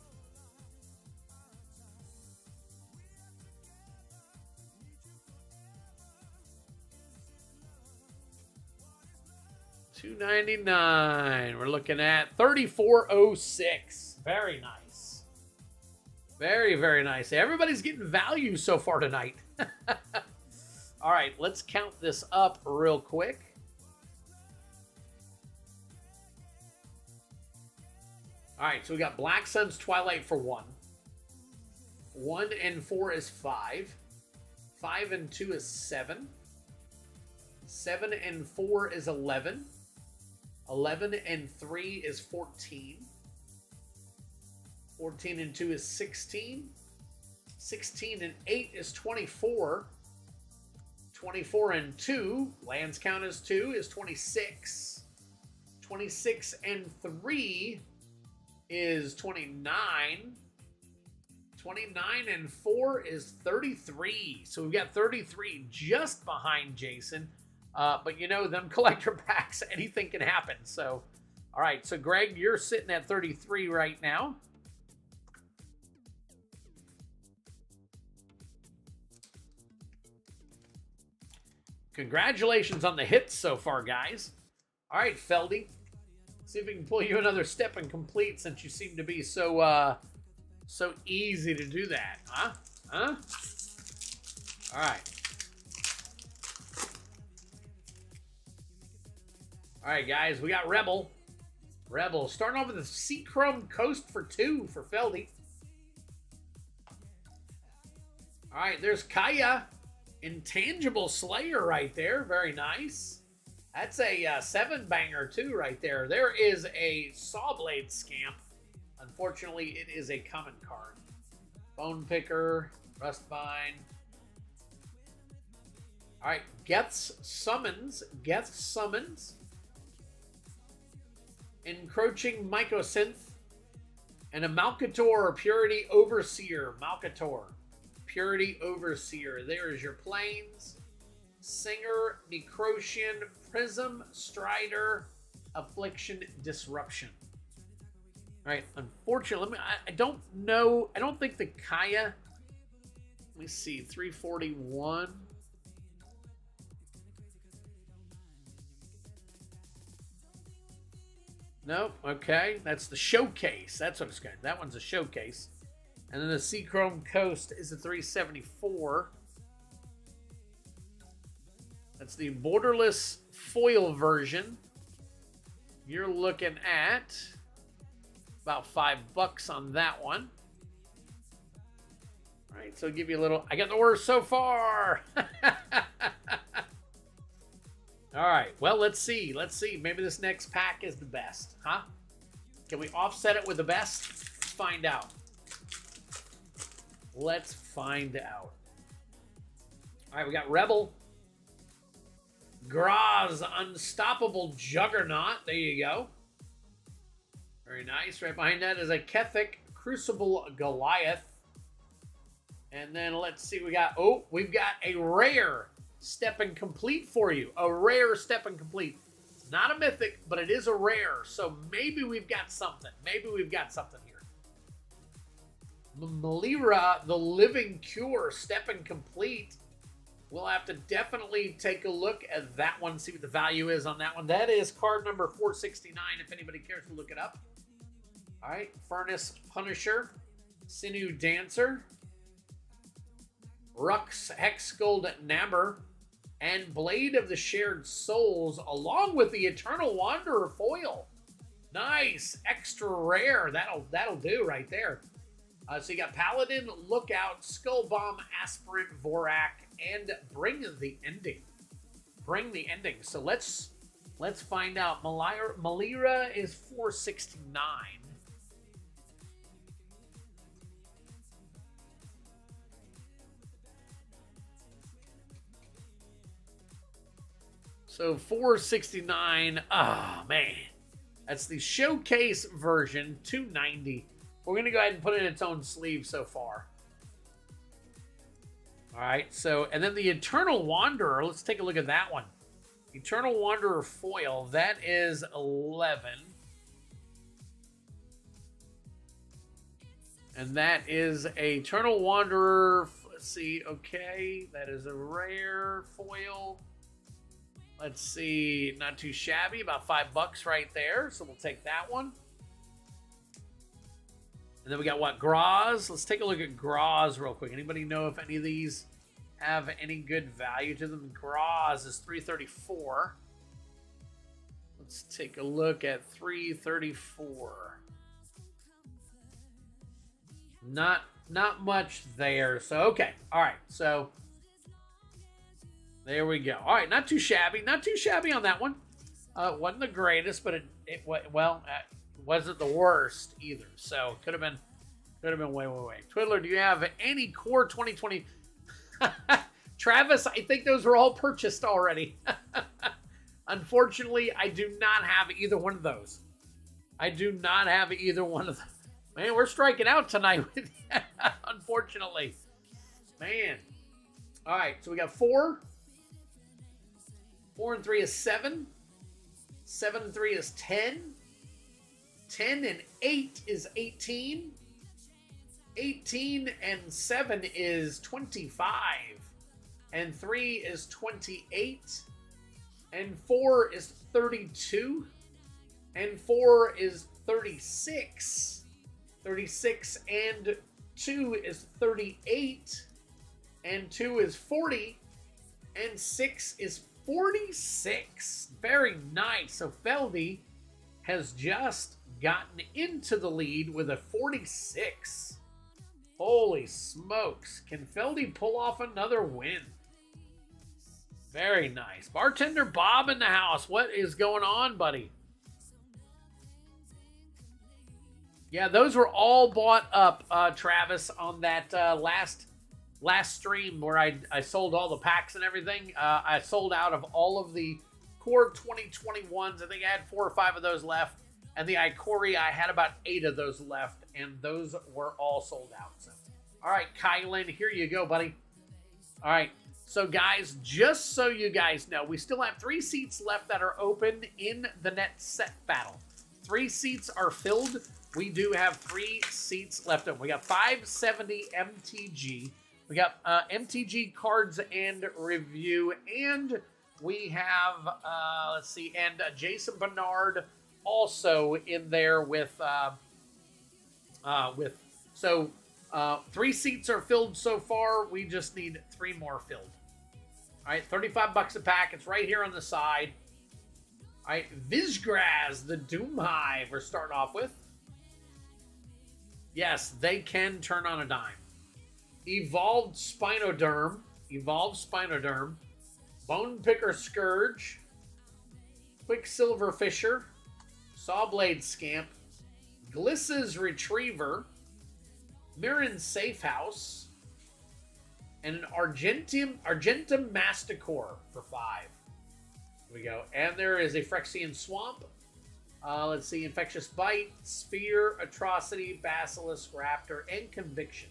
$299. We're looking at $34.06. Very nice. Very, very nice. Everybody's getting value so far tonight. All right, let's count this up real quick. All right, so we got Black Sun's Twilight for 1. 1 and 4 is 5. 5 and 2 is 7. 7 and 4 is 11. 11 and 3 is 14. 14 and 2 is 16. 16 and 8 is 24. 24 and 2, lands count as 2, is 26. 26 and 3 is 29. 29 and 4 is 33. So we've got 33 just behind Jason. But you know, them collector packs, anything can happen. So, all right. So Greg, you're sitting at 33 right now. Congratulations on the hits so far, guys. All right, Feldy. See if we can pull you another Step and Complete since you seem to be so so easy to do that. Huh? Huh? All right. All right, guys, we got Rebel. Rebel. Starting off with a Seachrome Coast for 2 for Feldy. All right, there's Kaya. Intangible Slayer right there. Very nice. That's a 7-banger too right there. There is a Sawblade Scamp. Unfortunately, it is a common card. Bone Picker, Rustvine. All right, Geth's Summons. Geth's Summons. Encroaching Mycosynth. And a Malcator Purity Overseer. Malcator. Purity Overseer. There's your planes. Singer, Necrocian, Prism, Strider, Affliction, Disruption. All right, unfortunately, I don't know. I don't think the Kaya. Let me see, 341. Nope, okay. That's the Showcase. That's what it's got. That one's a Showcase. And then the Seachrome Coast is a 374. That's the Borderless foil version. You're looking at about $5 on that one. All right, so I'll give you a little. I got the worst so far. All right, well, let's see. Let's see. Maybe this next pack is the best, huh? Can we offset it with the best? Let's find out. Let's find out. All right, we got Rebel. Graz, Unstoppable Juggernaut. There you go. Very nice. Right behind that is a Kethic Crucible Goliath. And then let's see, we've got a rare Step and Complete for you. A rare Step and Complete. It's not a mythic, but it is a rare. So maybe we've got something. Maybe we've got something here. Malira, the Living Cure, Step and Complete. We'll have to definitely take a look at that one, see what the value is on that one. That is card number 469, if anybody cares to look it up. All right, Furnace Punisher, Sinew Dancer, Rux Hexgold Nabber, and Blade of the Shared Souls, along with the Eternal Wanderer foil. Nice, extra rare. That'll do right there. So you got Paladin, Lookout, Skull Bomb, Aspirant, Vorak, and Bring the Ending. Bring the Ending. So let's find out. Malira is 469. So 469. Oh man, that's the showcase version. 290. We're gonna go ahead and put it in its own sleeve so far. All right, so, and then the Eternal Wanderer, let's take a look at that one. Eternal Wanderer foil, that is 11. And that is a Eternal Wanderer, let's see, okay, that is a rare foil. Let's see, not too shabby, about $5 right there, so we'll take that one. And then we got what? Graz. Let's take a look at Graz real quick. Anybody know if any of these have any good value to them? Graz is 334. Let's take a look at 334. Not much there. So okay. All right. So there we go. All right. Not too shabby. Not too shabby on that one. Wasn't the greatest, but it wasn't the worst either. So could have been way. Twiddler, do you have any core 2020? Travis, I think those were all purchased already. Unfortunately, I do not have either one of those. I do not have either one of them. Man, we're striking out tonight. Unfortunately. Man. All right, so we got 4. 4 and 3 is 7. 7 and 3 is 10. 10 and 8 is 18. 18 and 7 is 25. And 3 is 28. And 4 is 32. And 4 is 36. 36 and 2 is 38. And 2 is 40. And 6 is 46. Very nice. So Feldy has just gotten into the lead with a 46. Holy smokes. Can Feldy pull off another win? Very nice. Bartender Bob in the house. What is going on, buddy? Yeah, those were all bought up, Travis, on that last stream where I sold all the packs and everything. I sold out of all of the core 2021s. I think I had 4 or 5 of those left. And the Ikori, I had about 8 of those left, and those were all sold out. So, all right, Kylan, here you go, buddy. All right, so guys, just so you guys know, we still have 3 seats left that are open in the net set battle. 3 seats are filled. We do have 3 seats left open. We got 570 MTG. We got MTG cards and review, and we have, let's see, and Jason Bernard also in there with 3 seats are filled so far. We just need 3 more filled. All right, $35 a pack. It's right here on the side. All right, Vizgraz, the Doomhive, we're starting off with. Yes, they can turn on a dime. Evolved Spinoderm. Bone Picker Scourge. Quicksilver Fisher. Sawblade Scamp. Gliss's Retriever, Mirren's Safe House, and an Argentum Masticore for 5. Here we go. And there is a Phyrexian Swamp. Let's see, Infectious Bite, Sphere, Atrocity, Basilisk, Raptor, and Conviction.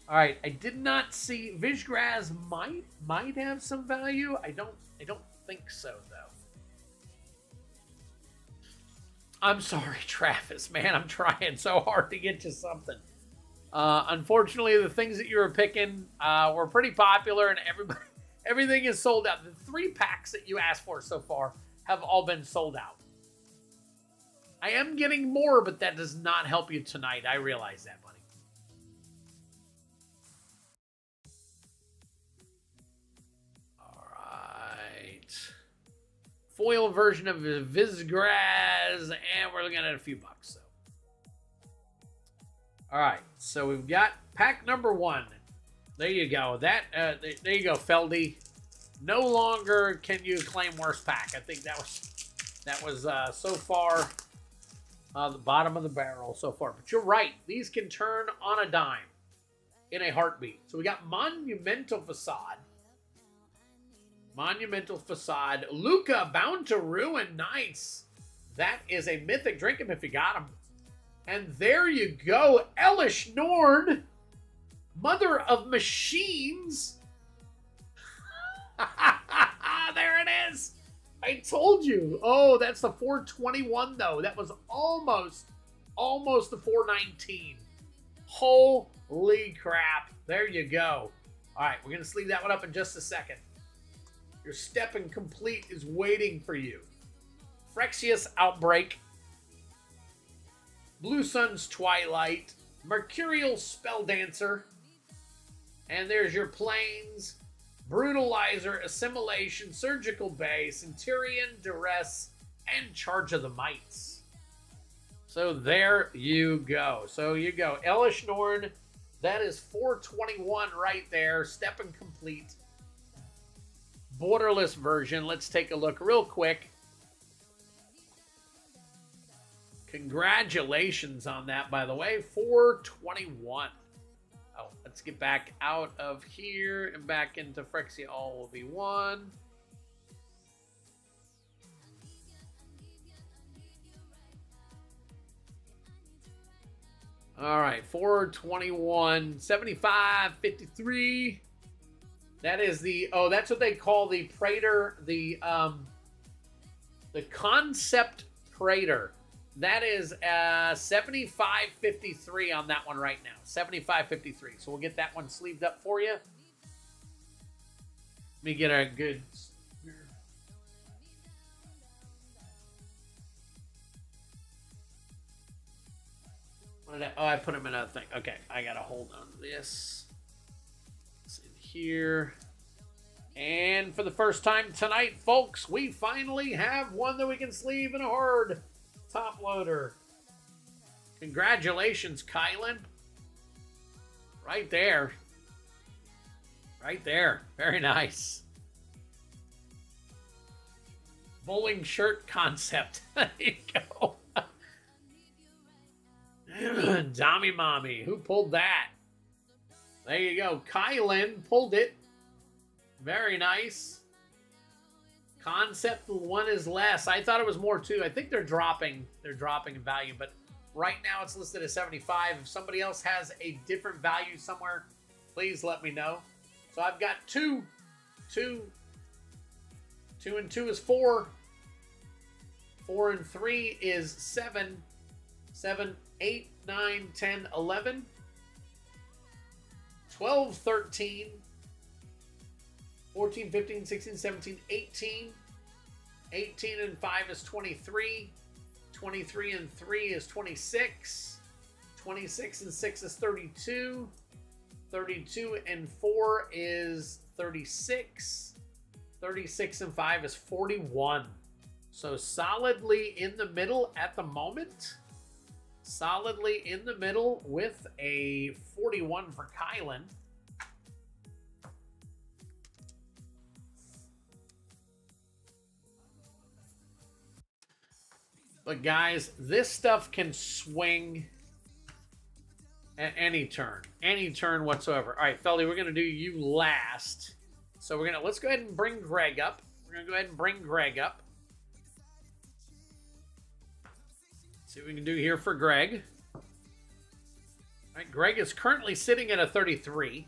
All right, I did not see Vizgraz might have some value. I don't think so though. I'm sorry, Travis, man. I'm trying so hard to get you something. Unfortunately, the things that you were picking were pretty popular, and everything is sold out. The 3 packs that you asked for so far have all been sold out. I am getting more, but that does not help you tonight. I realize that, buddy. All right. Foil version of Vizgraz, and we're looking at a few bucks. So. All right, so we've got pack number 1. There you go. There you go, Feldy. No longer can you claim worst pack. I think that was so far the bottom of the barrel so far. But you're right. These can turn on a dime in a heartbeat. So we got Monumental Facade. Monumental Facade. Luca, Bound to Ruin. Nice. That is a Mythic. Drink him if you got him. And there you go. Elesh Norn. Mother of Machines. There it is. I told you. Oh, that's the 421 though. That was almost the 419. Holy crap. There you go. All right, we're going to sleeve that one up in just a second. Your step and complete is waiting for you. Phyrexia's Outbreak. Blue Sun's Twilight. Mercurial Spelldancer. And there's your Plains. Brutalizer, Assimilation, Surgical Bay, Centurion, Duress, and Charge of the Mites. So there you go. So you go. Elesh Norn, that is 421 right there. Step and complete. Borderless version. Let's take a look real quick. Congratulations on that, by the way. 421. Oh, let's get back out of here and back into Phyrexia. All will be one. All right, 421, 75, 53. That is the, oh, that's what they call the Praetor, the Concept Praetor. That is 75.53 on that one right now. 75.53. So we'll get that one sleeved up for you. Let me get a good. What did I put them in a thing. Okay, I gotta hold on to this. It's in here. And for the first time tonight, folks, we finally have one that we can sleeve in a horde. Top loader. Congratulations, Kylan. Right there. Right there. Very nice. Bowling shirt concept. There you go. Dommy Mommy. Who pulled that? There you go. Kylan pulled it. Very nice. Concept one is less. I thought it was more too. I think they're dropping in value, but right now it's listed at 75. If somebody else has a different value somewhere, please let me know. So I've got 2. 2 and 2 is 4. 4 and 3 is 7. 7, 8, 9, 10, 11. 12, 13. 14, 15, 16, 17, 18. 18 and 5 is 23. 23 and 3 is 26. 26 and 6 is 32. 32 and 4 is 36. 36 and 5 is 41. So solidly in the middle at the moment. Solidly in the middle with a 41 for Kylan. But guys, this stuff can swing at any turn whatsoever. All right, Feldy, we're going to do you last. So let's go ahead and bring Greg up. We're going to go ahead and bring Greg up. See what we can do here for Greg. All right, Greg is currently sitting at a 33.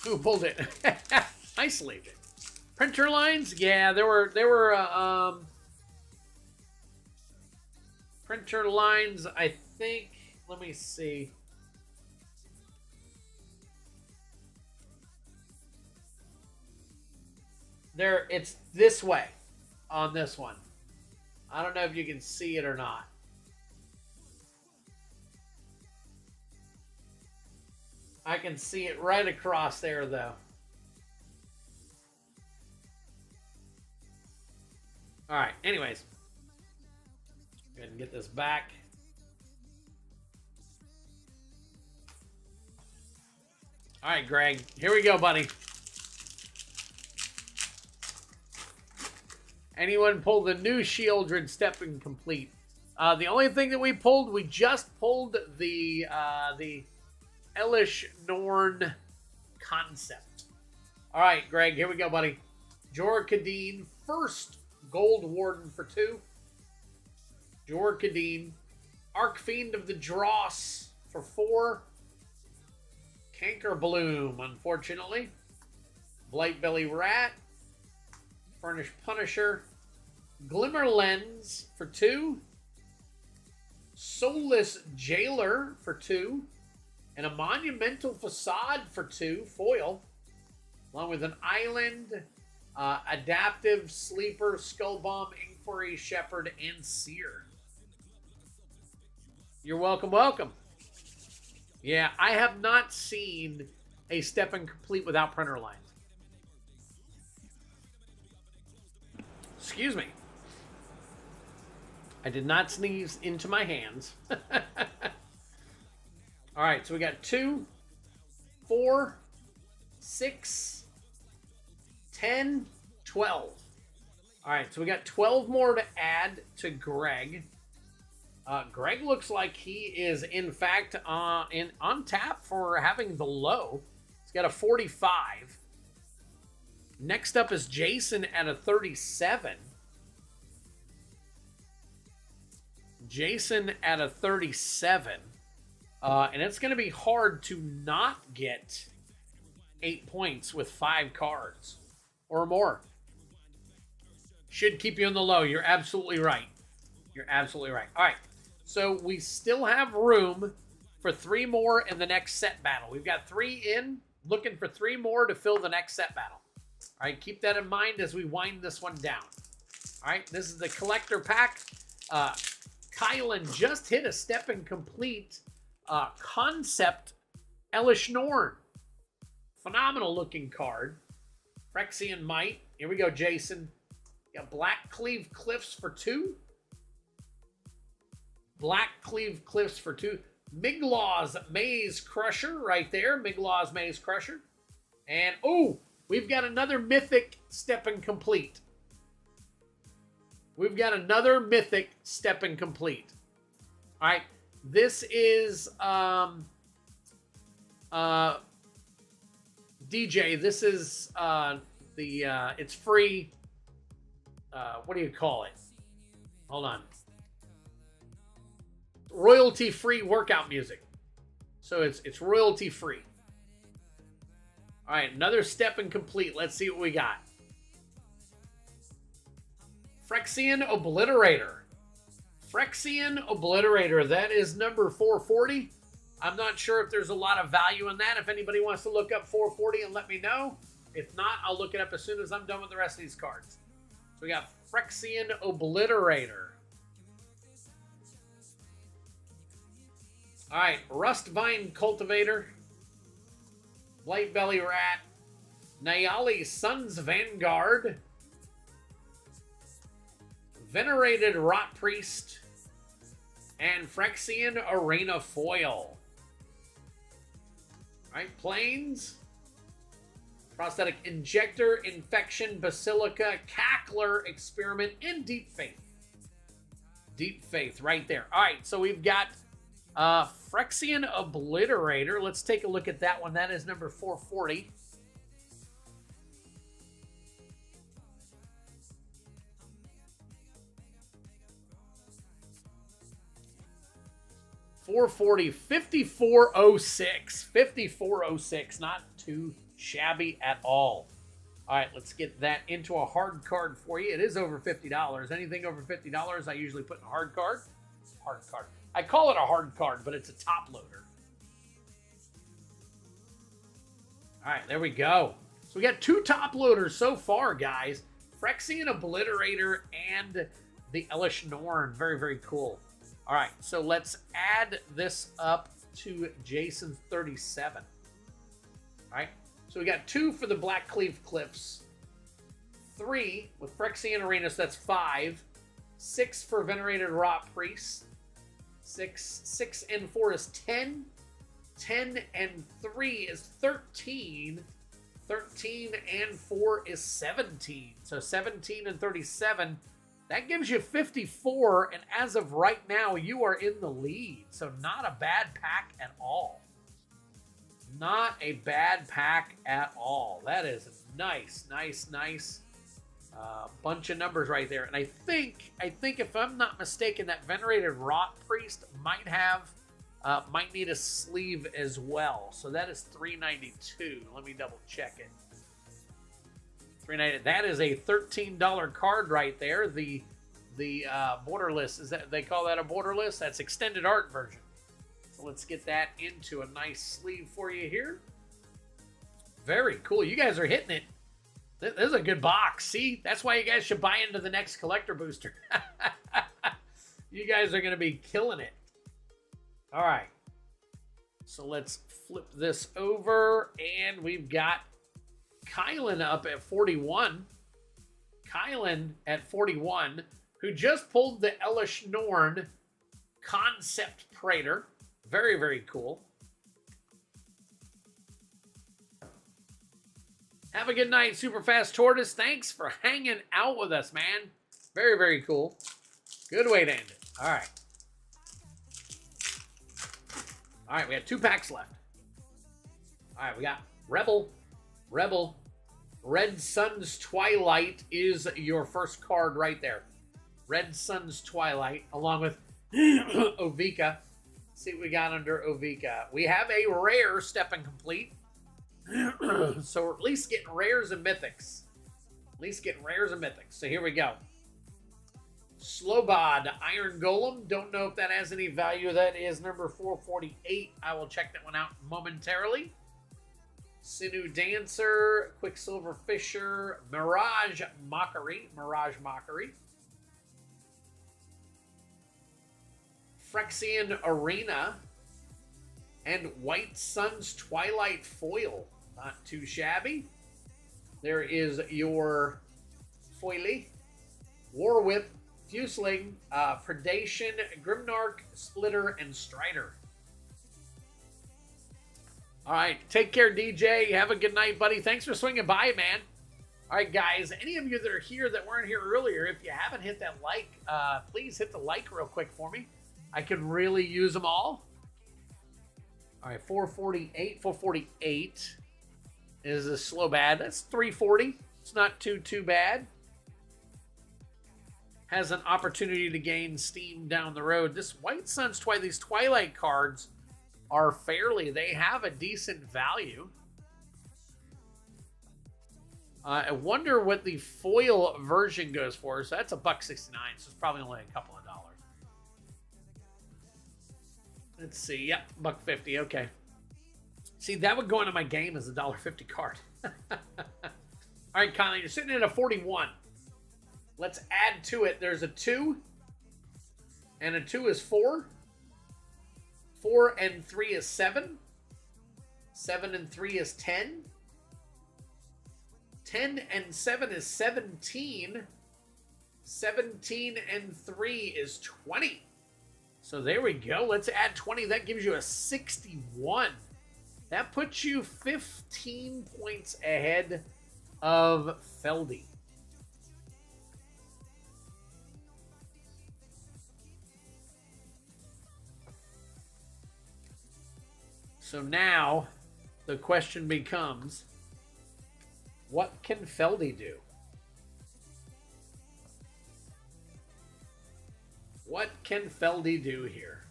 Who pulled it? Nicely. Printer lines? Yeah, there were printer lines, I think. Let me see. It's this way on this one. I don't know if you can see it or not. I can see it right across there, though. All right, anyways. Go ahead and get this back. All right, Greg. Here we go, buddy. Anyone pull the new Shieldred Stepping Complete? The only thing that we just pulled the Elesh Norn concept. All right, Greg, here we go, buddy. Jor Kadeen, first Gold Warden for 2. Jor Kadeen. Archfiend of the Dross for 4. Canker Bloom, unfortunately. Blightbelly Rat. Furnished Punisher. Glimmer Lens for 2. Soulless Jailer for 2. And a Monumental Facade for 2, foil. Along with an Island, Adaptive, Sleeper, Skullbomb, Inquiry, Shepherd, and Seer. You're welcome, welcome. Yeah, I have not seen a Stepping Complete without printer lines. Excuse me. I did not sneeze into my hands. All right, so we got 2, 4, 6, 10, 12. All right, so we got 12 more to add to Greg. Greg looks like he is, in fact, on tap for having the low. He's got a 45. Next up is Jason at a 37. Jason at a 37. And it's going to be hard to not get 8 points with 5 cards or more. Should keep you on the low. You're absolutely right. You're absolutely right. All right. So we still have room for 3 more in the next set battle. We've got 3 in, looking for 3 more to fill the next set battle. All right, keep that in mind as we wind this one down. All right, this is the collector pack. Kylan just hit a Stepping Complete concept Elesh Norn. Phenomenal looking card. Phyrexian Might. Here we go, Jason. Got Black Cleave Cliffs for 2. Black Cleave Cliffs for 2. Miglaw's Maze Crusher right there. Miglaw's Maze Crusher. And, oh, we've got another Mythic Stepping Complete. We've got another Mythic Stepping Complete. All right. This is DJ. This is it's free. What do you call it? Hold on. Royalty-free workout music. So it's royalty-free. All right, another Stepping Complete. Let's see what we got. Phyrexian Obliterator. Phyrexian Obliterator. That is number 440. I'm not sure if there's a lot of value in that. If anybody wants to look up 440 and let me know. If not, I'll look it up as soon as I'm done with the rest of these cards. So we got Phyrexian Obliterator. All right, Rustvine Cultivator. Blightbelly Rat. Nayali Sun's Vanguard. Venerated Rot Priest. And Phyrexian Arena Foil. All right, Plains. Prosthetic Injector, Infection, Basilica, Cackler, Experiment, and Deep Faith. Deep Faith right there. All right, so we've got Phyrexian Obliterator. Let's take a look at that one. That is number 440. $440, 5406. 5406, not too shabby at all. All right, let's get that into a hard card for you. It is over $50. Anything over $50, I usually put in a hard card. Hard card. I call it a hard card, but it's a top loader. All right, there we go. So we got 2 top loaders so far, guys. Phyrexian Obliterator and the Elesh Norn. Very, very cool. All right, so let's add this up to Jason's 37. All right, so we got 2 for the Blackcleave Cliffs, 3 with Phyrexian Arena, so that's 5, 6 for Venerated Rot Priest, 6 and 4 is 10, 10 and 3 is 13, 13 and 4 is 17, so 17 and 37. That gives you 54, and as of right now, you are in the lead. So not a bad pack at all. Not a bad pack at all. That is a nice bunch of numbers right there. And I think if I'm not mistaken, that Venerated Rot Priest might need a sleeve as well. So that is $392. Let me double check it. $390. That is a $13 card right there. The Borderless, is that they call that a Borderless? That's extended art version. So let's get that into a nice sleeve for you here. Very cool. You guys are hitting it. This is a good box. See, that's why you guys should buy into the next collector booster. You guys are going to be killing it. All right. So let's flip this over, and we've got Kylan up at 41. Kylan at 41, who just pulled the Elesh Norn Concept Praetor. Very, very cool. Have a good night, Super Fast Tortoise. Thanks for hanging out with us, man. Very, very cool. Good way to end it. All right. All right, we have 2 packs left. All right, we got Rebel. Red Sun's Twilight is your first card right there. Red Sun's Twilight, along with Ovika. Let's see what we got under Ovika. We have a rare Step and Complete. So we're at least getting rares and mythics. So here we go. Slowbod, Iron Golem. Don't know if that has any value. That is number 448. I will check that one out momentarily. Sinew Dancer, Quicksilver Fisher, Mirage Mockery. Phyrexian Arena, and White Sun's Twilight Foil. Not too shabby. There is your Foily, War Whip, Fusling, Predation, Grimnark, Splitter, and Strider. All right, take care, DJ. Have a good night, buddy. Thanks for swinging by, man. All right, guys, any of you that are here that weren't here earlier, if you haven't hit that like, please hit the like real quick for me. I could really use them all. All right, 448 is a slow bad. That's 340. It's not too bad. Has an opportunity to gain steam down the road. This White Sun's Twilight, these Twilight cards are they have a decent value. I wonder what the foil version goes for. So that's $1.69, so it's probably only a couple of dollars. Let's see. Yep, $1.50. Okay. See, that would go into my game as a $1.50 card. All right, Conley, you're sitting at a 41. Let's add to it. There's a 2, and a 2 is 4. 4 and 3 is 7. 7 and 3 is 10. 10 and 7 is 17. 17 and 3 is 20. So there we go. Let's add 20. That gives you a 61. That puts you 15 points ahead of Feldy. So now the question becomes, what can Feldy do? What can Feldy do here?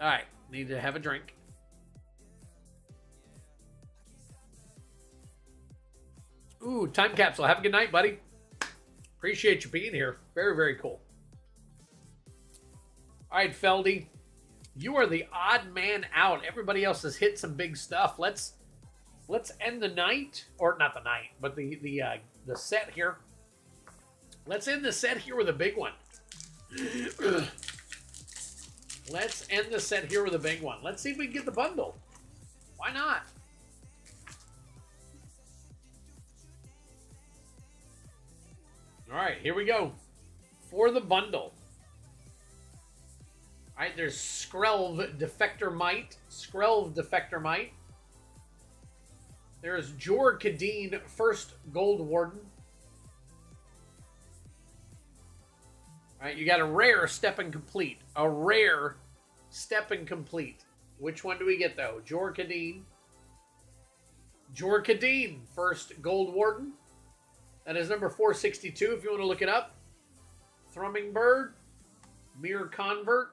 All right, need to have a drink. Ooh, time capsule. Have a good night, buddy. Appreciate you being here. Very, very cool. All right, Feldy. You are the odd man out. Everybody else has hit some big stuff. Let's end the night, or not the night, but the set here. Let's end the set here with a big one. Let's end the set here with a big one. Let's see if we can get the bundle. Why not? All right, here we go. For the bundle. All right, there's Skrelv Defector Might. Skrelv Defector Might. There's Jor Kadeen First Gold Warden. All right, you got a rare Step and Complete. A rare Step and Complete. Which one do we get, though? Jor Kadeen. Jor Kadeen First Gold Warden. That is number 462 if you want to look it up. Thrumming Bird. Mirror Convert.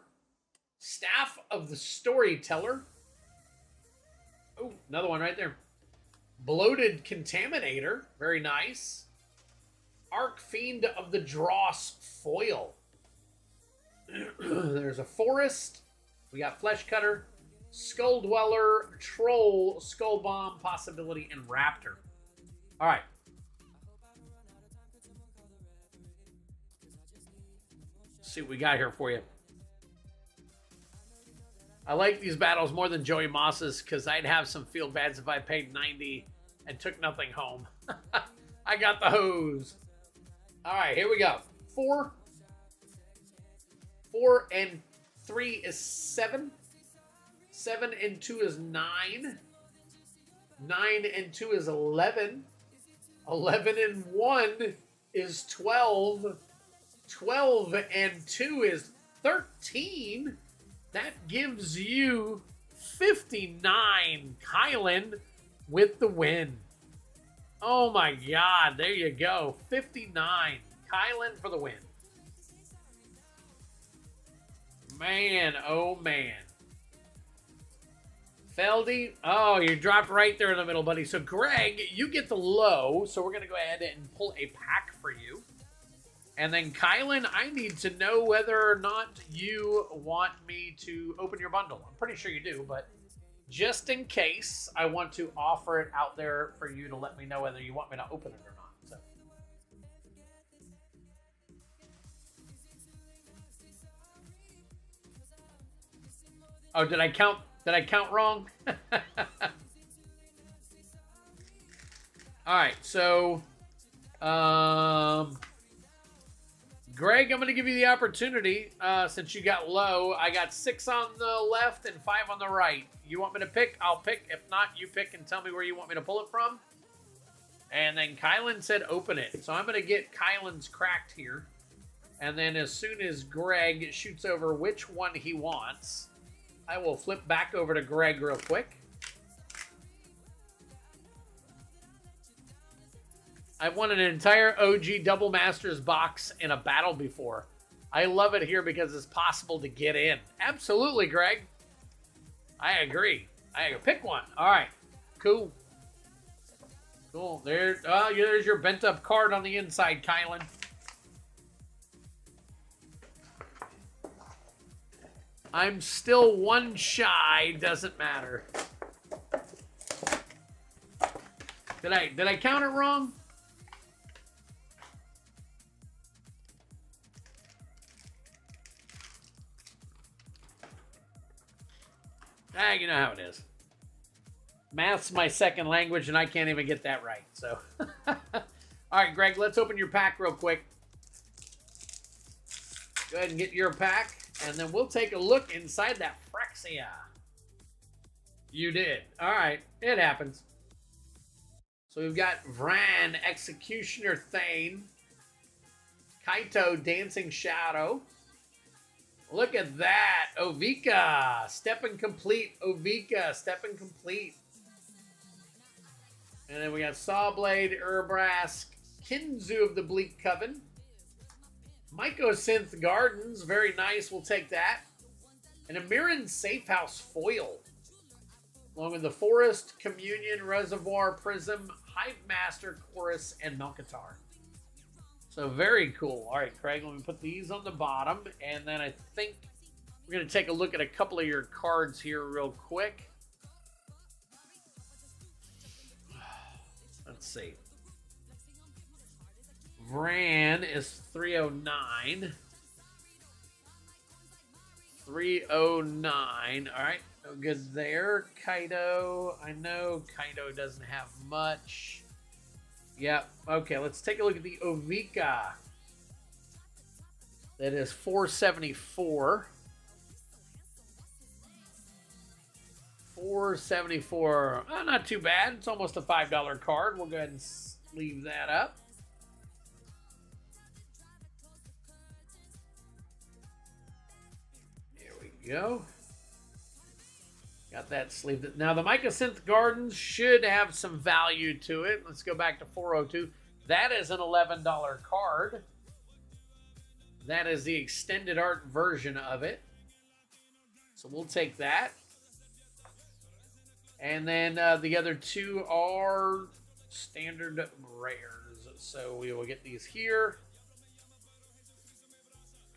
Staff of the Storyteller. Oh, another one right there. Bloated Contaminator. Very nice. Arc Fiend of the Dross Foil. There's a Forest. We got Flesh Cutter, Skull Dweller, Troll, Skull Bomb, Possibility, and Raptor. All right. Let's see what we got here for you. I like these battles more than Joey Moss's because I'd have some field bads if I paid 90 and took nothing home. I got the hose. All right, here we go. 4 and 3 is 7. 7 and 2 is 9. 9 and 2 is 11. 11 and 1 is 12. 12 and 2 is 13. That gives you 59. Kylan with the win. Oh my God, there you go. 59. Kylan for the win. Man, oh man. Feldy, oh, you dropped right there in the middle, buddy. So Greg, you get the low, so we're going to go ahead and pull a pack for you. And then Kylan, I need to know whether or not you want me to open your bundle. I'm pretty sure you do, but just in case, I want to offer it out there for you to let me know whether you want me to open it or not. So. Oh, did I count wrong? All right, so Greg, I'm going to give you the opportunity since you got low. I got 6 on the left and 5 on the right. You want me to pick? I'll pick. If not, you pick and tell me where you want me to pull it from. And then Kylan said open it. So I'm going to get Kylan's cracked here. And then as soon as Greg shoots over which one he wants, I will flip back over to Greg real quick. I've won an entire OG Double Masters box in a battle before. I love it here because it's possible to get in. Absolutely, Greg. I agree. Pick one. All right. Cool. Cool. There's your bent up card on the inside, Kylan. I'm still 1 shy. Doesn't matter. Did I count it wrong? You know how it is. Math's my second language, and I can't even get that right. So, all right, Greg, let's open your pack real quick. Go ahead and get your pack, and then we'll take a look inside that Phyrexia. You did. All right. It happens. So we've got Vran, Executioner Thane, Kaito, Dancing Shadow. Look at that. Ovika, Step and Complete. Ovika, Step and Complete. And then we got Sawblade, Urbrask, Kinzu of the Bleak Coven. Mycosynth Gardens, very nice. We'll take that. And a Mirren Safe House Foil. Along with the Forest, Communion, Reservoir, Prism, Hive Master, Chorus, and Melkatar. So very cool. All right, Craig, let me put these on the bottom. And then I think we're going to take a look at a couple of your cards here real quick. Let's see. Vran is 309. 309. All right. No good there. Kaido. I know Kaido doesn't have much. Yep. Okay, let's take a look at the Ovika. That is 474. 474. Oh, not too bad. It's almost a $5 card. We'll go ahead and leave that up. There we go. Got that sleeved. Now, the Mycosynth Gardens should have some value to it. Let's go back to 402. That is an $11 card. That is the extended art version of it. So we'll take that. And then the other two are standard rares. So we will get these here.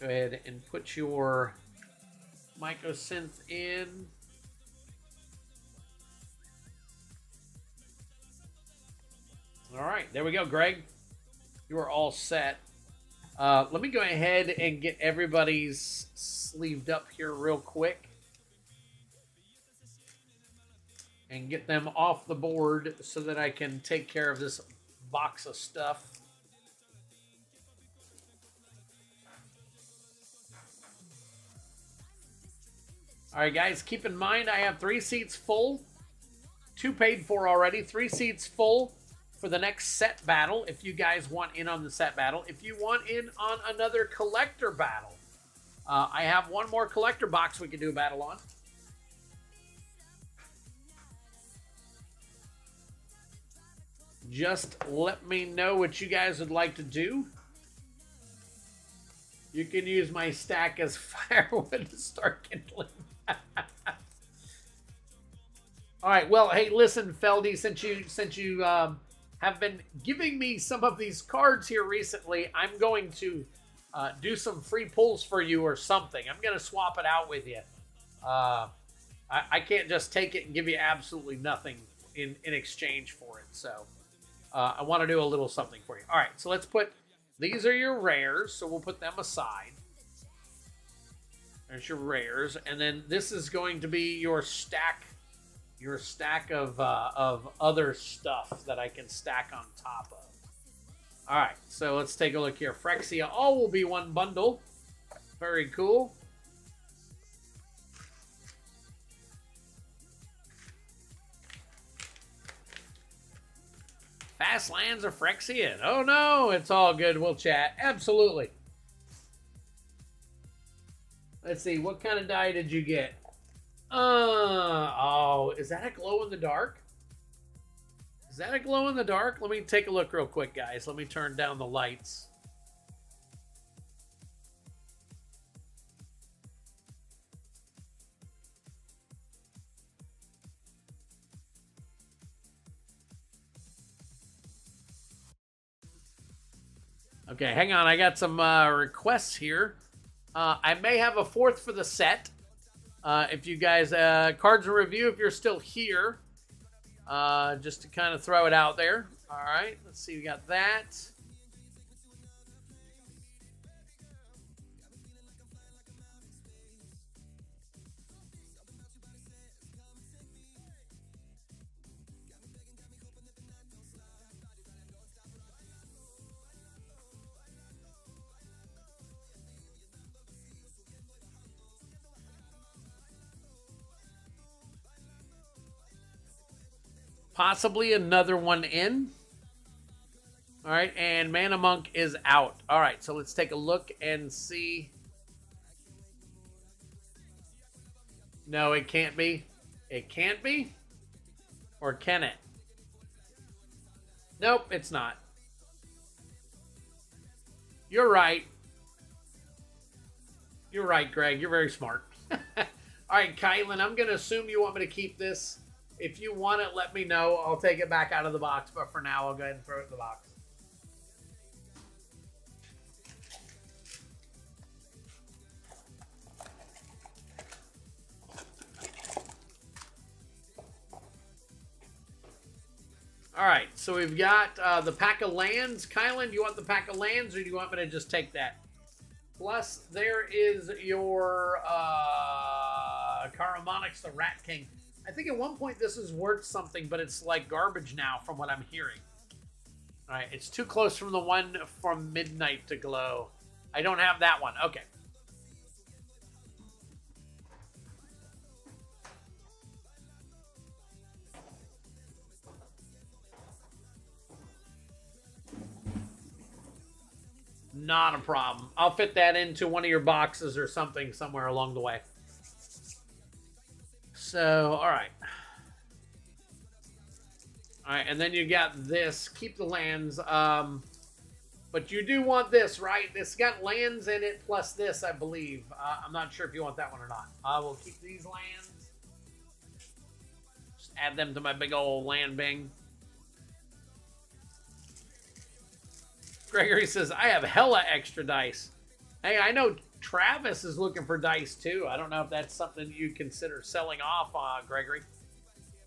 Go ahead and put your Mycosynth in. All right, there we go, Greg. You are all set. Let me go ahead and get everybody's sleeved up here real quick. And get them off the board so that I can take care of this box of stuff. All right, guys, keep in mind I have 3 seats full. 2 paid for already. 3 seats full for the next set battle, if you guys want in on the set battle. If you want in on another collector battle, I have one more collector box we can do a battle on. Just let me know what you guys would like to do. You can use my stack as firewood to start kindling. All right, well, hey, listen, Feldy, since you have been giving me some of these cards here recently, I'm going to do some free pulls for you or something. I'm going to swap it out with you. I can't just take it and give you absolutely nothing in exchange for it. So I want to do a little something for you. All right, so let's put, these are your rares, so we'll put them aside. There's your rares, and then this is going to be your stack of other stuff that I can stack on top of. All right, so let's take a look here. Phyrexia, all will be one bundle. Very cool. Fast lands of Phyrexia. Oh no, it's all good. We'll chat. Absolutely. Let's see, what kind of die did you get? Oh, is that a glow in the dark? Is that a glow in the dark? Let me take a look real quick, guys. Let me turn down the lights. Okay, hang on. I got some requests here. I may have a 4th for the set. If you guys, cards and review, if you're still here, just to kind of throw it out there. All right, let's see. We got that. Possibly another one in. All right, and Mana Monk is out. All right, so let's take a look and see. No, it can't be. It can't be? Or can it? Nope, it's not. You're right. You're right, Greg. You're very smart. All right, Kylan, I'm going to assume you want me to keep this. If you want it, let me know. I'll take it back out of the box, but for now, I'll go ahead and throw it in the box. All right, so we've got the pack of lands. Kylan, do you want the pack of lands, or do you want me to just take that? Plus, there is your Karamonix, the Rat King. I think at one point this is worth something, but it's like garbage now from what I'm hearing. All right, it's too close from the one from Midnight to Glow. I don't have that one. Okay. Not a problem. I'll fit that into one of your boxes or something somewhere along the way. So, all right. All right, and then you got this. Keep the lands. But you do want this, right? It's got lands in it plus this, I believe. I'm not sure if you want that one or not. I will keep these lands. Just add them to my big old land bing. Gregory says, I have hella extra dice. Hey, I know Travis is looking for dice too. I don't know if that's something you consider selling off, Gregory.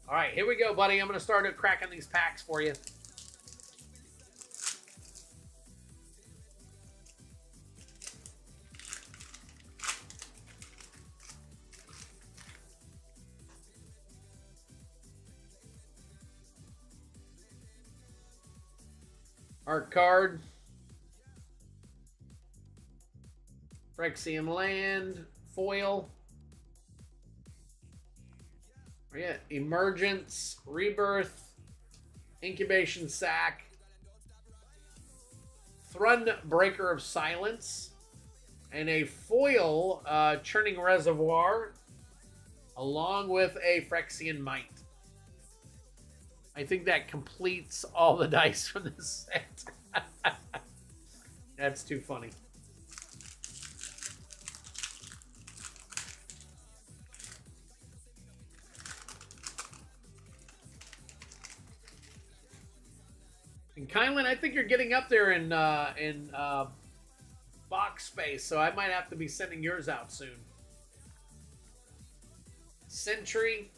All right, here we go, buddy. I'm going to start cracking these packs for you. Art card. Phyrexian land. Foil. Yeah, Emergence. Rebirth. Incubation Sac. Thrun Breaker of Silence. And a foil Churning Reservoir. Along with a Phyrexian Might. I think that completes all the dice from this set. That's too funny. And Kylan, I think you're getting up there in box space, so I might have to be sending yours out soon. Sentry,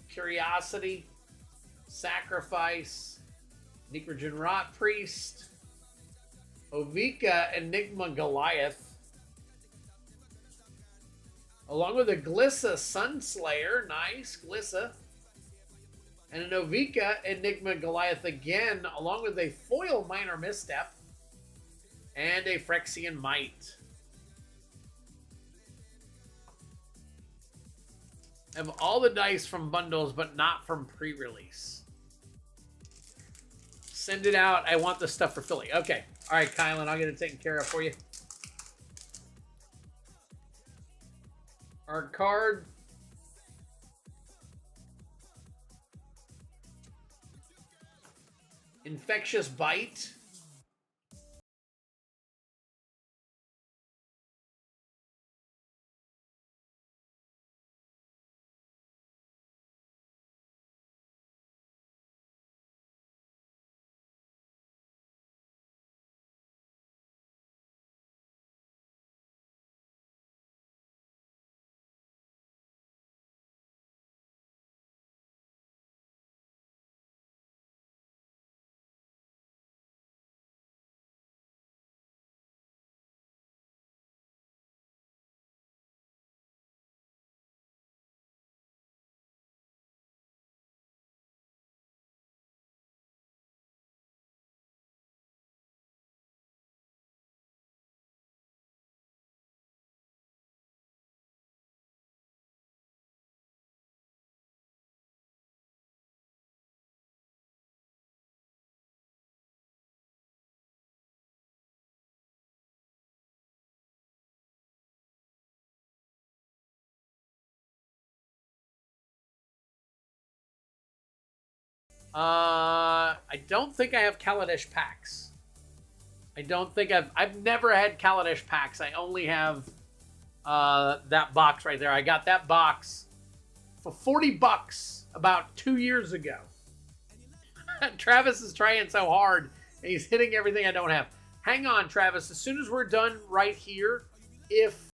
Curiosity, Sacrifice, Necrogen Rot Priest, Ovika Enigma Goliath, along with a Glissa Sunslayer, nice, Glissa, and an Ovika Enigma Goliath again, along with a foil Minor Misstep, and a Phyrexian Might. I have all the dice from bundles, but not from pre-release. Send it out. I want the stuff for Philly. Okay. All right, Kylan, I'll get it taken care of for you. Our card. Infectious Bite. I don't think I have Kaladesh packs. I don't think I've never had Kaladesh packs. I only have that box right there. I got that box for 40 bucks about 2 years ago. Travis is trying so hard, and he's hitting everything I don't have. Hang on, Travis. As soon as we're done right here, if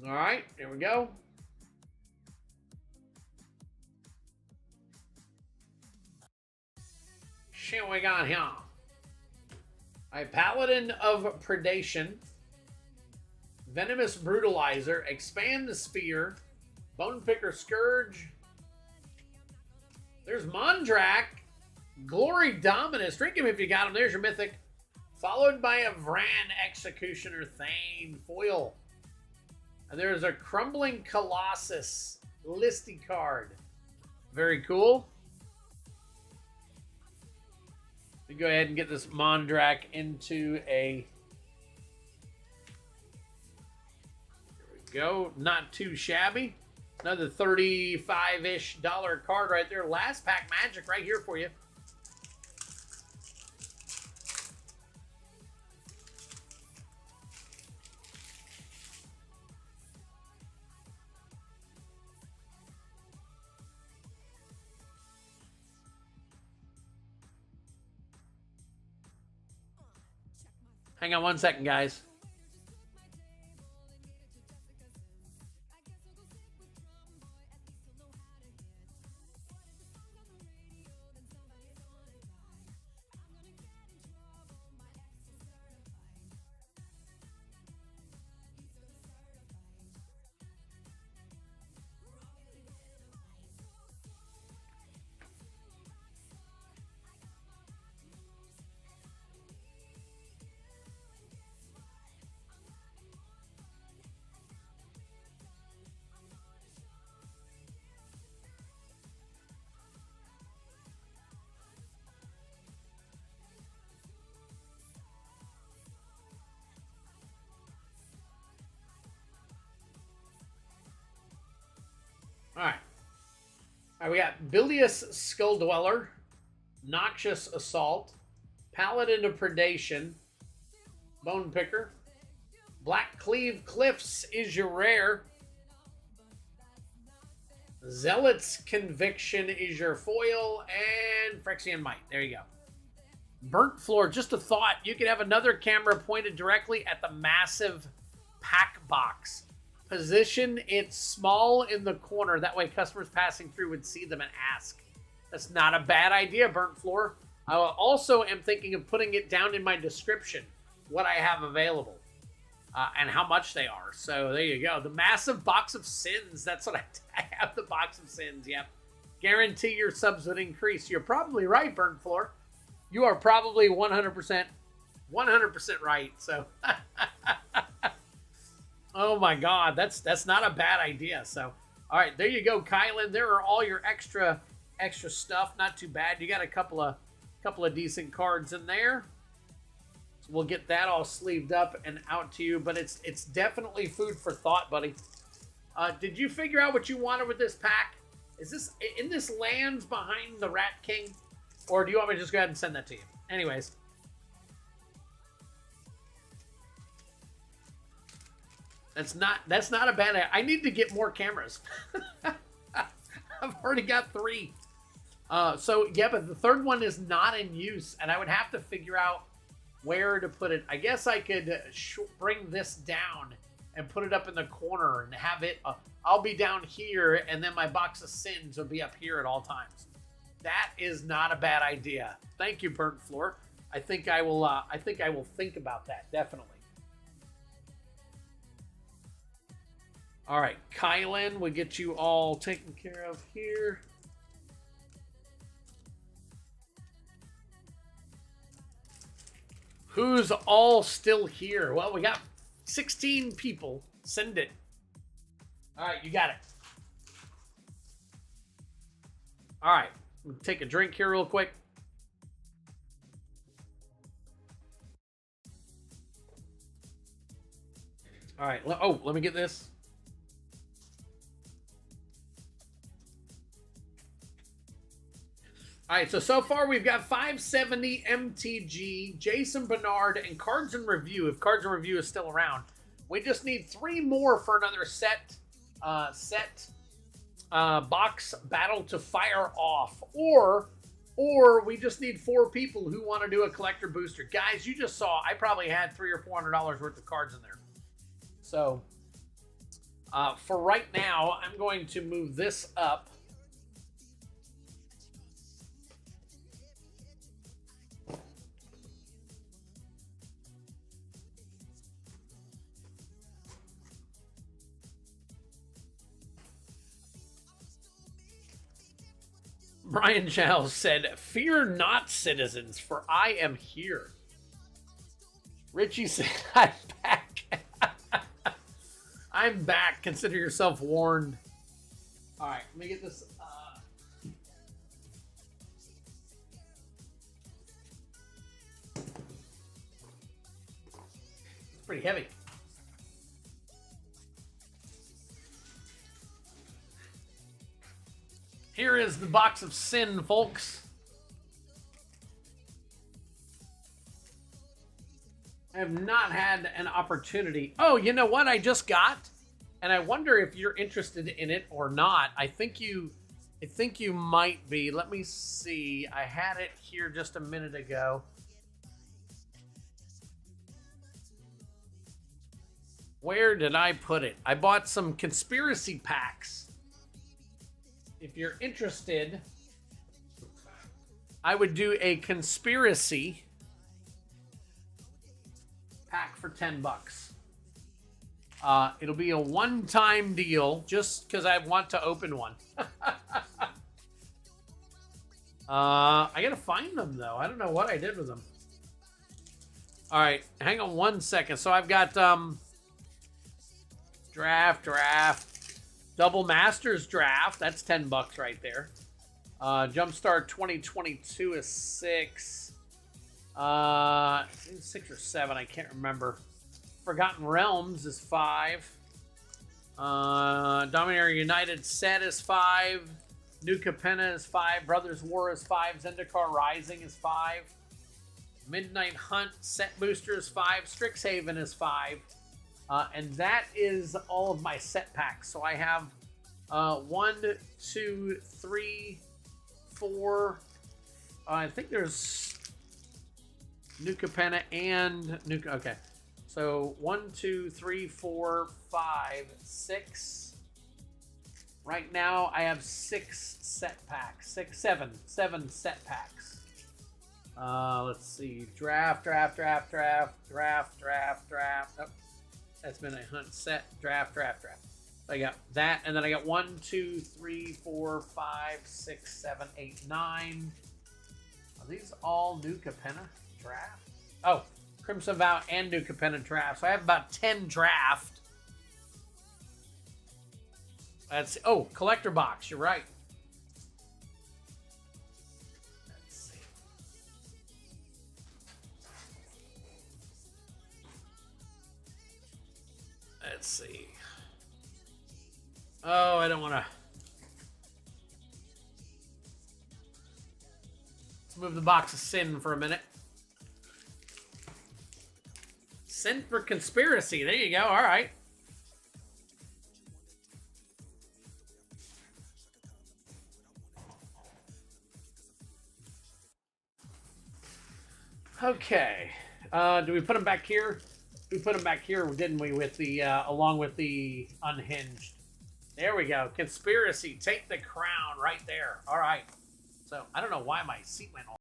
all right, here we go. Shall we got here? A Paladin of Predation, Venomous Brutalizer, Expand the Sphere, Bone Picker Scourge. There's Mondrak, Glory Dominus. Drink him if you got him. There's your Mythic. Followed by a Vran Executioner Thane foil. And there's a Crumbling Colossus listy card. Very cool. We go ahead and get this Mondrak into a... There we go. Not too shabby. Another $35-ish card right there. Last pack magic right here for you. Hang on one second, guys. All right. All right, we got Bilious Skull Dweller, Noxious Assault, Paladin of Predation, Bone Picker, Black Cleave Cliffs is your rare, Zealot's Conviction is your foil, and Phyrexian Might. There you go. Burnt Floor, just a thought. You could have another camera pointed directly at the massive pack box. Position it small in the corner. That way customers passing through would see them and ask. That's not a bad idea, Burnt Floor. I also am thinking of putting it down in my description, what I have available. And how much they are. So there you go. The massive box of sins. That's what I have, the box of sins. Yep. Guarantee your subs would increase. You're probably right, Burnt Floor. You are probably 100% right. So, oh my God, that's not a bad idea. So, all right, there you go, Kylan. There are all your extra stuff. Not too bad. You got a couple of decent cards in there. We'll get that all sleeved up and out to you, but it's definitely food for thought, buddy. Did you figure out what you wanted with this pack? Is this in this lands behind the Rat King, or do you want me to just go ahead and send that to you? Anyways, that's not a bad idea. I need to get more cameras. I've already got 3. So yeah, but the third one is not in use, and I would have to figure out where to put it. I guess I could bring this down and put it up in the corner and have it. I'll be down here, and then my box of sins will be up here at all times. That is not a bad idea. Thank you, Burnt Floor. I think I will. I will think about that definitely. All right, Kylan, we'll get you all taken care of here. Who's all still here? Well, we got 16 people. Send it. All right, you got it. All right, take a drink here real quick. All right, let me get this. All right, so far we've got 570 MTG, Jason Bernard, and Cards and Review, if Cards and Review is still around. We just need 3 more for another box battle to fire off. Or we just need 4 people who want to do a collector booster. Guys, you just saw I probably had $300 or $400 worth of cards in there. So for right now, I'm going to move this up. Brian Giles said, "Fear not, citizens, for I am here." Richie said, "I'm back." I'm back. Consider yourself warned. All right, let me get this. It's pretty heavy. Here is the box of sin, folks. I have not had an opportunity. Oh, you know what I just got? And I wonder if you're interested in it or not. I think you might be. Let me see. I had it here just a minute ago. Where did I put it? I bought some conspiracy packs. If you're interested, I would do a conspiracy pack for $10. It'll be a one-time deal just because I want to open one. I gotta find them though. I don't know what I did with them. All right, hang on one second. So I've got draft. Double Masters draft, that's $10 right there. Jumpstart 2022 is 6. 6 or 7, I can't remember. Forgotten Realms is 5. Dominator United set is 5. New Capenna is 5. Brothers War is 5. Zendikar Rising is 5. Midnight Hunt set booster is 5. Strixhaven is 5. And that is all of my set packs. So I have 1, 2, 3, 4. I think there's New Capenna and New. Okay. So 1, 2, 3, 4, 5, 6. Right now I have 6 set packs. 7 set packs. Let's see. Draft. Oh, that's Midnight Hunt set. Draft. So I got that, and then I got 1, 2, 3, 4, 5, 6, 7, 8, 9. Are these all New Capenna draft? Oh, Crimson Vow and New Capenna draft. So I have about 10 draft. That's collector box. You're right. Let's see. Oh, I don't want to. Let's move the box of sin for a minute. Sin for conspiracy. There you go. All right. Okay. Do we put them back here? We put them back here, didn't we, with the along with the unhinged. There we go. Conspiracy. Take the crown right there. All right. So I don't know why my seat went off.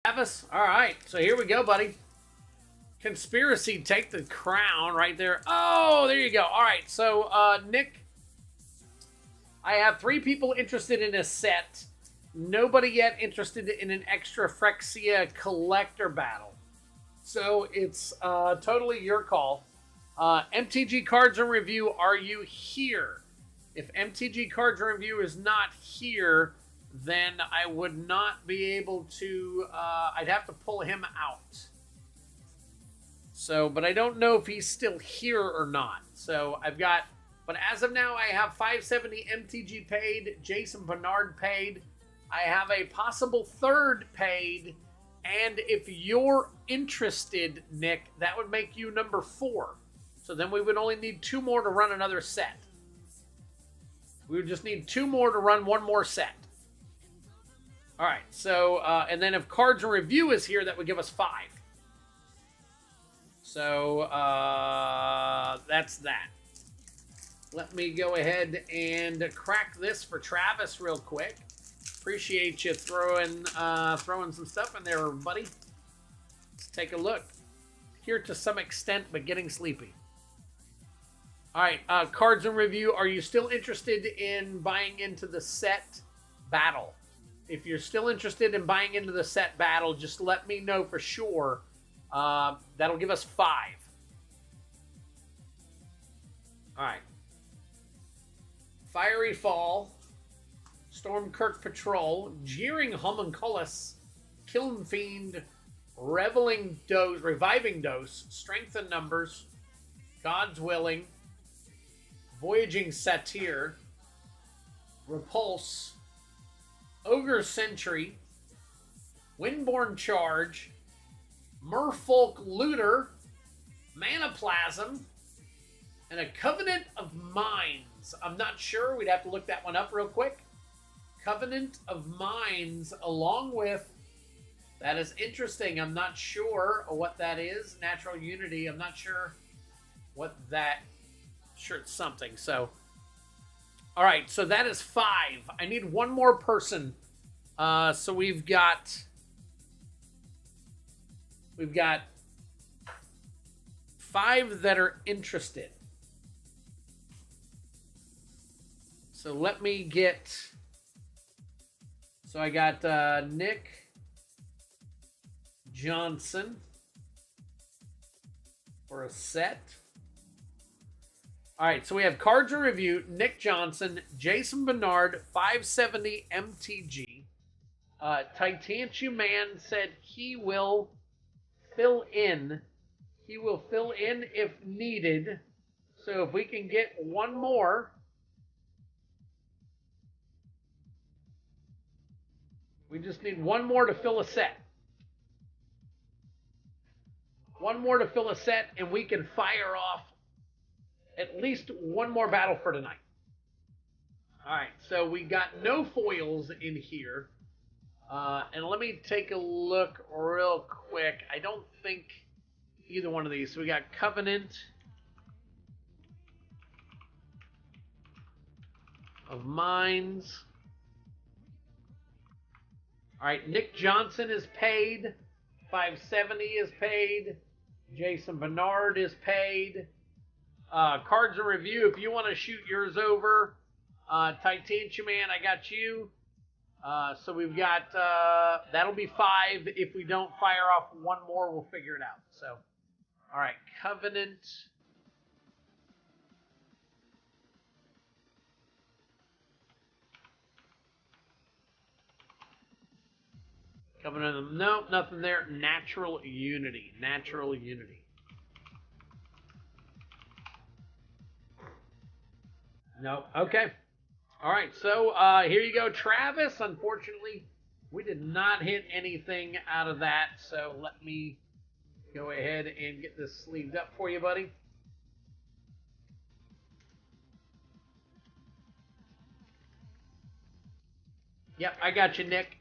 Travis? All right. So here we go, buddy. Conspiracy. Take the crown right there. Oh, there you go. All right. So, Nick, I have 3 people interested in a set. Nobody yet interested in an extra Phyrexia collector battle. So it's totally your call. MTG Cards in Review, are you here? If MTG Cards in Review is not here, then I would not be able to, I'd have to pull him out. So, but I don't know if he's still here or not. So I've got, but as of now, I have 570 MTG paid, Jason Bernard paid. I have a possible third paid. And if you're interested, Nick, that would make you number 4. So then we would only need 2 more to run another set. We would just need 2 more to run 1 more set. All right, so, and then if Cards in Review is here, that would give us 5. So, that's that. Let me go ahead and crack this for Travis real quick. Appreciate you throwing some stuff in there, buddy. Let's take a look. Here to some extent, but getting sleepy. All right, Cards in Review. Are you still interested in buying into the set battle? If you're still interested in buying into the set battle, just let me know for sure. That'll give us 5. All right. Fiery Fall, Stormkirk Patrol, Jeering Homunculus, Kiln Fiend, Reviving Dose, Strength in Numbers, God's Willing, Voyaging Satyr, Repulse, Ogre Sentry, Windborne Charge, Merfolk Looter, Manaplasm, and a Covenant of Minds. Minds. I'm not sure. We'd have to look that one up real quick. Covenant of Minds, along with... That is interesting. I'm not sure what that is. Natural Unity. I'm not sure what that... Sure, it's something. So, all right. So that is 5. I need one more person. So we've got 5 that are interested. So let me get... So I got Nick Johnson for a set. All right, so we have Cards and Review, Nick Johnson, Jason Bernard, 570 MTG. Titantium Man said he will fill in. He will fill in if needed. So if we can get one more. We just need one more to fill a set. One more to fill a set, and we can fire off at least one more battle for tonight. All right, so we got no foils in here. And let me take a look real quick. I don't think either one of these. So we got Covenant of Minds. All right, Nick Johnson is paid. 570 is paid. Jason Bernard is paid. Cards and Review, if you want to shoot yours over. Titantium Man, I got you. So we've got, that'll be 5. If we don't fire off one more, we'll figure it out. So, all right, Covenant. Covenant, no, nothing there. Natural Unity. Natural Unity. No, okay. All right, so here you go, Travis. Unfortunately, we did not hit anything out of that, so let me go ahead and get this sleeved up for you, buddy. Yep, I got you, Nick.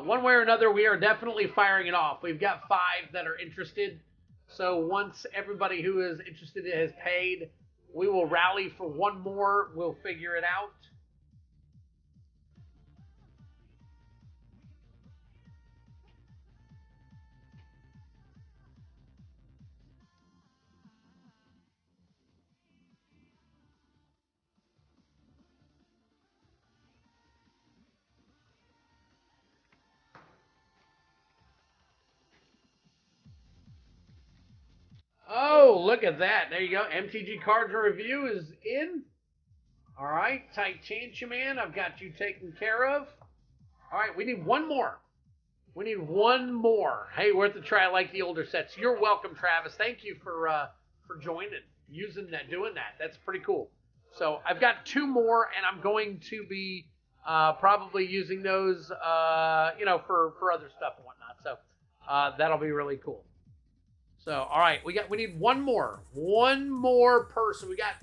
One way or another, we are definitely firing it off. We've got 5 that are interested. So once everybody who is interested has paid, we will rally for one more. We'll figure it out. Oh, look at that. There you go. MTG Cards and Review is in. All right. Titantium Man, I've got you taken care of. All right. We need one more. We need one more. Hey, worth a try. I like the older sets. You're welcome, Travis. Thank you for joining, using that, doing that. That's pretty cool. So I've got 2 more, and I'm going to be probably using those, for other stuff and whatnot. So that'll be really cool. So, all right, we need one more person. We got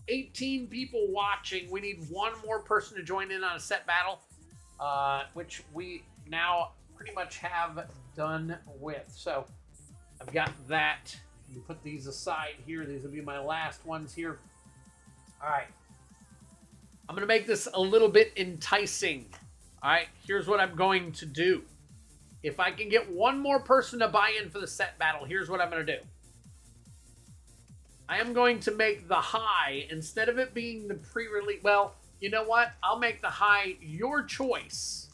18 people watching. We need one more person to join in on a set battle, which we now pretty much have done with. So, I've got that. Let me put these aside here. These will be my last ones here. All right. I'm going to make this a little bit enticing. All right, here's what I'm going to do. If I can get one more person to buy in for the set battle, here's what I'm going to do. I am going to make the high, instead of it being the pre-release, well, you know what? I'll make the high your choice.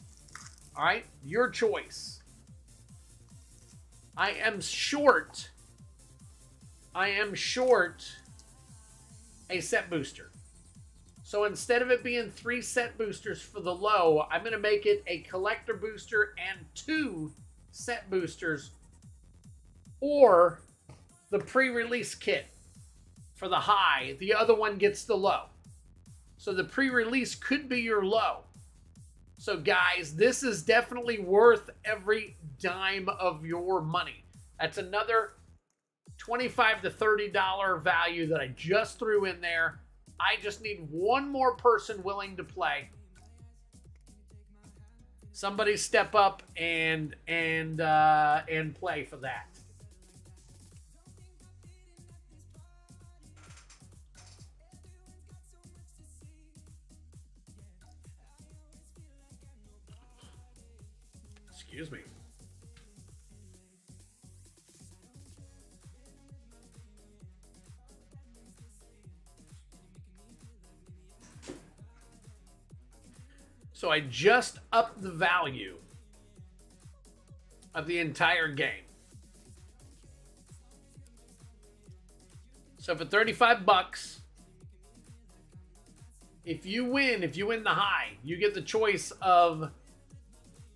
All right? Your choice. I am short a set booster. So instead of it being 3 set boosters for the low, I'm going to make it a collector booster and 2 set boosters, or the pre-release kit for the high. The other one gets the low. So the pre-release could be your low. So guys, this is definitely worth every dime of your money. That's another $25 to $30 value that I just threw in there. I just need one more person willing to play. Somebody step up and play for that. Excuse me. So I just upped the value of the entire game. So for 35 bucks, if you win the high, you get the choice of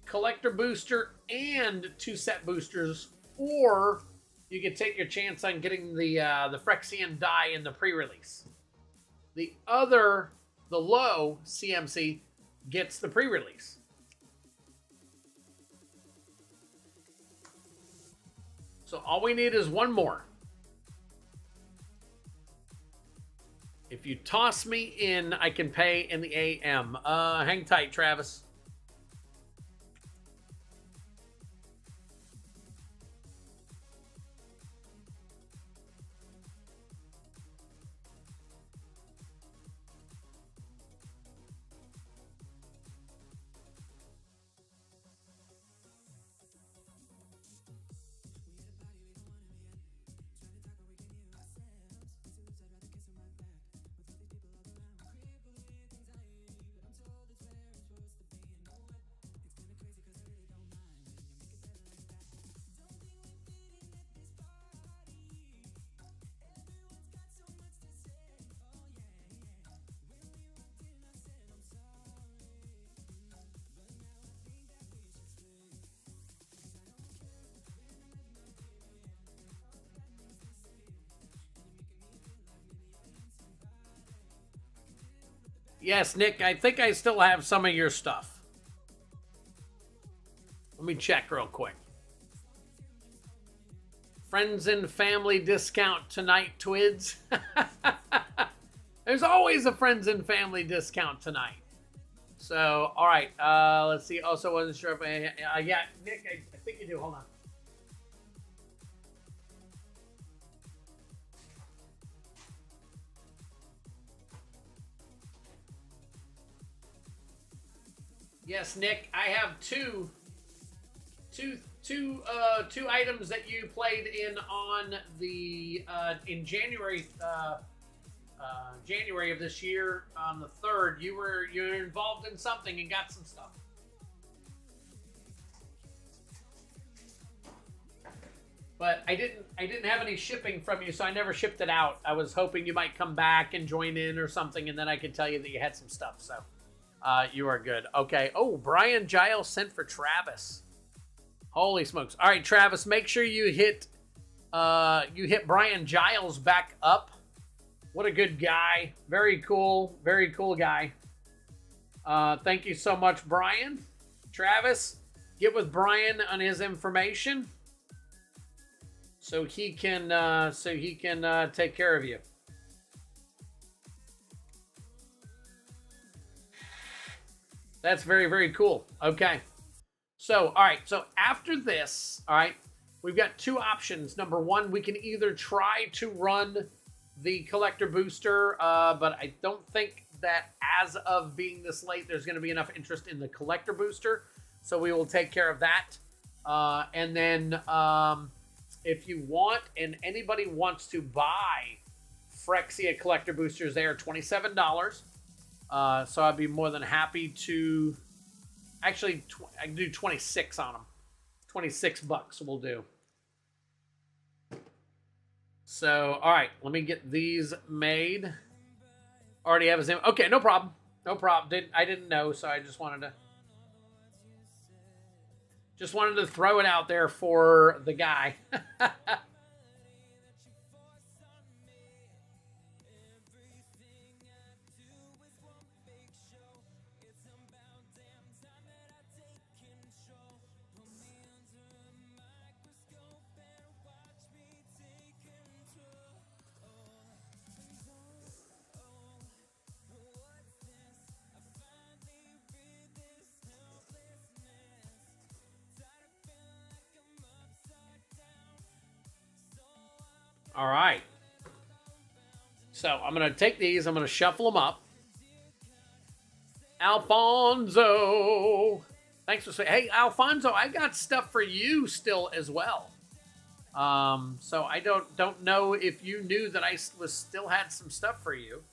collector booster and 2 set boosters, or you can take your chance on getting the Phyrexian die in the pre-release. The low CMC gets the pre-release. So all we need is one more. If you toss me in, I can pay in the AM. Hang tight, Travis. Yes, Nick, I think I still have some of your stuff. Let me check real quick. Friends and family discount tonight, Twids. There's always a friends and family discount tonight. So, all right. Let's see. Also, wasn't sure if yeah, Nick, I think you do. Hold on. Yes, Nick, I have two items that you played in on the in January January of this year on the 3rd. You're involved in something and got some stuff. But I didn't have any shipping from you, so I never shipped it out. I was hoping you might come back and join in or something, and then I could tell you that you had some stuff. So you are good. Okay. Oh, Brian Giles sent for Travis. Holy smokes! All right, Travis, make sure you hit Brian Giles back up. What a good guy. Very cool guy. Thank you so much, Brian. Travis, get with Brian on his information so he can take care of you. That's very, very cool. Okay. So, all right. So after this, all right, we've got two options. Number one, we can either try to run the collector booster, but I don't think that as of being this late, there's going to be enough interest in the collector booster. So we will take care of that. And then if you want, and anybody wants to buy Phyrexia collector boosters, they are $27. So I'd be more than happy to, actually, I can do 26 on them. 26 bucks we'll do. So, all right, let me get these made. Already have his name. Okay, no problem. No problem. I didn't know, so I just wanted to throw it out there for the guy. All right. So I'm going to take these. I'm going to shuffle them up. Alfonso. Thanks for saying, hey, Alfonso, I got stuff for you still as well. So I don't know if you knew that I was still had some stuff for you.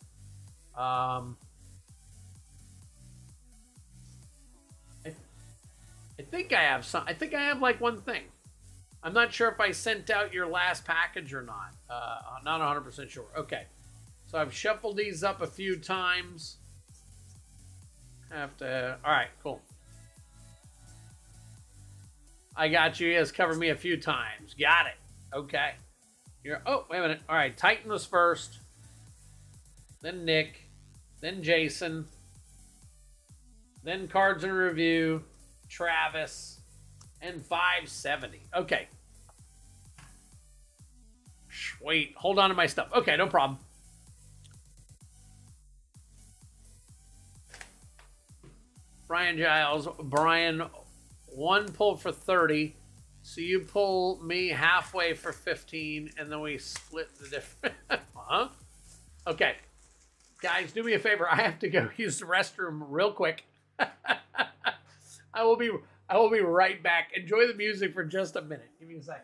I think I have some. I think I have like one thing. I'm not sure if I sent out your last package or not. I'm not 100% sure. Okay. So I've shuffled these up a few times. All right, cool. I got you. He has covered me a few times. Got it. Okay. Oh, wait a minute. All right, Titan was first. Then Nick. Then Jason. Then Cards in Review. Travis. And 570. Okay. Wait, hold on to my stuff. Okay, no problem. Brian Giles. Brian, one pull for 30. So you pull me halfway for 15, and then we split the difference. Huh? Okay. Guys, do me a favor. I have to go use the restroom real quick. I will be right back. Enjoy the music for just a minute. Give me a second.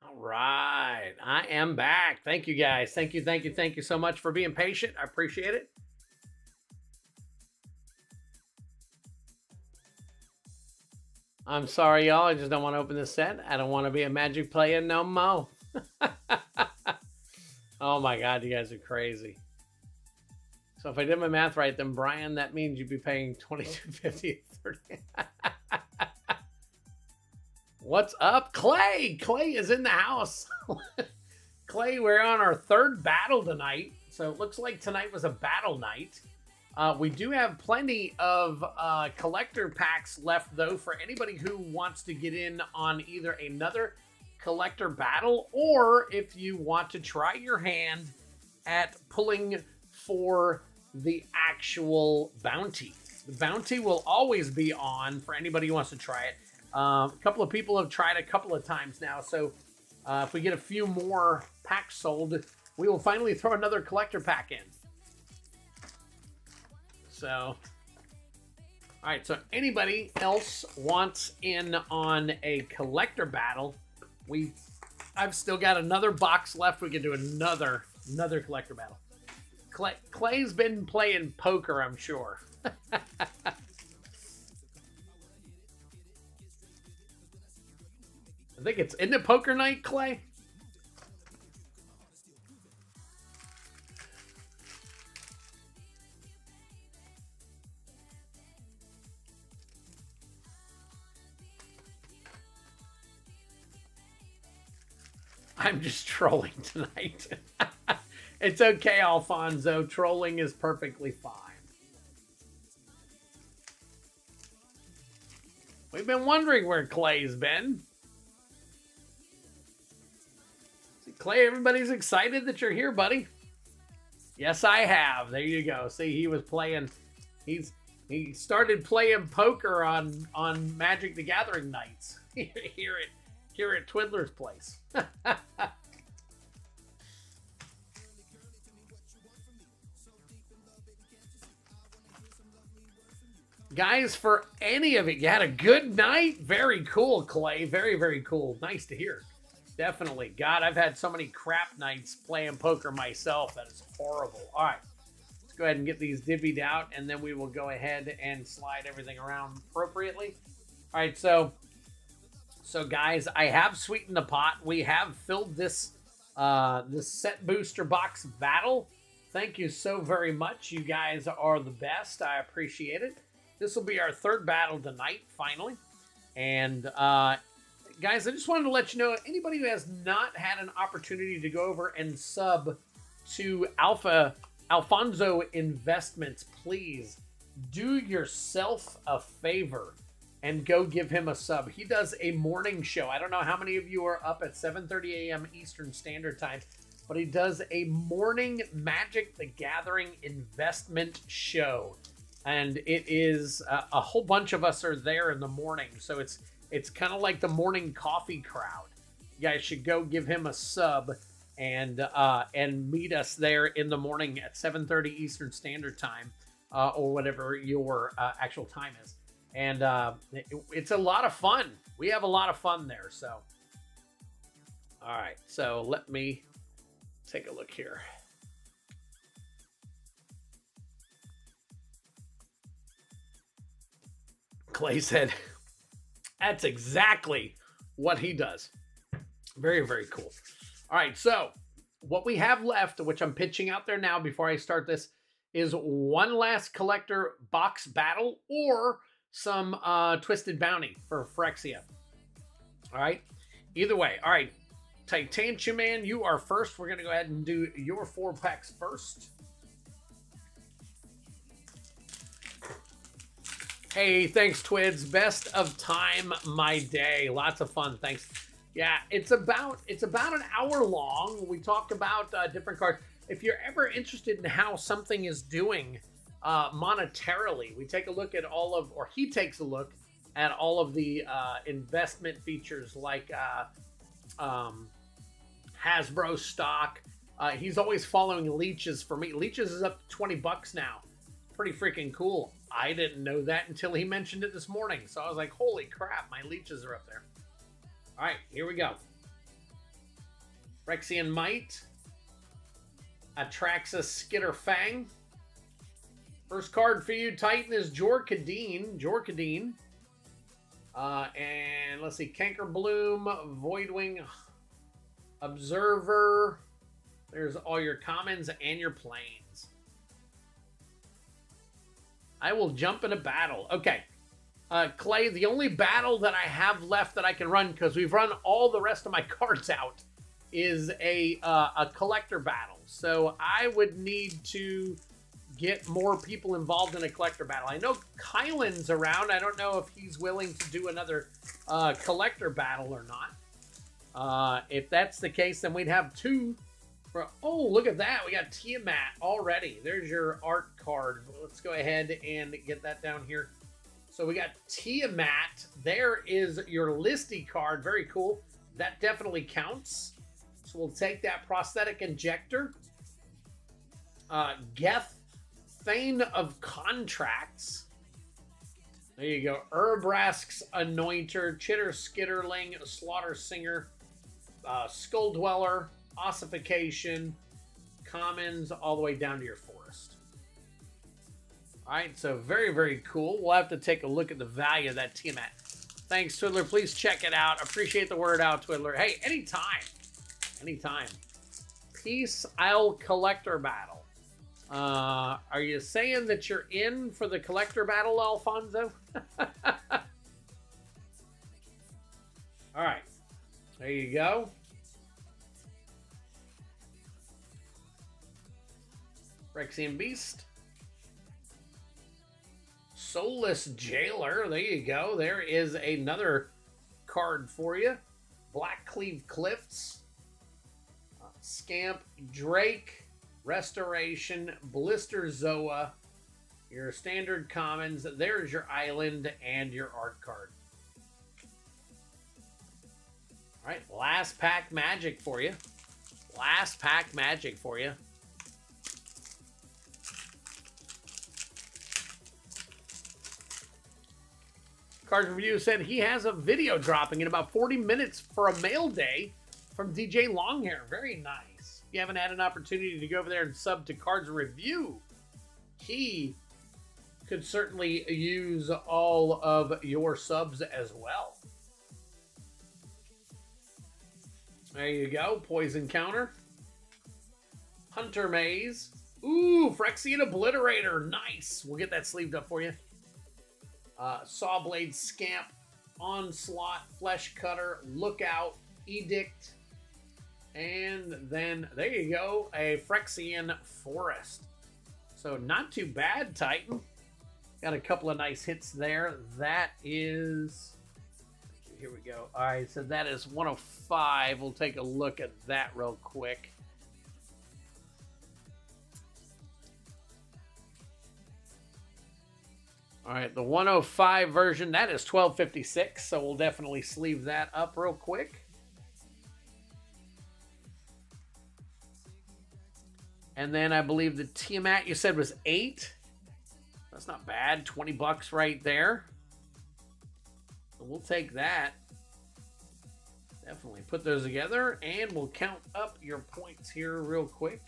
All right. I am back. Thank you, guys. Thank you so much for being patient. I appreciate it. I'm sorry, y'all. I just don't want to open this set. I don't want to be a Magic player no more. Oh, my God. You guys are crazy. So if I did my math right, then, Brian, that means you'd be paying $22.50 $30. What's up, Clay? Clay is in the house. Clay, we're on our third battle tonight. So it looks like tonight was a battle night. We do have plenty of collector packs left, though, for anybody who wants to get in on either another collector battle or if you want to try your hand at pulling for the actual bounty. The bounty will always be on for anybody who wants to try it. A couple of people have tried a couple of times now, so if we get a few more packs sold, we will finally throw another collector pack in. So, all right, so anybody else wants in on a collector battle, I've still got another box left. We can do another collector battle. Clay's been playing poker, I'm sure. I think isn't it poker night, Clay? I'm just trolling tonight. It's okay, Alfonso. Trolling is perfectly fine. We've been wondering where Clay's been. See, Clay, everybody's excited that you're here, buddy. Yes, I have. There you go. See, he was playing. He started playing poker on Magic the Gathering nights here at Twiddler's place. Guys, for any of it, you had a good night? Very cool, Clay. Very, very cool. Nice to hear. Definitely. God, I've had so many crap nights playing poker myself. That is horrible. All right. Let's go ahead and get these divvied out, and then we will go ahead and slide everything around appropriately. All right, so guys, I have sweetened the pot. We have filled this set booster box battle. Thank you so very much. You guys are the best. I appreciate it. This will be our third battle tonight, finally. And guys, I just wanted to let you know, anybody who has not had an opportunity to go over and sub to Alfonso Investments, please do yourself a favor and go give him a sub. He does a morning show. I don't know how many of you are up at 7:30 a.m. Eastern Standard Time, but he does a morning Magic the Gathering investment show. And it is a whole bunch of us are there in the morning. So it's kind of like the morning coffee crowd. You guys should go give him a sub and meet us there in the morning at 7:30 Eastern Standard Time or whatever your actual time is. And it's a lot of fun. We have a lot of fun there. So, all right. So let me take a look here. Clay said, that's exactly what he does. Very, very cool. All right, so what we have left, which I'm pitching out there now before I start this, is one last collector box battle or some Twisted Bounty for Phyrexia. All right, either way. All right, Titantia Man, you are first. We're going to go ahead and do your 4 packs first. Hey, thanks, Twids. Best of time, my day. Lots of fun. Thanks. Yeah, it's about an hour long. We talk about different cards. If you're ever interested in how something is doing monetarily, we take a look at he takes a look at all of the investment features like Hasbro stock. He's always following Leeches for me. Leeches is up to $20 now. Pretty freaking cool. I didn't know that until he mentioned it this morning. So I was like, holy crap, my Leeches are up there. All right, here we go. Phyrexian Might. Atraxa Skitter Fang. First card for you, Titan, is Jorkadeen. And let's see, Canker Bloom, Voidwing, Observer. There's all your commons and your planes. I will jump in a battle. Okay. Clay, the only battle that I have left that I can run, because we've run all the rest of my cards out, is a collector battle. So I would need to get more people involved in a collector battle. I know Kylan's around. I don't know if he's willing to do another collector battle or not. If that's the case, then we'd have 2 Oh, look at that. We got Tiamat already. There's your art card. Let's go ahead and get that down here. So we got Tiamat. There is your listy card. Very cool. That definitely counts. So we'll take that prosthetic injector. Geth, Thane of Contracts. There you go. Vraska's Anointer, Chitter Skitterling, Slaughter Singer, Skull Dweller, Ossification, Commons, all the way down to your Forest. All right, so very, very cool. We'll have to take a look at the value of that Tiamat. Thanks, Twiddler. Please check it out. Appreciate the word out, Twiddler. Hey, anytime. Anytime. Peace Isle Collector Battle. Are you saying that you're in for the collector battle, Alfonso? All right. There you go. Phyrexian Beast. Soulless Jailer. There you go. There is another card for you. Blackcleave Cliffs. Scamp Drake. Restoration, Blister Zoa, your standard commons. There's your island and your art card. All right, last pack magic for you. Last pack magic for you. Cards Review said he has a video dropping in about 40 minutes for a mail day from DJ Longhair. Very nice. If you haven't had an opportunity to go over there and sub to Cards Review, he could certainly use all of your subs as well. There you go. Poison Counter. Hunter Maze. Ooh, Phyrexian Obliterator. Nice. We'll get that sleeved up for you. Sawblade Scamp. Onslaught. Flesh Cutter. Lookout. Edict. And then, there you go, a Phyrexian Forest. So, not too bad, Titan. Got a couple of nice hits there. That is... Here we go. All right, so that is 105. We'll take a look at that real quick. All right, the 105 version, that is 1256. So, we'll definitely sleeve that up real quick. And then I believe the Tiamat you said was 8. That's not bad. 20 bucks right there. So we'll take that. Definitely put those together and we'll count up your points here real quick.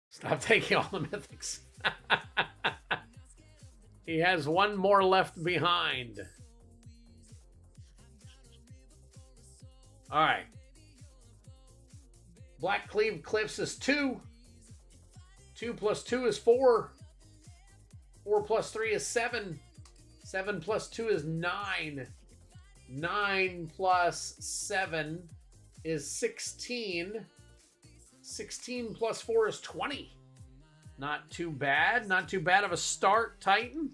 Stop taking all the mythics. He has one more left behind. All right. Blackcleave Cliffs is 2. 2 plus 2 is 4. 4 plus 3 is 7. 7 plus 2 is 9. 9 plus 7 is 16. 16 plus 4 is 20. Not too bad. Not too bad of a start, Titan.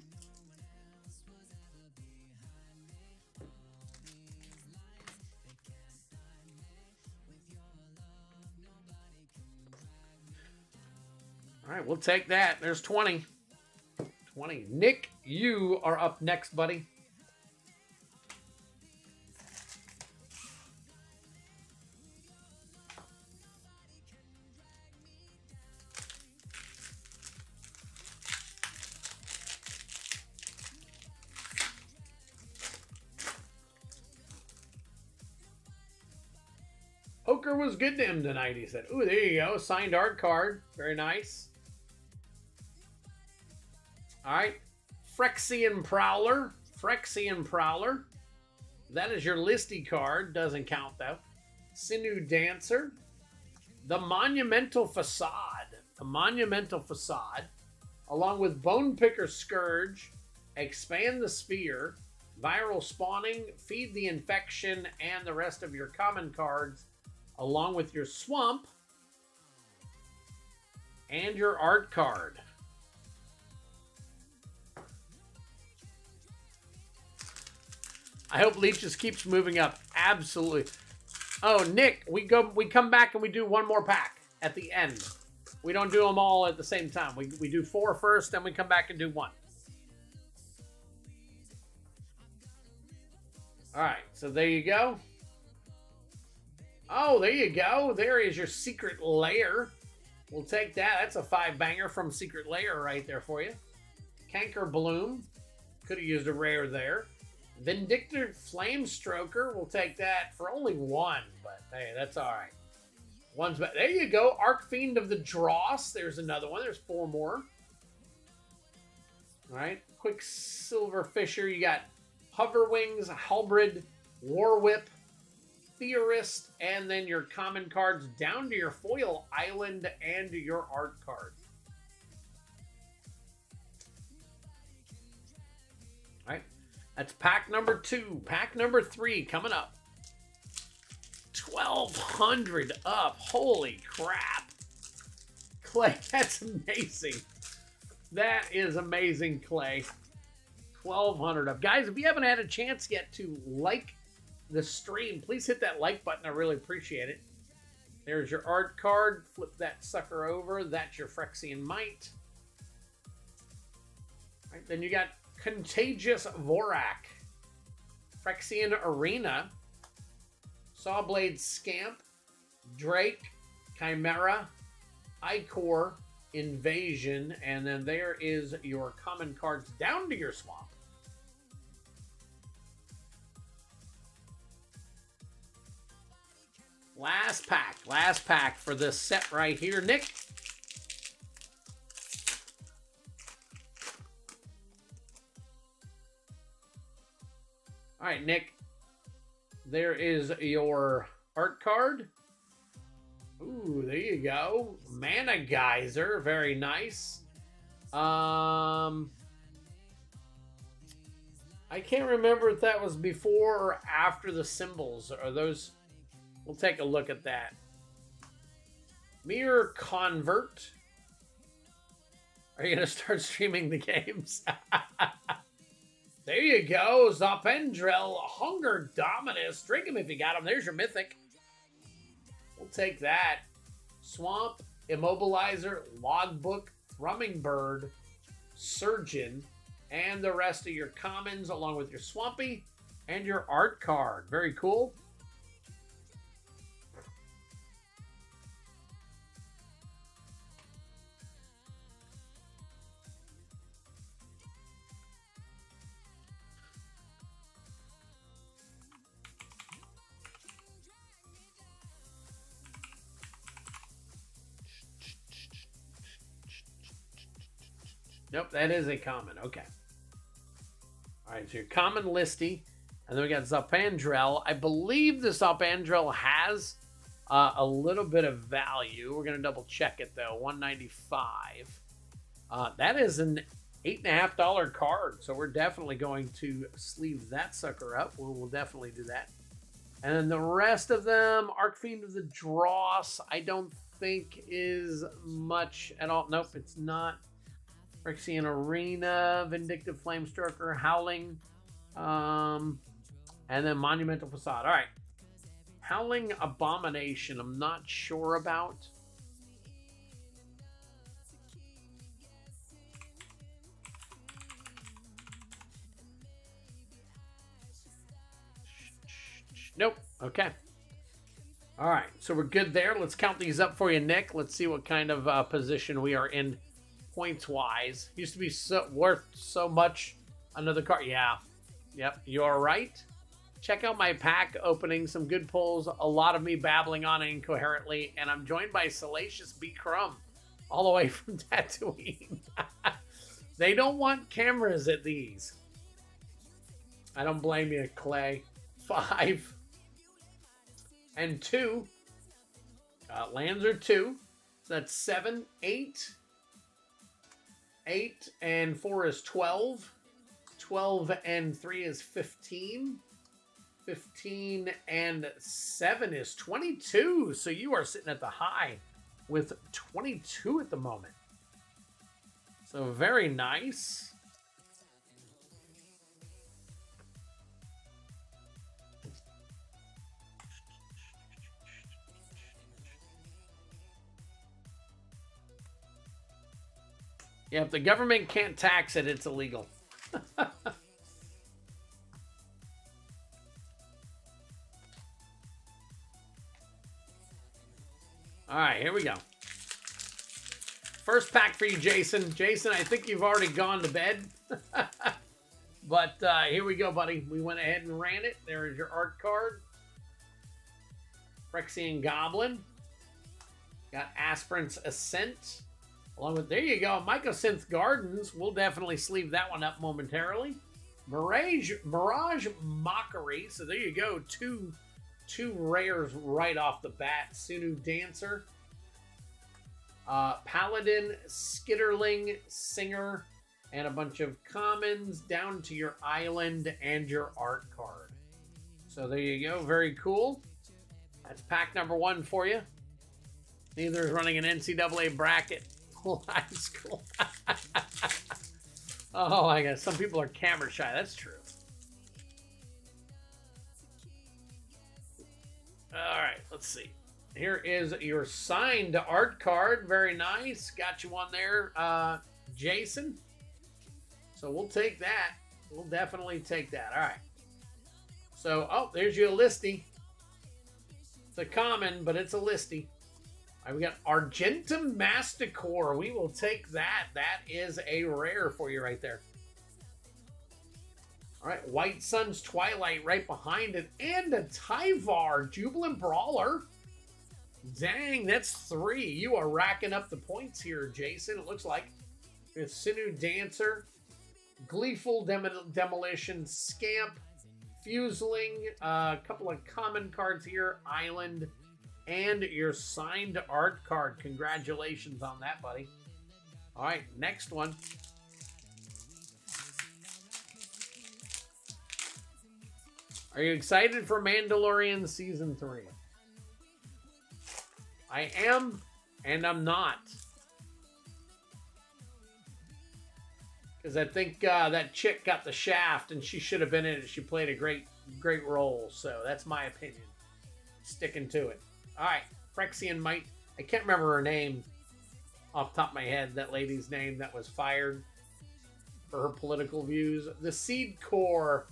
All right, we'll take that. There's 20. 20. Nick, you are up next, buddy. Poker was good to him tonight, he said. Ooh, there you go. Signed art card. Very nice. All right. Phyrexian Prowler. Phyrexian Prowler. That is your listy card. Doesn't count, though. Sinew Dancer. The Monumental Facade. The Monumental Facade. Along with Bone Picker Scourge. Expand the Spear. Viral Spawning. Feed the Infection. And the rest of your common cards. Along with your Swamp. And your art card. I hope Leech just keeps moving up. Absolutely. Oh, Nick, we come back and we do one more pack at the end. We don't do them all at the same time. We do 4 first, then we come back and do 1. All right, so there you go. Oh, there you go. There is your Secret Lair. We'll take that. That's a 5-banger from Secret Lair right there for you. Canker Bloom. Could have used a rare there. Vindictive Flamestroker. We'll take that for only 1, but hey, that's all right. One's back. There you go. Archfiend of the Dross. There's another one. There's 4 more. All right. Quicksilver Fisher. You got Hoverwings, Halberd, Warwhip, Theorist, and then your common cards down to your foil island and your art card. All right. That's pack number 2. Pack number 3 coming up. 1,200 up. Holy crap. Clay, that's amazing. That is amazing, Clay. 1,200 up. Guys, if you haven't had a chance yet to like the stream, please hit that like button. I really appreciate it. There's your art card. Flip that sucker over. That's your Phyrexian Might. All right, then you got Contagious Vorak, Phyrexian Arena, Sawblade Scamp, Drake, Chimera, Icor, Invasion, and then there is your common cards down to your swamp. Last pack for this set right here, Nick. All right, Nick. There is your art card. Ooh, there you go. Mana Geyser, very nice. I can't remember if that was before or after the symbols. Are those? We'll take a look at that. Mirror Convert. Are you gonna start streaming the games? There you go. Zopendrel, Hunger Dominus. Drink him if you got him. There's your Mythic. We'll take that. Swamp, Immobilizer, Logbook, Thrumming Bird, Surgeon, and the rest of your commons along with your Swampy and your art card. Very cool. Nope, that is a common. Okay. All right, so your common listy. And then we got Zopendrel. I believe the Zopendrel has a little bit of value. We're going to double check it, though. $195. That is an $8.50 card. So we're definitely going to sleeve that sucker up. We'll definitely do that. And then the rest of them, Archfiend of the Dross, I don't think is much at all. Nope, it's not. Phyrexian Arena, Vindictive Flamestroker, Howling, and then Monumental Facade. All right. Howling Abomination, I'm not sure about. Nope. Okay. All right. So we're good there. Let's count these up for you, Nick. Let's see what kind of position we are in. Points wise, used to be worth so much. Another card, yeah, yep, you're right. Check out my pack opening, some good pulls, a lot of me babbling on incoherently, and I'm joined by Salacious B. Crumb, all the way from Tatooine. They don't want cameras at these. I don't blame you, Clay. 5 and 2. Lands are 2. So that's 7, 8. 8 and 4 is 12. 12 and 3 is 15. 15 and 7 is 22. So you are sitting at the high with 22 at the moment. So very nice. Yeah, if the government can't tax it, it's illegal. All right, here we go. First pack for you, Jason. Jason, I think you've already gone to bed. But here we go, buddy. We went ahead and ran it. There is your art card. Phyrexian Goblin. Got Aspirant's Ascent. Along with, there you go, Mycosynth Gardens. We'll definitely sleeve that one up momentarily. Mirage Mockery. So there you go. Two rares right off the bat. Sunu Dancer. Paladin, Skitterling, Singer, and a bunch of commons down to your island and your art card. So there you go. Very cool. That's pack number 1 for you. Neither is running an NCAA bracket. High school. Oh, I guess some people are camera shy. That's true. All right, let's see. Here is your signed art card. Very nice. Got you one there, Jason. So we'll take that. We'll definitely take that. All right. So, oh, there's your listy. It's a common, but it's a listy. All right, we got Argentum Masticore. We will take that. That is a rare for you right there. All right, White Sun's Twilight right behind it. And a Tyvar Jubilant Brawler. Dang, that's 3. You are racking up the points here, Jason. It looks like. It's Sinu Dancer, Gleeful Demolition, Scamp, Fuseling, a couple of common cards here, Island, and your signed art card. Congratulations on that, buddy. All right, next one. Are you excited for Mandalorian Season 3? I am, and I'm not. Because I think that chick got the shaft, and she should have been in it. She played a great role. So that's my opinion. Sticking to it. All right, Phyrexian Might. I can't remember her name off the top of my head. That lady's name that was fired for her political views. The Seed Core.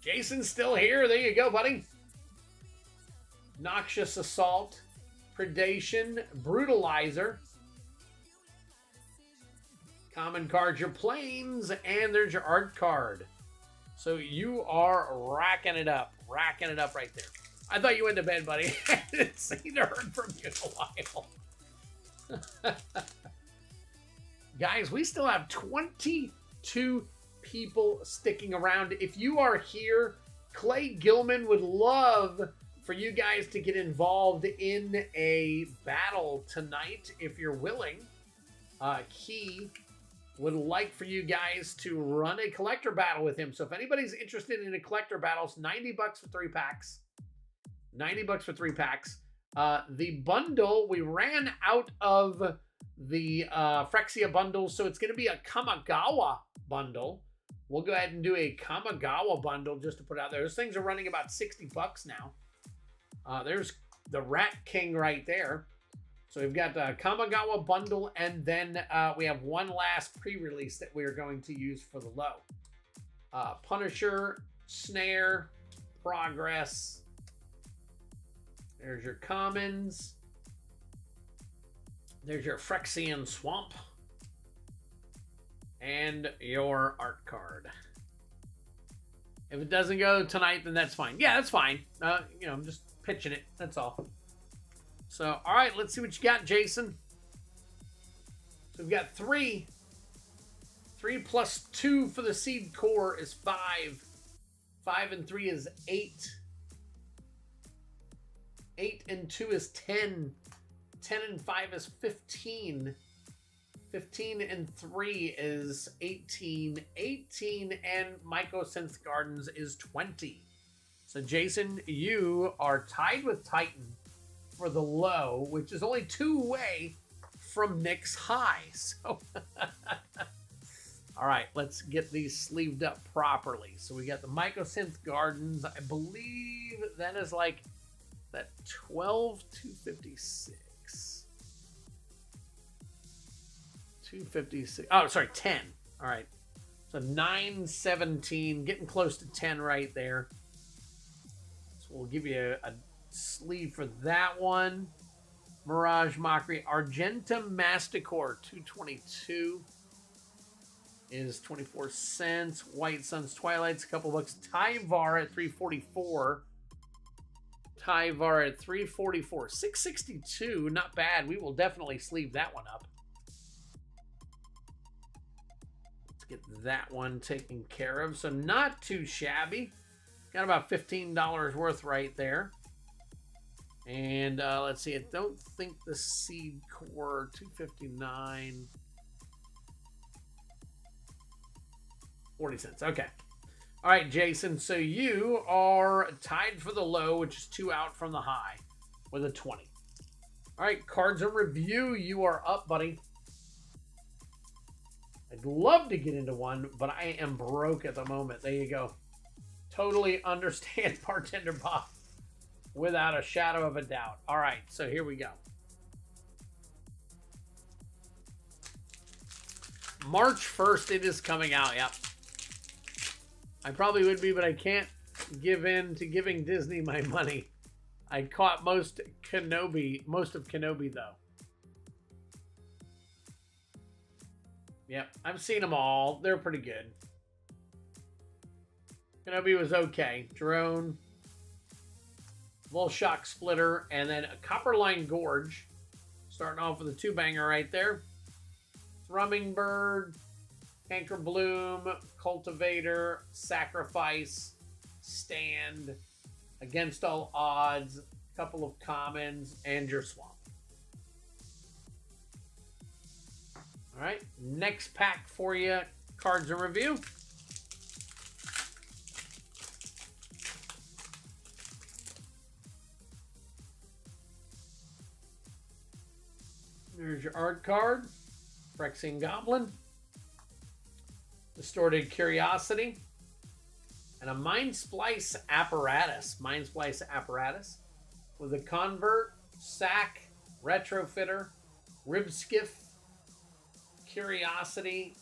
Jason's still here. There you go, buddy. Noxious Assault, Predation, Brutalizer. Common cards, your planes, and there's your art card. So you are racking it up right there. I thought you went to bed, buddy. I didn't see or heard from you in a while. Guys, we still have 22 people sticking around. If you are here, Clay Gilman would love for you guys to get involved in a battle tonight if you're willing. He would like for you guys to run a collector battle with him. So if anybody's interested in a collector battle, it's $90 for 3 packs. $90 for 3 packs. The bundle, we ran out of the Phyrexia bundles, so it's going to be a Kamigawa bundle. We'll go ahead and do a Kamigawa bundle just to put out there. Those things are running about $60 now. There's the Rat King right there. So we've got the Kamigawa bundle, and then we have one last pre-release that we are going to use for the low. Punisher, Snare, Progress. There's your commons. There's your Phyrexian Swamp. And your art card. If it doesn't go tonight, then that's fine. Yeah, that's fine. You know, I'm just pitching it. That's all. So, all right, let's see what you got, Jason. So we've got 3. 3 plus 2 for the Seed Core is 5. 5 and 3 is 8. 8 and 2 is 10. 10 and 5 is 15. 15 and 3 is 18. 18 and Mycosynth Gardens is 20. So, Jason, you are tied with Titan for the low, which is only 2 away from Nick's high. So, all right, let's get these sleeved up properly. So we got the Mycosynth Gardens. I believe that is like that 12,256. 256. Oh, sorry, 10. All right. So 917, getting close to 10 right there. So we'll give you a sleeve for that one. Mirage Mockery. Argentum Masticore, 222 is 24 cents. White Suns Twilight's a couple bucks. Tyvar at 344. Tyvar at 344. 662, not bad. We will definitely sleeve that one up. Let's get that one taken care of. So not too shabby. Got about $15 worth right there. And let's see, I don't think the Seed Core, 259. 40 cents. Okay. All right, Jason. So you are tied for the low, which is 2 out from the high with a 20. All right, Cards and Review. You are up, buddy. I'd love to get into one, but I am broke at the moment. There you go. Totally understand, Bartender Bob, without a shadow of a doubt. All right, so here we go. March 1st, it is coming out. Yep. I probably would be, but I can't give in to giving Disney my money. I caught most of Kenobi, though. Yep, I've seen them all. They're pretty good. Kenobi was okay. Drone, Volshock Splitter, and then a Copperline Gorge. Starting off with a 2-banger right there. Thrumming Bird, Canker Bloom, Cultivator, Sacrifice, Stand, Against All Odds, a couple of commons, and your Swamp. All right, next pack for you, Cards and Review. There's your art card, Phyrexian Goblin, Distorted Curiosity, and a Mind Splice Apparatus. Mind Splice Apparatus with a Convert, Sack, Retrofitter, Ribskiff, Curiosity,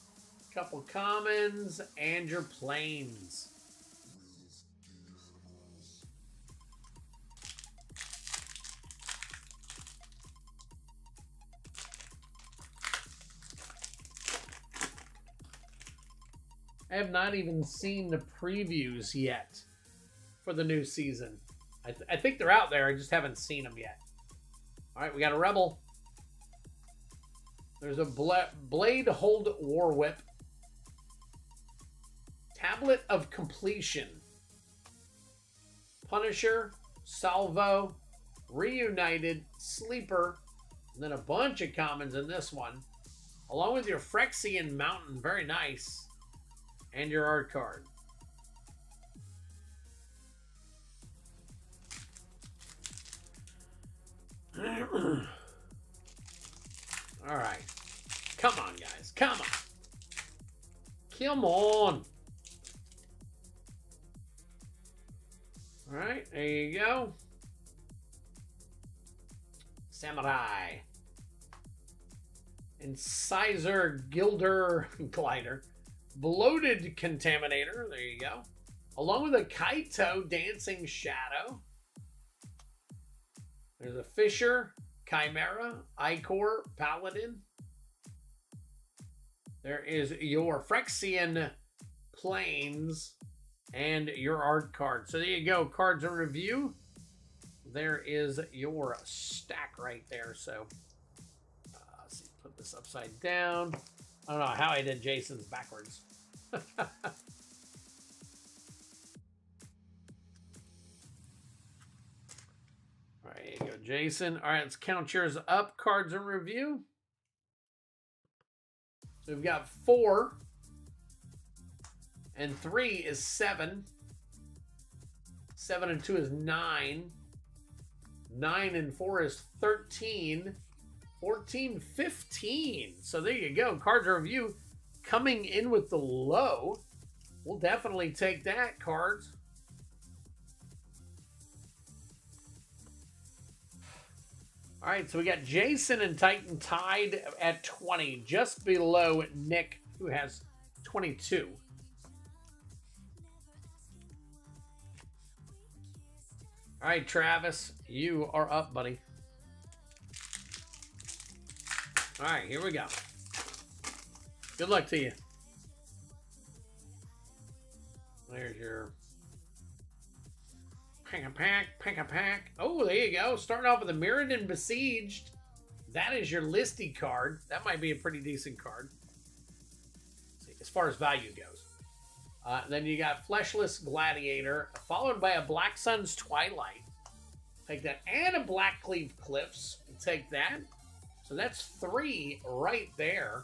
couple commons, and your planes. I have not even seen the previews yet for the new season. I think they're out there. I just haven't seen them yet. All right, we got a Rebel. There's a Blade Hold War Whip. Tablet of Completion. Punisher, Salvo, Reunited, Sleeper, and then a bunch of commons in this one. Along with your Phyrexian Mountain. Very nice. And your art card. All right. Come on, guys. Come on. Come on. All right. There you go. Samurai. Incisor Gilder Glider. Bloated Contaminator, there you go. Along with a Kaito Dancing Shadow. There's a Fisher, Chimera, Icor, Paladin. There is your Phyrexian Plains and your art card. So there you go, Cards and Review. There is your stack right there. So let's see, put this upside down. I don't know how I did Jason's backwards. All right, here you go, Jason. All right, let's count yours up. Cards and Review. So we've got 4. And 3 is 7. 7 and 2 is 9. 9 and 4 is 13. 14, 15. So there you go. Cards and Review coming in with the low. We'll definitely take that, Cards. All right, so we got Jason and Titan tied at 20, just below Nick, who has 22. All right, Travis, you are up, buddy. All right, here we go. Good luck to you. There's your pack. Oh, there you go. Starting off with a Mirrodin Besieged. That is your listy card. That might be a pretty decent card. As far as value goes. Then you got Fleshless Gladiator, followed by a Black Sun's Twilight. Take that. And a Blackcleave Cliffs. Take that. So that's 3 right there.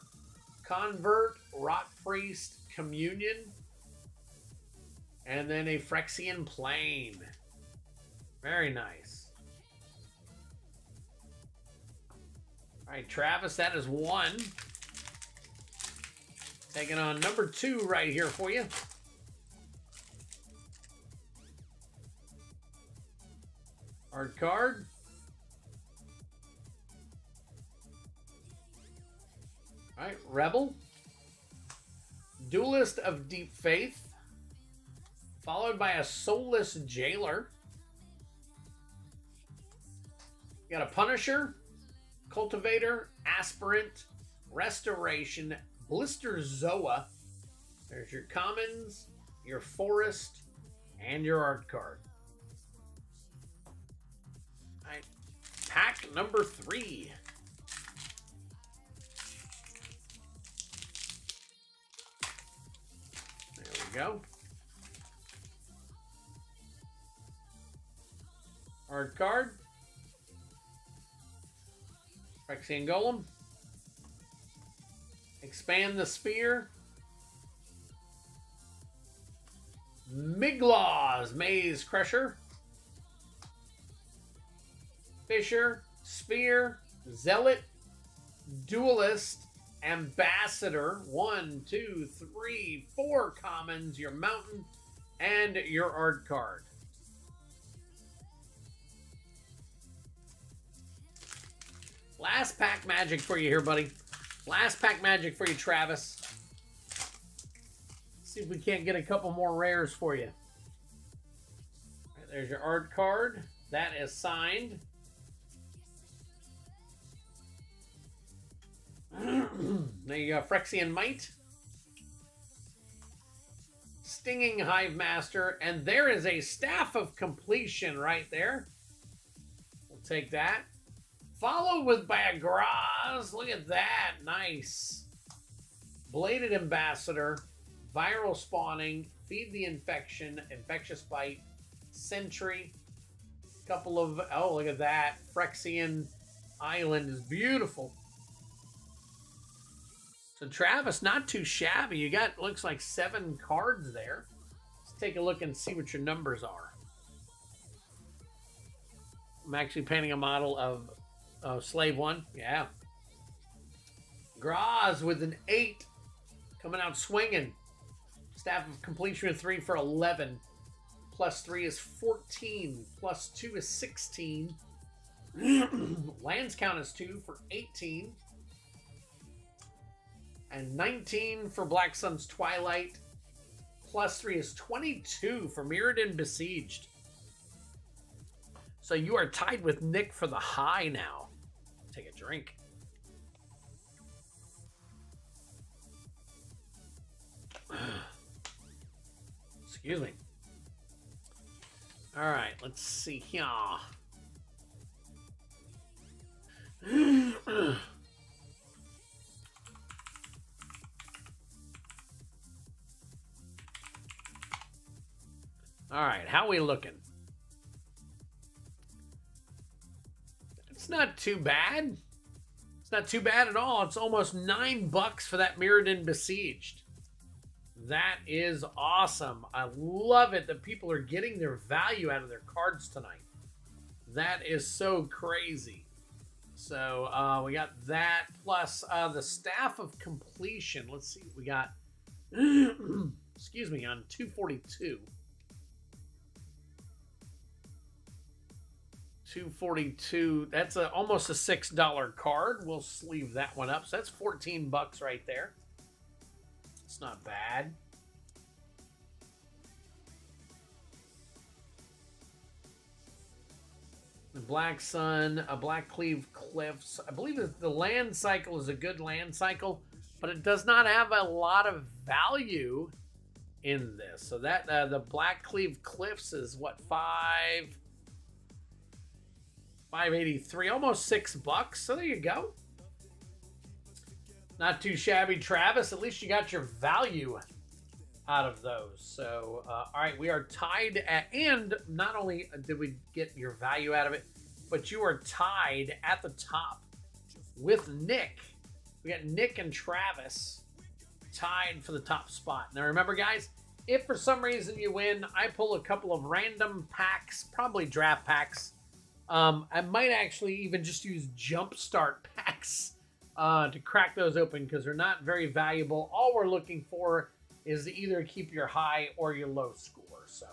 Convert, Rot Priest, Communion, and then a Phyrexian Plane. Very nice. All right, Travis, that is 1. Taking on number 2 right here for you. Hard card. All right, Rebel. Duelist of Deep Faith. Followed by a Soulless Jailer. You got a Punisher, Cultivator, Aspirant, Restoration, Blister Zoa. There's your commons, your forest, and your art card. All right, pack number 3. There we go. Art card. Phyrexian Golem. Expand the Sphere. Miglaw's Maze Crusher. Fisher, Sphere, Zealot, Duelist, Ambassador. 1, 2, 3, 4 commons, your mountain, and your art card. Last pack magic for you here, buddy. Last pack magic for you, Travis. See if we can't get a couple more rares for you. All right, there's your art card. That is signed. There you go, Phyrexian Might. Stinging Hive Master. And there is a Staff of Completion right there. We'll take that. Followed with by a Graz. Look at that. Nice. Bladed Ambassador. Viral Spawning. Feed the Infection. Infectious Bite. Sentry. Couple of... Oh, look at that. Phyrexian Island is beautiful. So, Travis, not too shabby. You got, looks like 7 cards there. Let's take a look and see what your numbers are. I'm actually painting a model of Slave 1. Yeah. Graz with an 8. Coming out swinging. Staff of Completion with 3 for 11. Plus 3 is 14. Plus 2 is 16. Lands count is 2 for 18. And 19 for Black Sun's Twilight. Plus 3 is 22 for Mirrodin Besieged. So you are tied with Nick for the high now. Take a drink. Excuse me. All right, let's see here. All right, how we looking? It's not too bad. It's not too bad at all. It's almost $9 for that Mirrodin Besieged. That is awesome. I love it that people are getting their value out of their cards tonight. That is so crazy. So we got that plus the Staff of Completion. Let's see what we got. Excuse me, on 242. 242. That's almost a $6 card. We'll sleeve that one up. So that's 14 bucks right there. It's not bad. The Black Sun, a Black Cleave Cliffs. I believe that the land cycle is a good land cycle, but it does not have a lot of value in this. So that the Black Cleave Cliffs is what, 583, almost $6. So there you go. Not too shabby, Travis. At least you got your value out of those. So, all right, we are tied at, and not only did we get your value out of it, but you are tied at the top with Nick. We got Nick and Travis tied for the top spot. Now, remember, guys, if for some reason you win, I pull a couple of random packs, probably draft packs. I might actually even just use jumpstart packs to crack those open because they're not very valuable. All we're looking for is to either keep your high or your low score. So,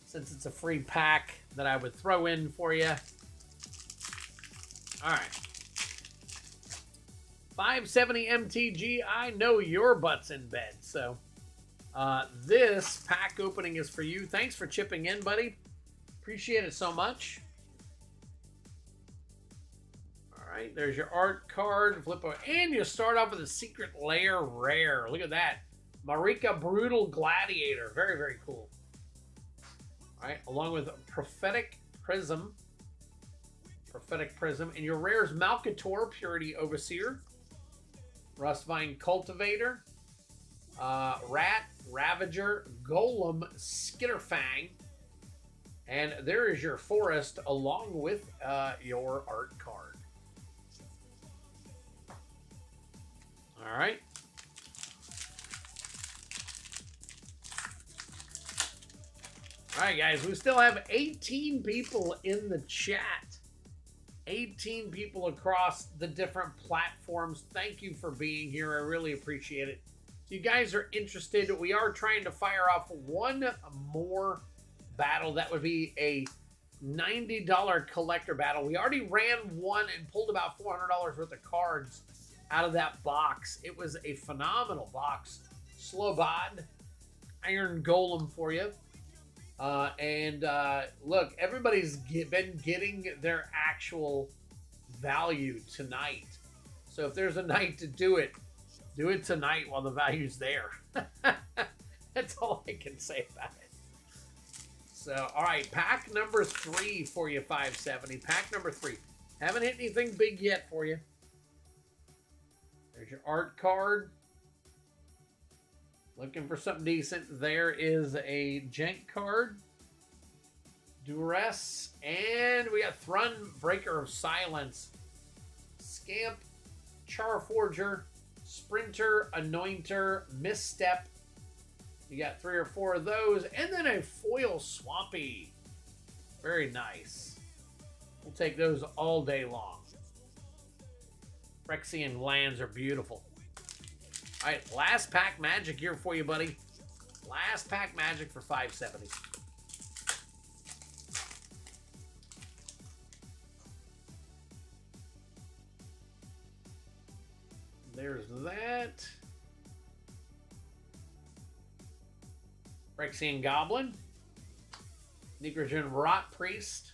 since it's a free pack that I would throw in for you. All right. 570 MTG, I know your butt's in bed. So, this pack opening is for you. Thanks for chipping in, buddy. Appreciate it so much. All right, there's your art card. Flip over, and you start off with a Secret Lair rare. Look at that. Marika Brutal Gladiator. Very, very cool. All right, along with Prophetic Prism. Prophetic Prism. And your rares Malcator, Purity Overseer. Rustvine Cultivator. Rat, Ravager, Golem, Skitterfang. And there is your forest along with your art card. All right. All right, guys. We still have 18 people in the chat. 18 people across the different platforms. Thank you for being here. I really appreciate it. If you guys are interested, we are trying to fire off one more battle. That would be a $90 collector battle. We already ran one and pulled about $400 worth of cards out of that box. It was a phenomenal box. Slobod, Iron Golem for you. Look, everybody's been getting their actual value tonight. So if there's a night to do it tonight while the value's there. That's all I can say about it. So, all right, pack number 3 for you, 570. Pack number 3. Haven't hit anything big yet for you. There's your art card. Looking for something decent. There is a Jank card. Duress. And we got Thrun, Breaker of Silence. Scamp, Charforger, Sprinter, Anointer, Misstep. You got 3 or 4 of those. And then a foil Swampy. Very nice. We'll take those all day long. Phyrexian lands are beautiful. All right, last pack magic here for you, buddy. Last pack magic for 570. There's that. Phyrexian Goblin. Necrogen Rot Priest.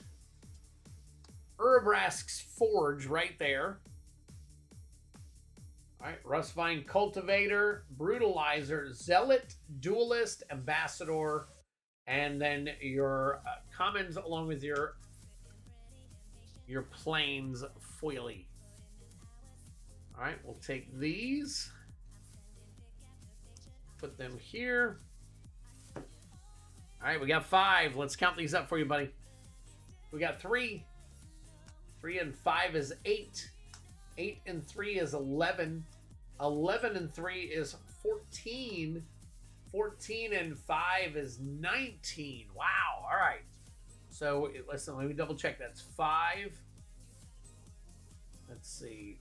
Urabrask's Forge right there. All right, Rustvine Cultivator, Brutalizer, Zealot, Duelist, Ambassador, and then your commons along with your plains foily. All right, we'll take these, put them here. All right, we got 5. Let's count these up for you, buddy. We got 3. 3 and 5 is 8. 8 and 3 is 11. 11 and 3 is 14. 14 and 5 is 19. Wow. All right. So, listen, let me double check. That's 5. Let's see.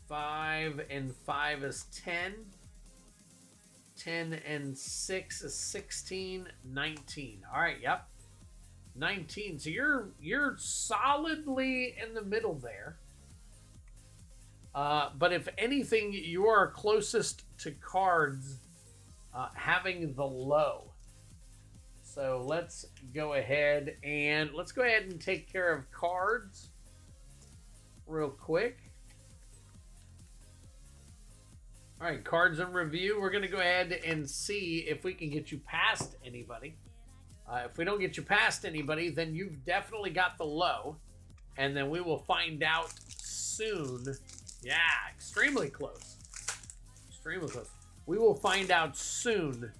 5 and 5 is 10. 10 and 6 is 16. 19. All right. Yep. 19. So you're solidly in the middle there. But if anything, you are closest to cards having the low. So let's go ahead and take care of cards real quick. All right, cards in review. We're going to go ahead and see if we can get you past anybody. If we don't get you past anybody, then you've definitely got the low. And then we will find out soon. Yeah, extremely close. Extremely close. We will find out soon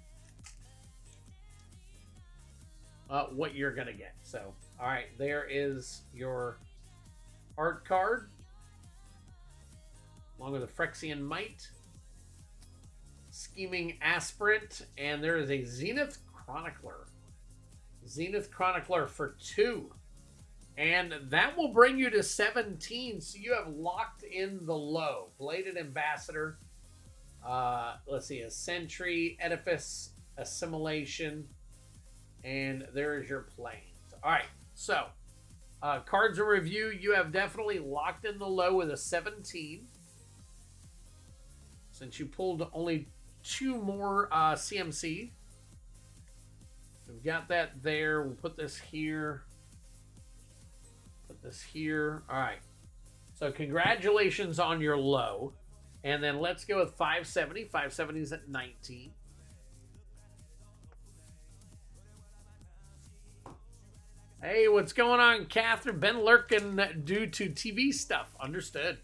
what you're going to get. So, all right, there is your art card. Along with a Phyrexian Might. Scheming Aspirant. And there is a Zenith Chronicler. Zenith Chronicler for 2. And that will bring you to 17. So you have locked in the low. Bladed Ambassador. Let's see. A Sentry, Edifice, Assimilation. And there is your planes. All right. So, cards in review. You have definitely locked in the low with a 17. Since you pulled only 2 more CMC. We've got that there. We'll put this here. Put this here. All right. So congratulations on your low. And then let's go with 570. 570 is at 19. Hey, what's going on, Catherine? Been lurking due to TV stuff. Understood.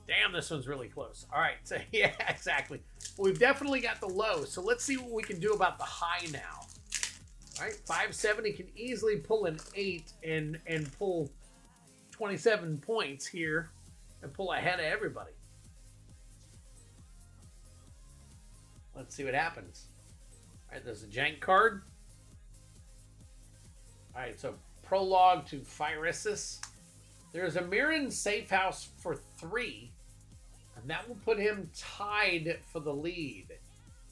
Damn, this one's really close. All right. So, yeah, exactly. We've definitely got the low. So let's see what we can do about the high now. All right. 570 can easily pull an 8 and pull 27 points here and pull ahead of everybody. Let's see what happens. All right. There's a jank card. All right. So prologue to Phyrexia. There's a Mirren Safe House for 3. And that will put him tied for the lead.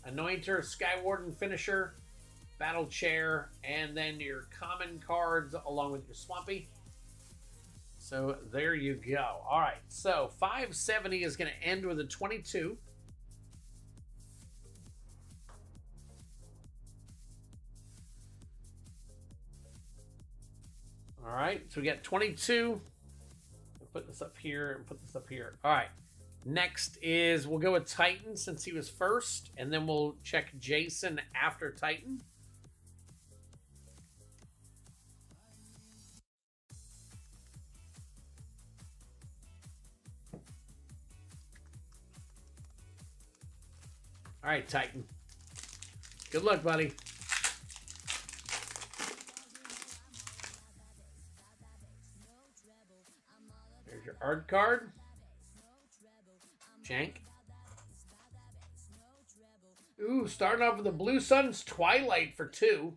Anointer, Skywarden Finisher, Battle Chair, and then your common cards along with your Swampy. So there you go. All right, so 570 is going to end with a 22. All right, so we got 22. We'll put this up here and put this up here. All right. Next is, we'll go with Titan since he was first, and then we'll check Jason after Titan. All right, Titan. Good luck, buddy. There's your art card. Jank. Ooh, starting off with the Blue Sun's Twilight for 2.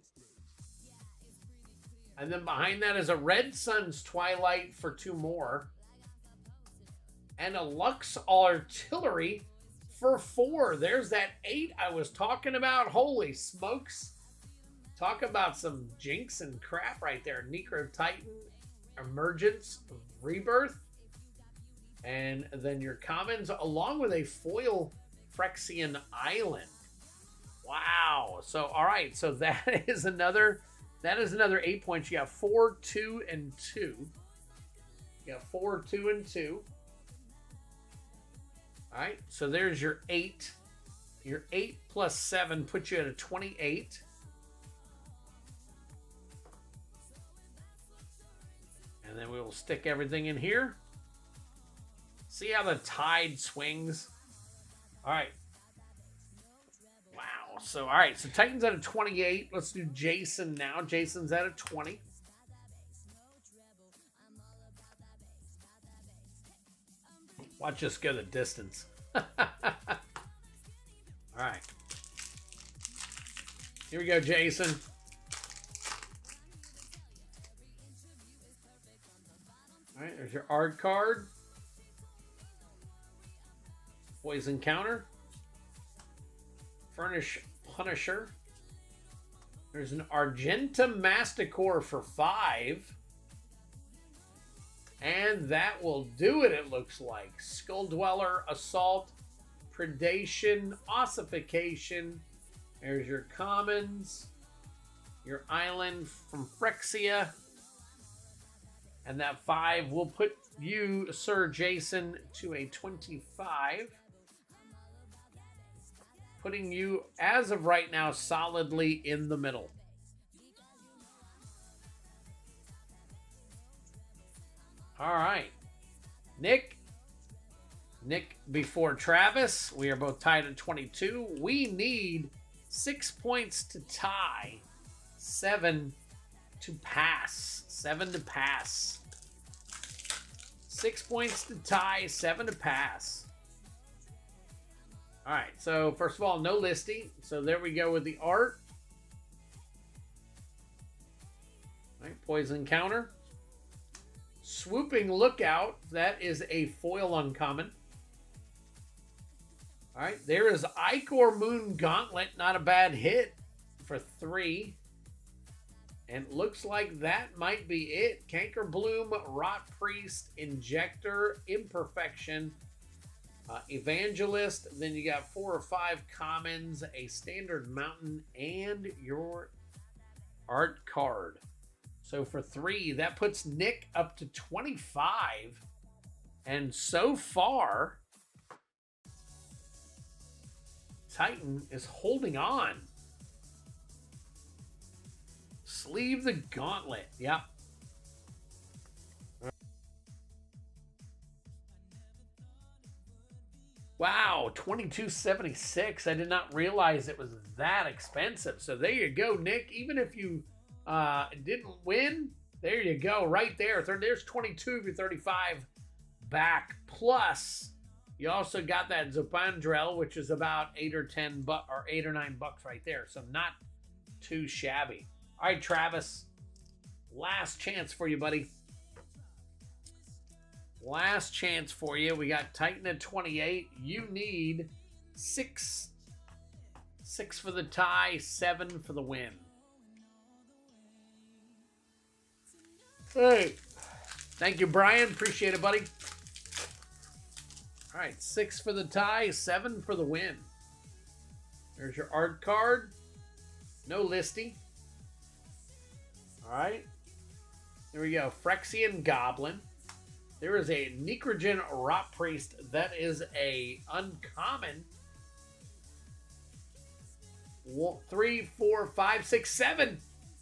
And then behind that is a Red Sun's Twilight for 2 more. And a Lux Artillery for 4. There's that 8 I was talking about. Holy smokes. Talk about some jinx and crap right there. Necro Titan, Emergence, Rebirth. And then your commons along with a foil Phyrexian Island. Wow. So, all right. So that is another 8 points. You got 4, 2, and 2. You got 4, 2, and 2. All right. So there's your 8. Your 8 plus 7 puts you at a 28. And then we will stick everything in here. See how the tide swings? All right. Wow. So, all right. So, Titan's at a 28. Let's do Jason now. Jason's at a 20. Watch us go the distance. All right. Here we go, Jason. All right. There's your art card. Poison Counter, Furnish Punisher, There's an Argenta Masticore for 5. And that will do it, it looks like. Skull Dweller, Assault, Predation, Ossification. There's your commons. Your island from Phyrexia. And that 5 will put you, Sir Jason, to a 25. Putting you, as of right now, solidly in the middle. All right. Nick before Travis. We are both tied at 22. We need 6 points to tie. 7 to pass. 7 to pass. 6 points to tie. 7 to pass. All right. So, first of all, no listing. So, there we go with the art. All right. Poison counter. Swooping Lookout, that is a foil uncommon. All right, there is Ichor Moon Gauntlet, not a bad hit for 3. And it looks like that might be it. Canker Bloom, Rot Priest, Injector, Imperfection, Evangelist. Then you got 4 or 5 commons, a Standard Mountain, and your art card. So for 3, that puts Nick up to 25. And so far, Titan is holding on. Sleeve the Gauntlet. Yep. Wow, $22.76. I did not realize it was that expensive. So there you go, Nick. Even if you didn't win, there you go, right there. There's 22 of your 35 back. Plus, you also got that Zopandrel, which is about $8 or $10 or $8 or $9 right there. So not too shabby. All right, Travis, last chance for you, buddy. Last chance for you. We got Titan at 28. You need 6. 6 for the tie, 7 for the win. Hey, thank you, Brian. Appreciate it, buddy. All right, 6 for the tie, 7 for the win. There's your art card. No listing. All right. There we go. Phyrexian Goblin. There is a Necrogen Rot Priest. That is a uncommon. 3, 4, 5, 6, 7.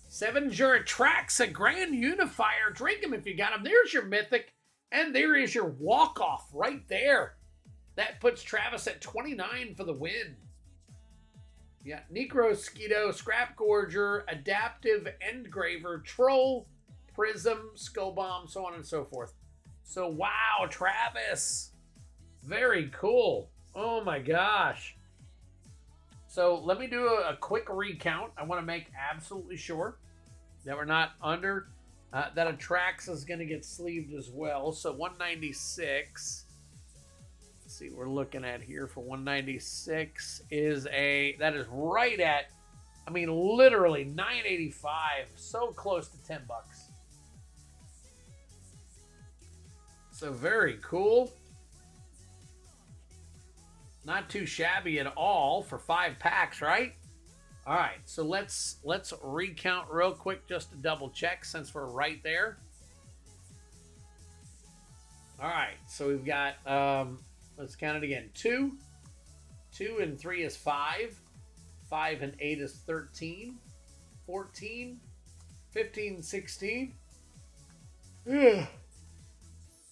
7's your Atraxa Grand Unifier. Drink him if you got him. There's your Mythic. And there is your walk-off right there. That puts Travis at 29 for the win. You got Necrosquito, Scrap Gorger, Adaptive Endgraver, Troll, Prism, Skull Bomb, so on and so forth. So, wow, Travis. Very cool. Oh, my gosh. So, let me do a quick recount. I want to make absolutely sure that we're not under. That Atraxa is going to get sleeved as well. So, 196. Let's see what we're looking at here for 196 is that is right at, I mean, literally $9.85. So close to $10. So very cool. Not too shabby at all for 5 packs, right? All right, so let's recount real quick just to double check since we're right there. All right, so we've got, let's count it again. 2 and 3 is 5. 5 and 8 is 13. 14. 15, 16.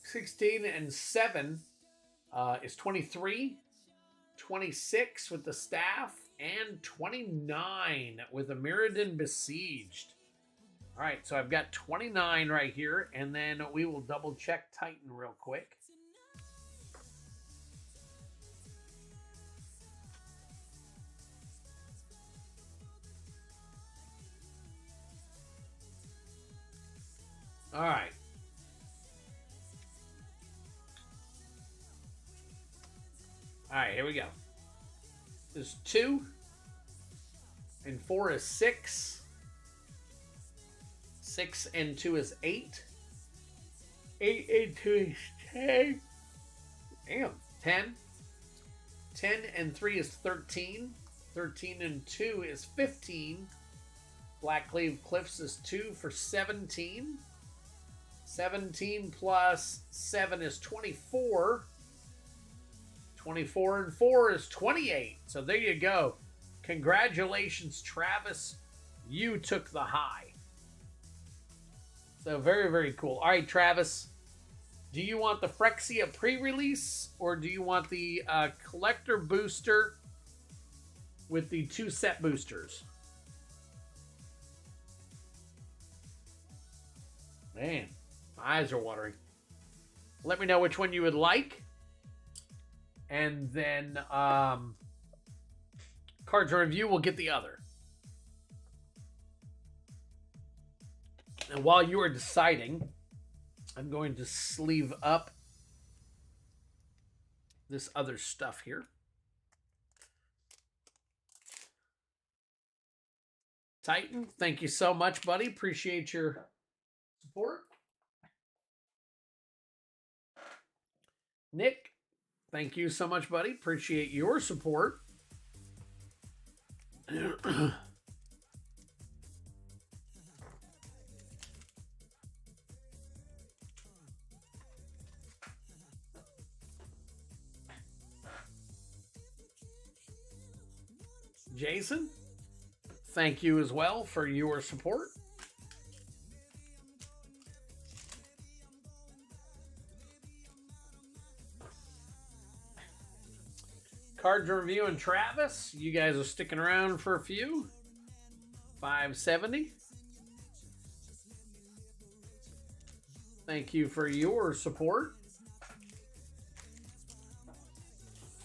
16 and 7 is 23. 26 with the staff. And 29 with a Mirrodin Besieged. All right, so I've got 29 right here. And then we will double check Titan real quick. All right. All right, here we go. This is 2. And 4 is 6. 6 and 2 is 8. 8 and 2 is 10. Damn, 10. 10 and 3 is 13. 13 and 2 is 15. Blackcleave Cliffs is 2 for 17. 17 plus 7 is 24. 24 and 4 is 28. So there you go. Congratulations, Travis. You took the high. So very, very cool. All right, Travis. Do you want the Phyrexia pre-release or do you want the collector booster with the 2 set boosters? Man, my eyes are watering. Let me know which one you would like. And then Cards Review will get the other. And while you are deciding, I'm going to sleeve up this other stuff here. Titan, thank you so much, buddy. Appreciate your support. Nick, thank you so much, buddy. Appreciate your support. Jason, thank you as well for your support. Cards Review and Travis, you guys are sticking around for a few. 570. Thank you for your support.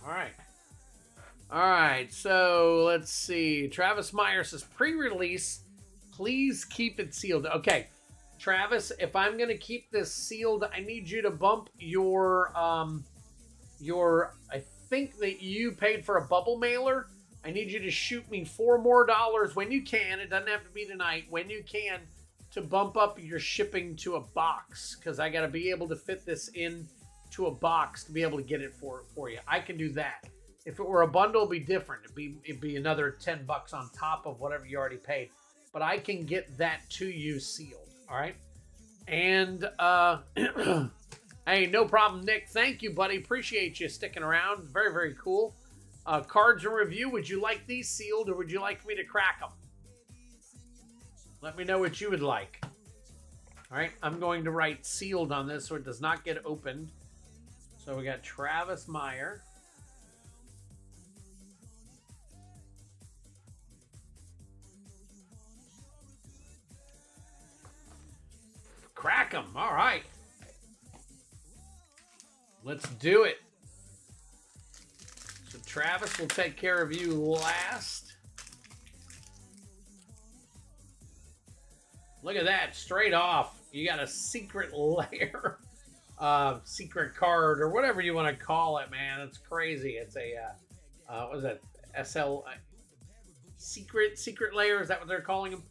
All right. All right, so let's see. Travis Meyer says, pre-release, please keep it sealed. Okay, Travis, if I'm going to keep this sealed, I need you to bump your I think that you paid for a bubble mailer. I need you to shoot me $4 more when you can. It doesn't have to be tonight. When you can, to bump up your shipping to a box, because I got to be able to fit this in to a box to be able to get it for you. I can do that. If it were a bundle, it'd be different. It'd be another $10 on top of whatever you already paid. But I can get that to you sealed. All right. And hey, no problem, Nick. Thank you, buddy. Appreciate you sticking around. Very, very cool. Cards and Review. Would you like these sealed or would you like me to crack them? Let me know what you would like. All right. I'm going to write sealed on this so it does not get opened. So we got Travis Meyer. Crack them. All right. Let's do it. So Travis will take care of you last. Look at that. Straight off. You got a secret layer. Secret card or whatever you want to call it, man. It's crazy. It's a, what is that? SL secret layer. Is that what they're calling them?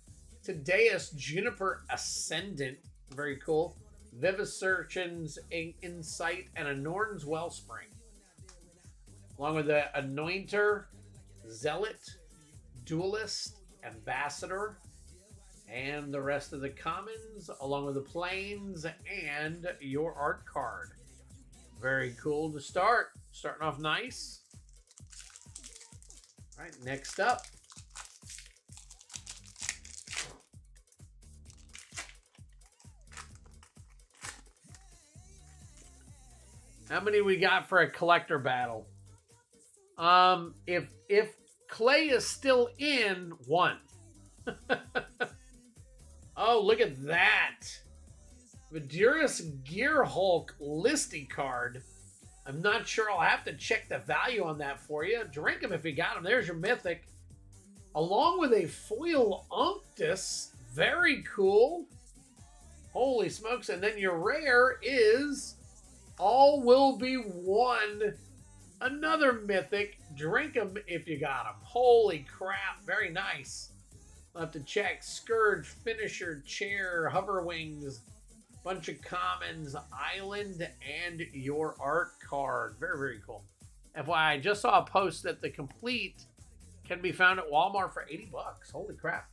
Tadeus Juniper Ascendant. Very cool. Vivisearch's Insight and a Norn's Wellspring. Along with the Anointer, Zealot, Duelist, Ambassador, and the rest of the commons, along with the planes and your art card. Very cool to start. Starting off nice. All right, next up. How many we got for a collector battle? If Clay is still in, 1. Oh, look at that. Vidurus Gearhulk listy card. I'm not sure. I'll have to check the value on that for you. Drink him if you got him. There's your Mythic. Along with a foil Unctus. Very cool. Holy smokes. And then your rare is All Will Be One. Another Mythic. Drink him if you got him. Holy crap. Very nice. We'll have to check. Scourge, Finisher, Chair, Hover Wings, bunch of commons, Island, and your art card. Very, very cool. FYI, I just saw a post that the Compleat can be found at Walmart for 80 bucks. Holy crap.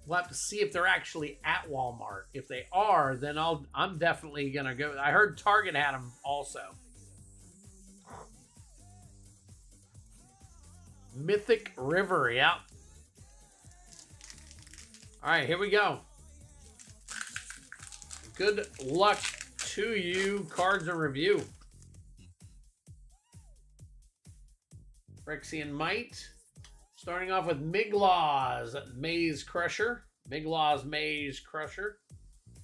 We'll have to see if they're actually at Walmart. If they are, then I'm definitely going to go. I heard Target had them also. Mythic River, yeah. All right, here we go. Good luck to you, cards and review. Phyrexian Might. Starting off with Miglaw's Maze Crusher. Miglaw's Maze Crusher.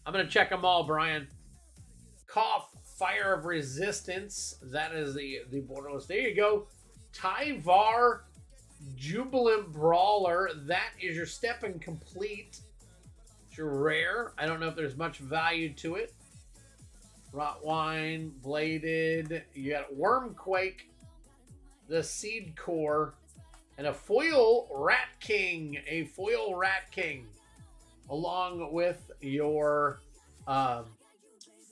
I'm going to check them all, Brian. Cough, Fire of Resistance. That is the Borderless. There you go. Tyvar, Jubilant Brawler. That is your step and complete. It's your rare. I don't know if there's much value to it. Rotwine, Bladed. You got Wormquake, the Seed Core, and a foil Rat King. A foil Rat King. Along with your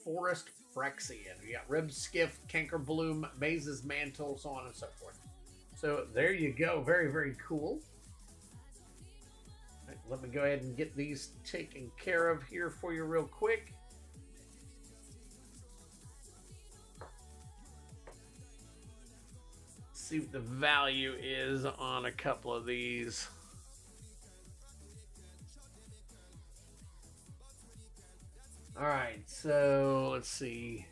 Forest Phyrexia. You got Rib Skiff, Canker Bloom, Maze's Mantle, so on and so forth. So there you go. Very, very cool. Right, let me go ahead and get these taken care of here for you real quick. See what the value is on a couple of these. All right, so let's see.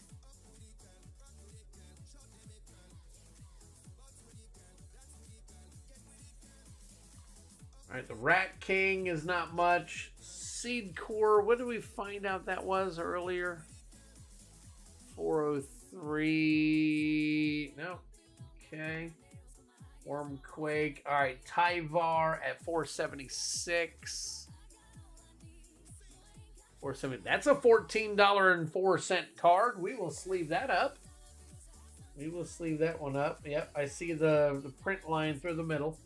All right, the Rat King is not much. Seed Core, what did we find out that was earlier? 403. No. Okay. Wormquake. All right, Tyvar at 476. 470. That's a $14.04 card. We will sleeve that up. We will sleeve that one up. Yep, I see the print line through the middle.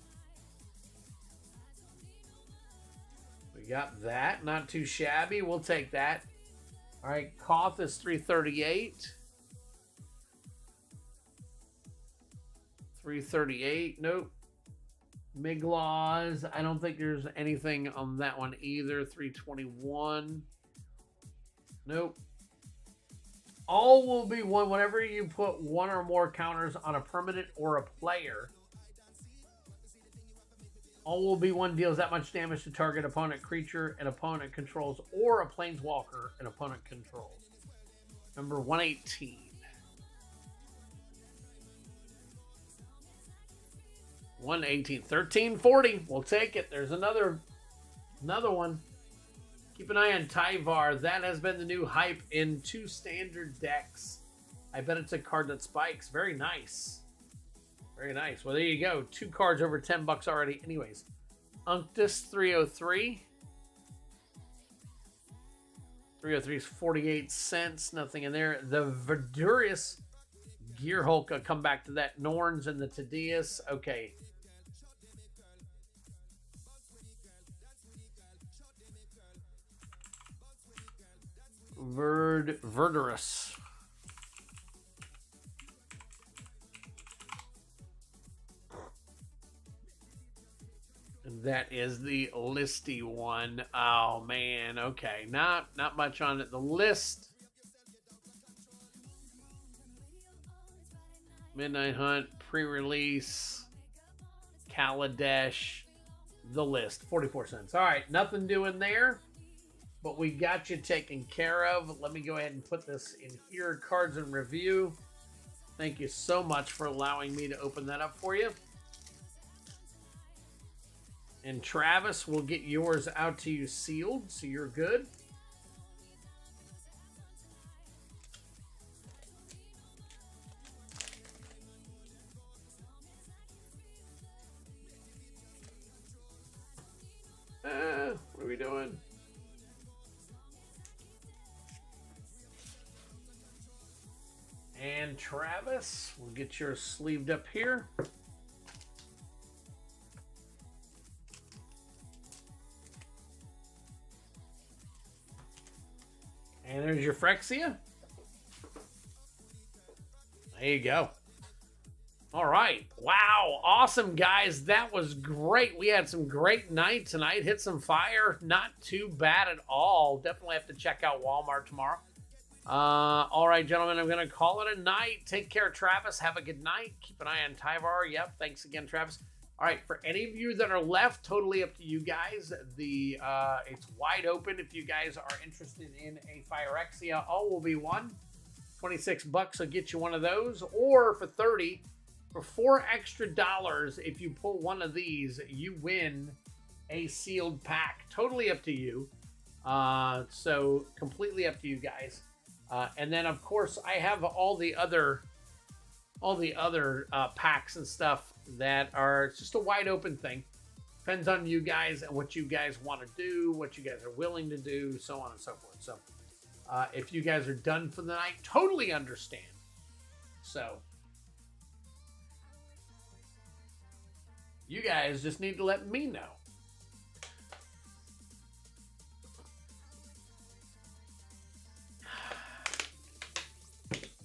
We got that. Not too shabby. We'll take that. All right, Koth is 338. 338. Nope. Miglaws. I don't think there's anything on that one either. 321. Nope. All will be one whenever you put one or more counters on a permanent or a player. All will be one deals that much damage to target opponent creature an opponent controls or a planeswalker an opponent controls. Number 118. 118. 1340. We'll take it. There's another one. Keep an eye on Tyvar. That has been the new hype in 2 standard decks. I bet it's a card that spikes. Very nice. Very nice. Well, there you go. 2 cards over 10 bucks already. Anyways, Unctus 303. 303 is 48 cents. Nothing in there. The Verdurious Gear Hulk. I'll come back to that. Norns and the Tideus. Okay. Verdurous. That is the listy one. Oh man, okay. Not much on it. The list. Midnight Hunt, pre-release, Kaladesh, the list, 44 cents. All right, nothing doing there, but we got you taken care of. Let me go ahead and put this in here, cards and review. Thank you so much for allowing me to open that up for you. And Travis will get yours out to you sealed, so you're good. What are we doing? And Travis, we'll get yours sleeved up here. There's your Phyrexia. There you go. All right. Wow. Awesome, guys. That was great. We had some great night tonight. Hit some fire. Not too bad at all. Definitely have to check out Walmart tomorrow. All right, gentlemen, I'm going to call it a night. Take care, Travis. Have a good night. Keep an eye on Tyvar. Yep. Thanks again, Travis. All right. For any of you that are left, totally up to you guys. It's wide open. If you guys are interested in a Phyrexia, all will be one. $26 will get you one of those. Or for 30, for $4 extra, if you pull one of these, you win a sealed pack. Totally up to you. So completely up to you guys. And then of course I have all the other packs and stuff that are just a wide open thing. Depends on you guys and what you guys want to do, what you guys are willing to do, so on and so forth. So if you guys are done for the night, totally understand. So you guys just need to let me know.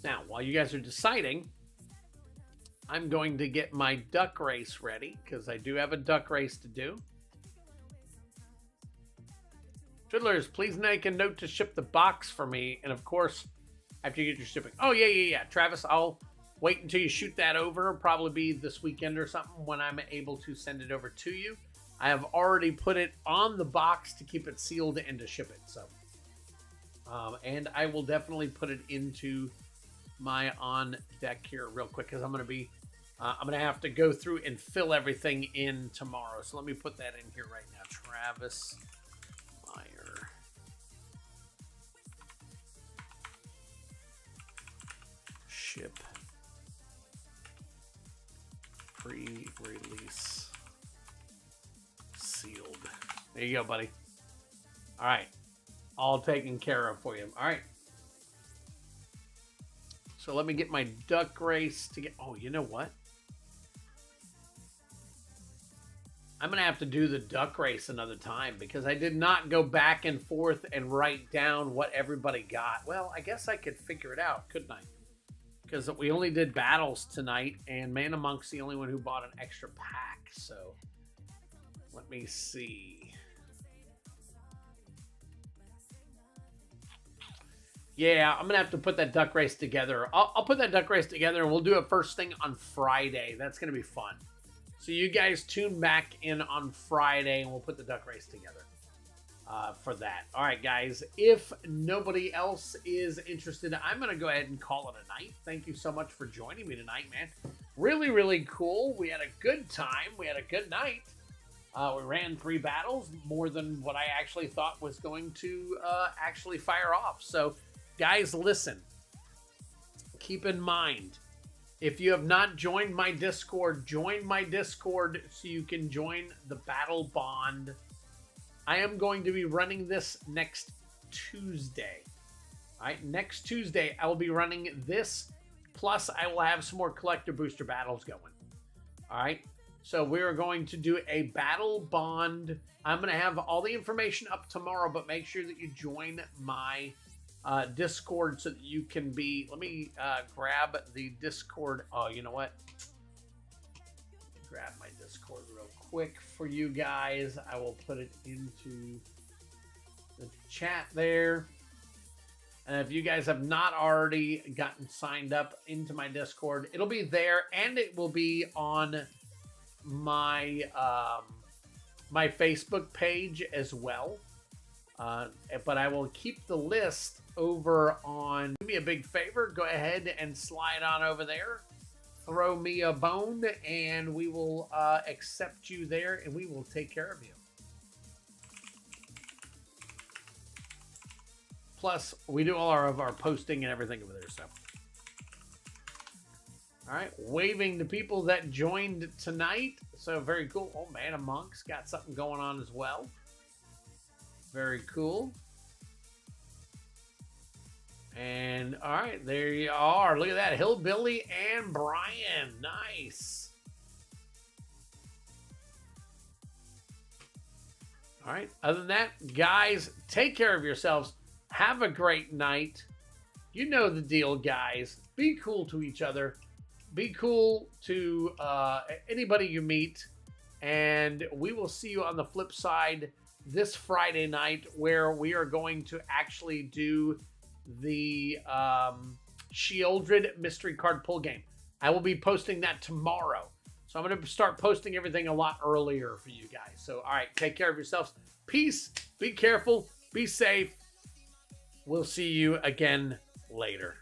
Now, while you guys are deciding, I'm going to get my duck race ready because I do have a duck race to do. Twiddlers, please make a note to ship the box for me. And of course, after you get your shipping. Oh, yeah. Travis, I'll wait until you shoot that over. It'll probably be this weekend or something when I'm able to send it over to you. I have already put it on the box to keep it sealed and to ship it. So, and I will definitely put it into my on deck here real quick because I'm going to have to go through and fill everything in tomorrow. So let me put that in here right now. Travis Meyer. Ship. Pre-release. Sealed. There you go, buddy. All right. All taken care of for you. All right. So let me get my duck race to get... Oh, you know what? I'm going to have to do the duck race another time because I did not go back and forth and write down what everybody got. Well, I guess I could figure it out, couldn't I? Because we only did battles tonight and Mana Monk's the only one who bought an extra pack. So let me see. Yeah, I'm going to have to put that duck race together. I'll put that duck race together and we'll do it first thing on Friday. That's going to be fun. So you guys tune back in on Friday and we'll put the duck race together for that. All right, guys. If nobody else is interested, I'm going to go ahead and call it a night. Thank you so much for joining me tonight, man. Really, really cool. We had a good time. We had a good night. We ran 3 battles, more than what I actually thought was going to actually fire off. So, guys, listen. Keep in mind, if you have not joined my Discord, join my Discord so you can join the Battle Bond. I am going to be running this next Tuesday. All right, next Tuesday, I will be running this. Plus, I will have some more collector booster battles going. All right, so we are going to do a Battle Bond. I'm going to have all the information up tomorrow, but make sure that you join my Discord so that you can be... Let me grab the Discord. Oh, you know what? Grab my Discord real quick for you guys. I will put it into the chat there. And if you guys have not already gotten signed up into my Discord, it'll be there and it will be on my my Facebook page as well. But I will keep the list over on... Do me a big favor. Go ahead and slide on over there. Throw me a bone and we will accept you there and we will take care of you. Plus, we do all of our posting and everything over there. So, all right, waving to people that joined tonight. So very cool. Oh, man, a Monk's got something going on as well. Very cool. And all right, there you are. Look at that, Hillbilly and Brian. Nice. All right. Other than that, guys, take care of yourselves. Have a great night. You know the deal, guys. Be cool to each other. Be cool to anybody you meet. And we will see you on the flip side this Friday night, where we are going to actually do the Sheoldred mystery card pull game. I will be posting that tomorrow. So I'm going to start posting everything a lot earlier for you guys. So, all right, take care of yourselves. Peace. Be careful. Be safe. We'll see you again later.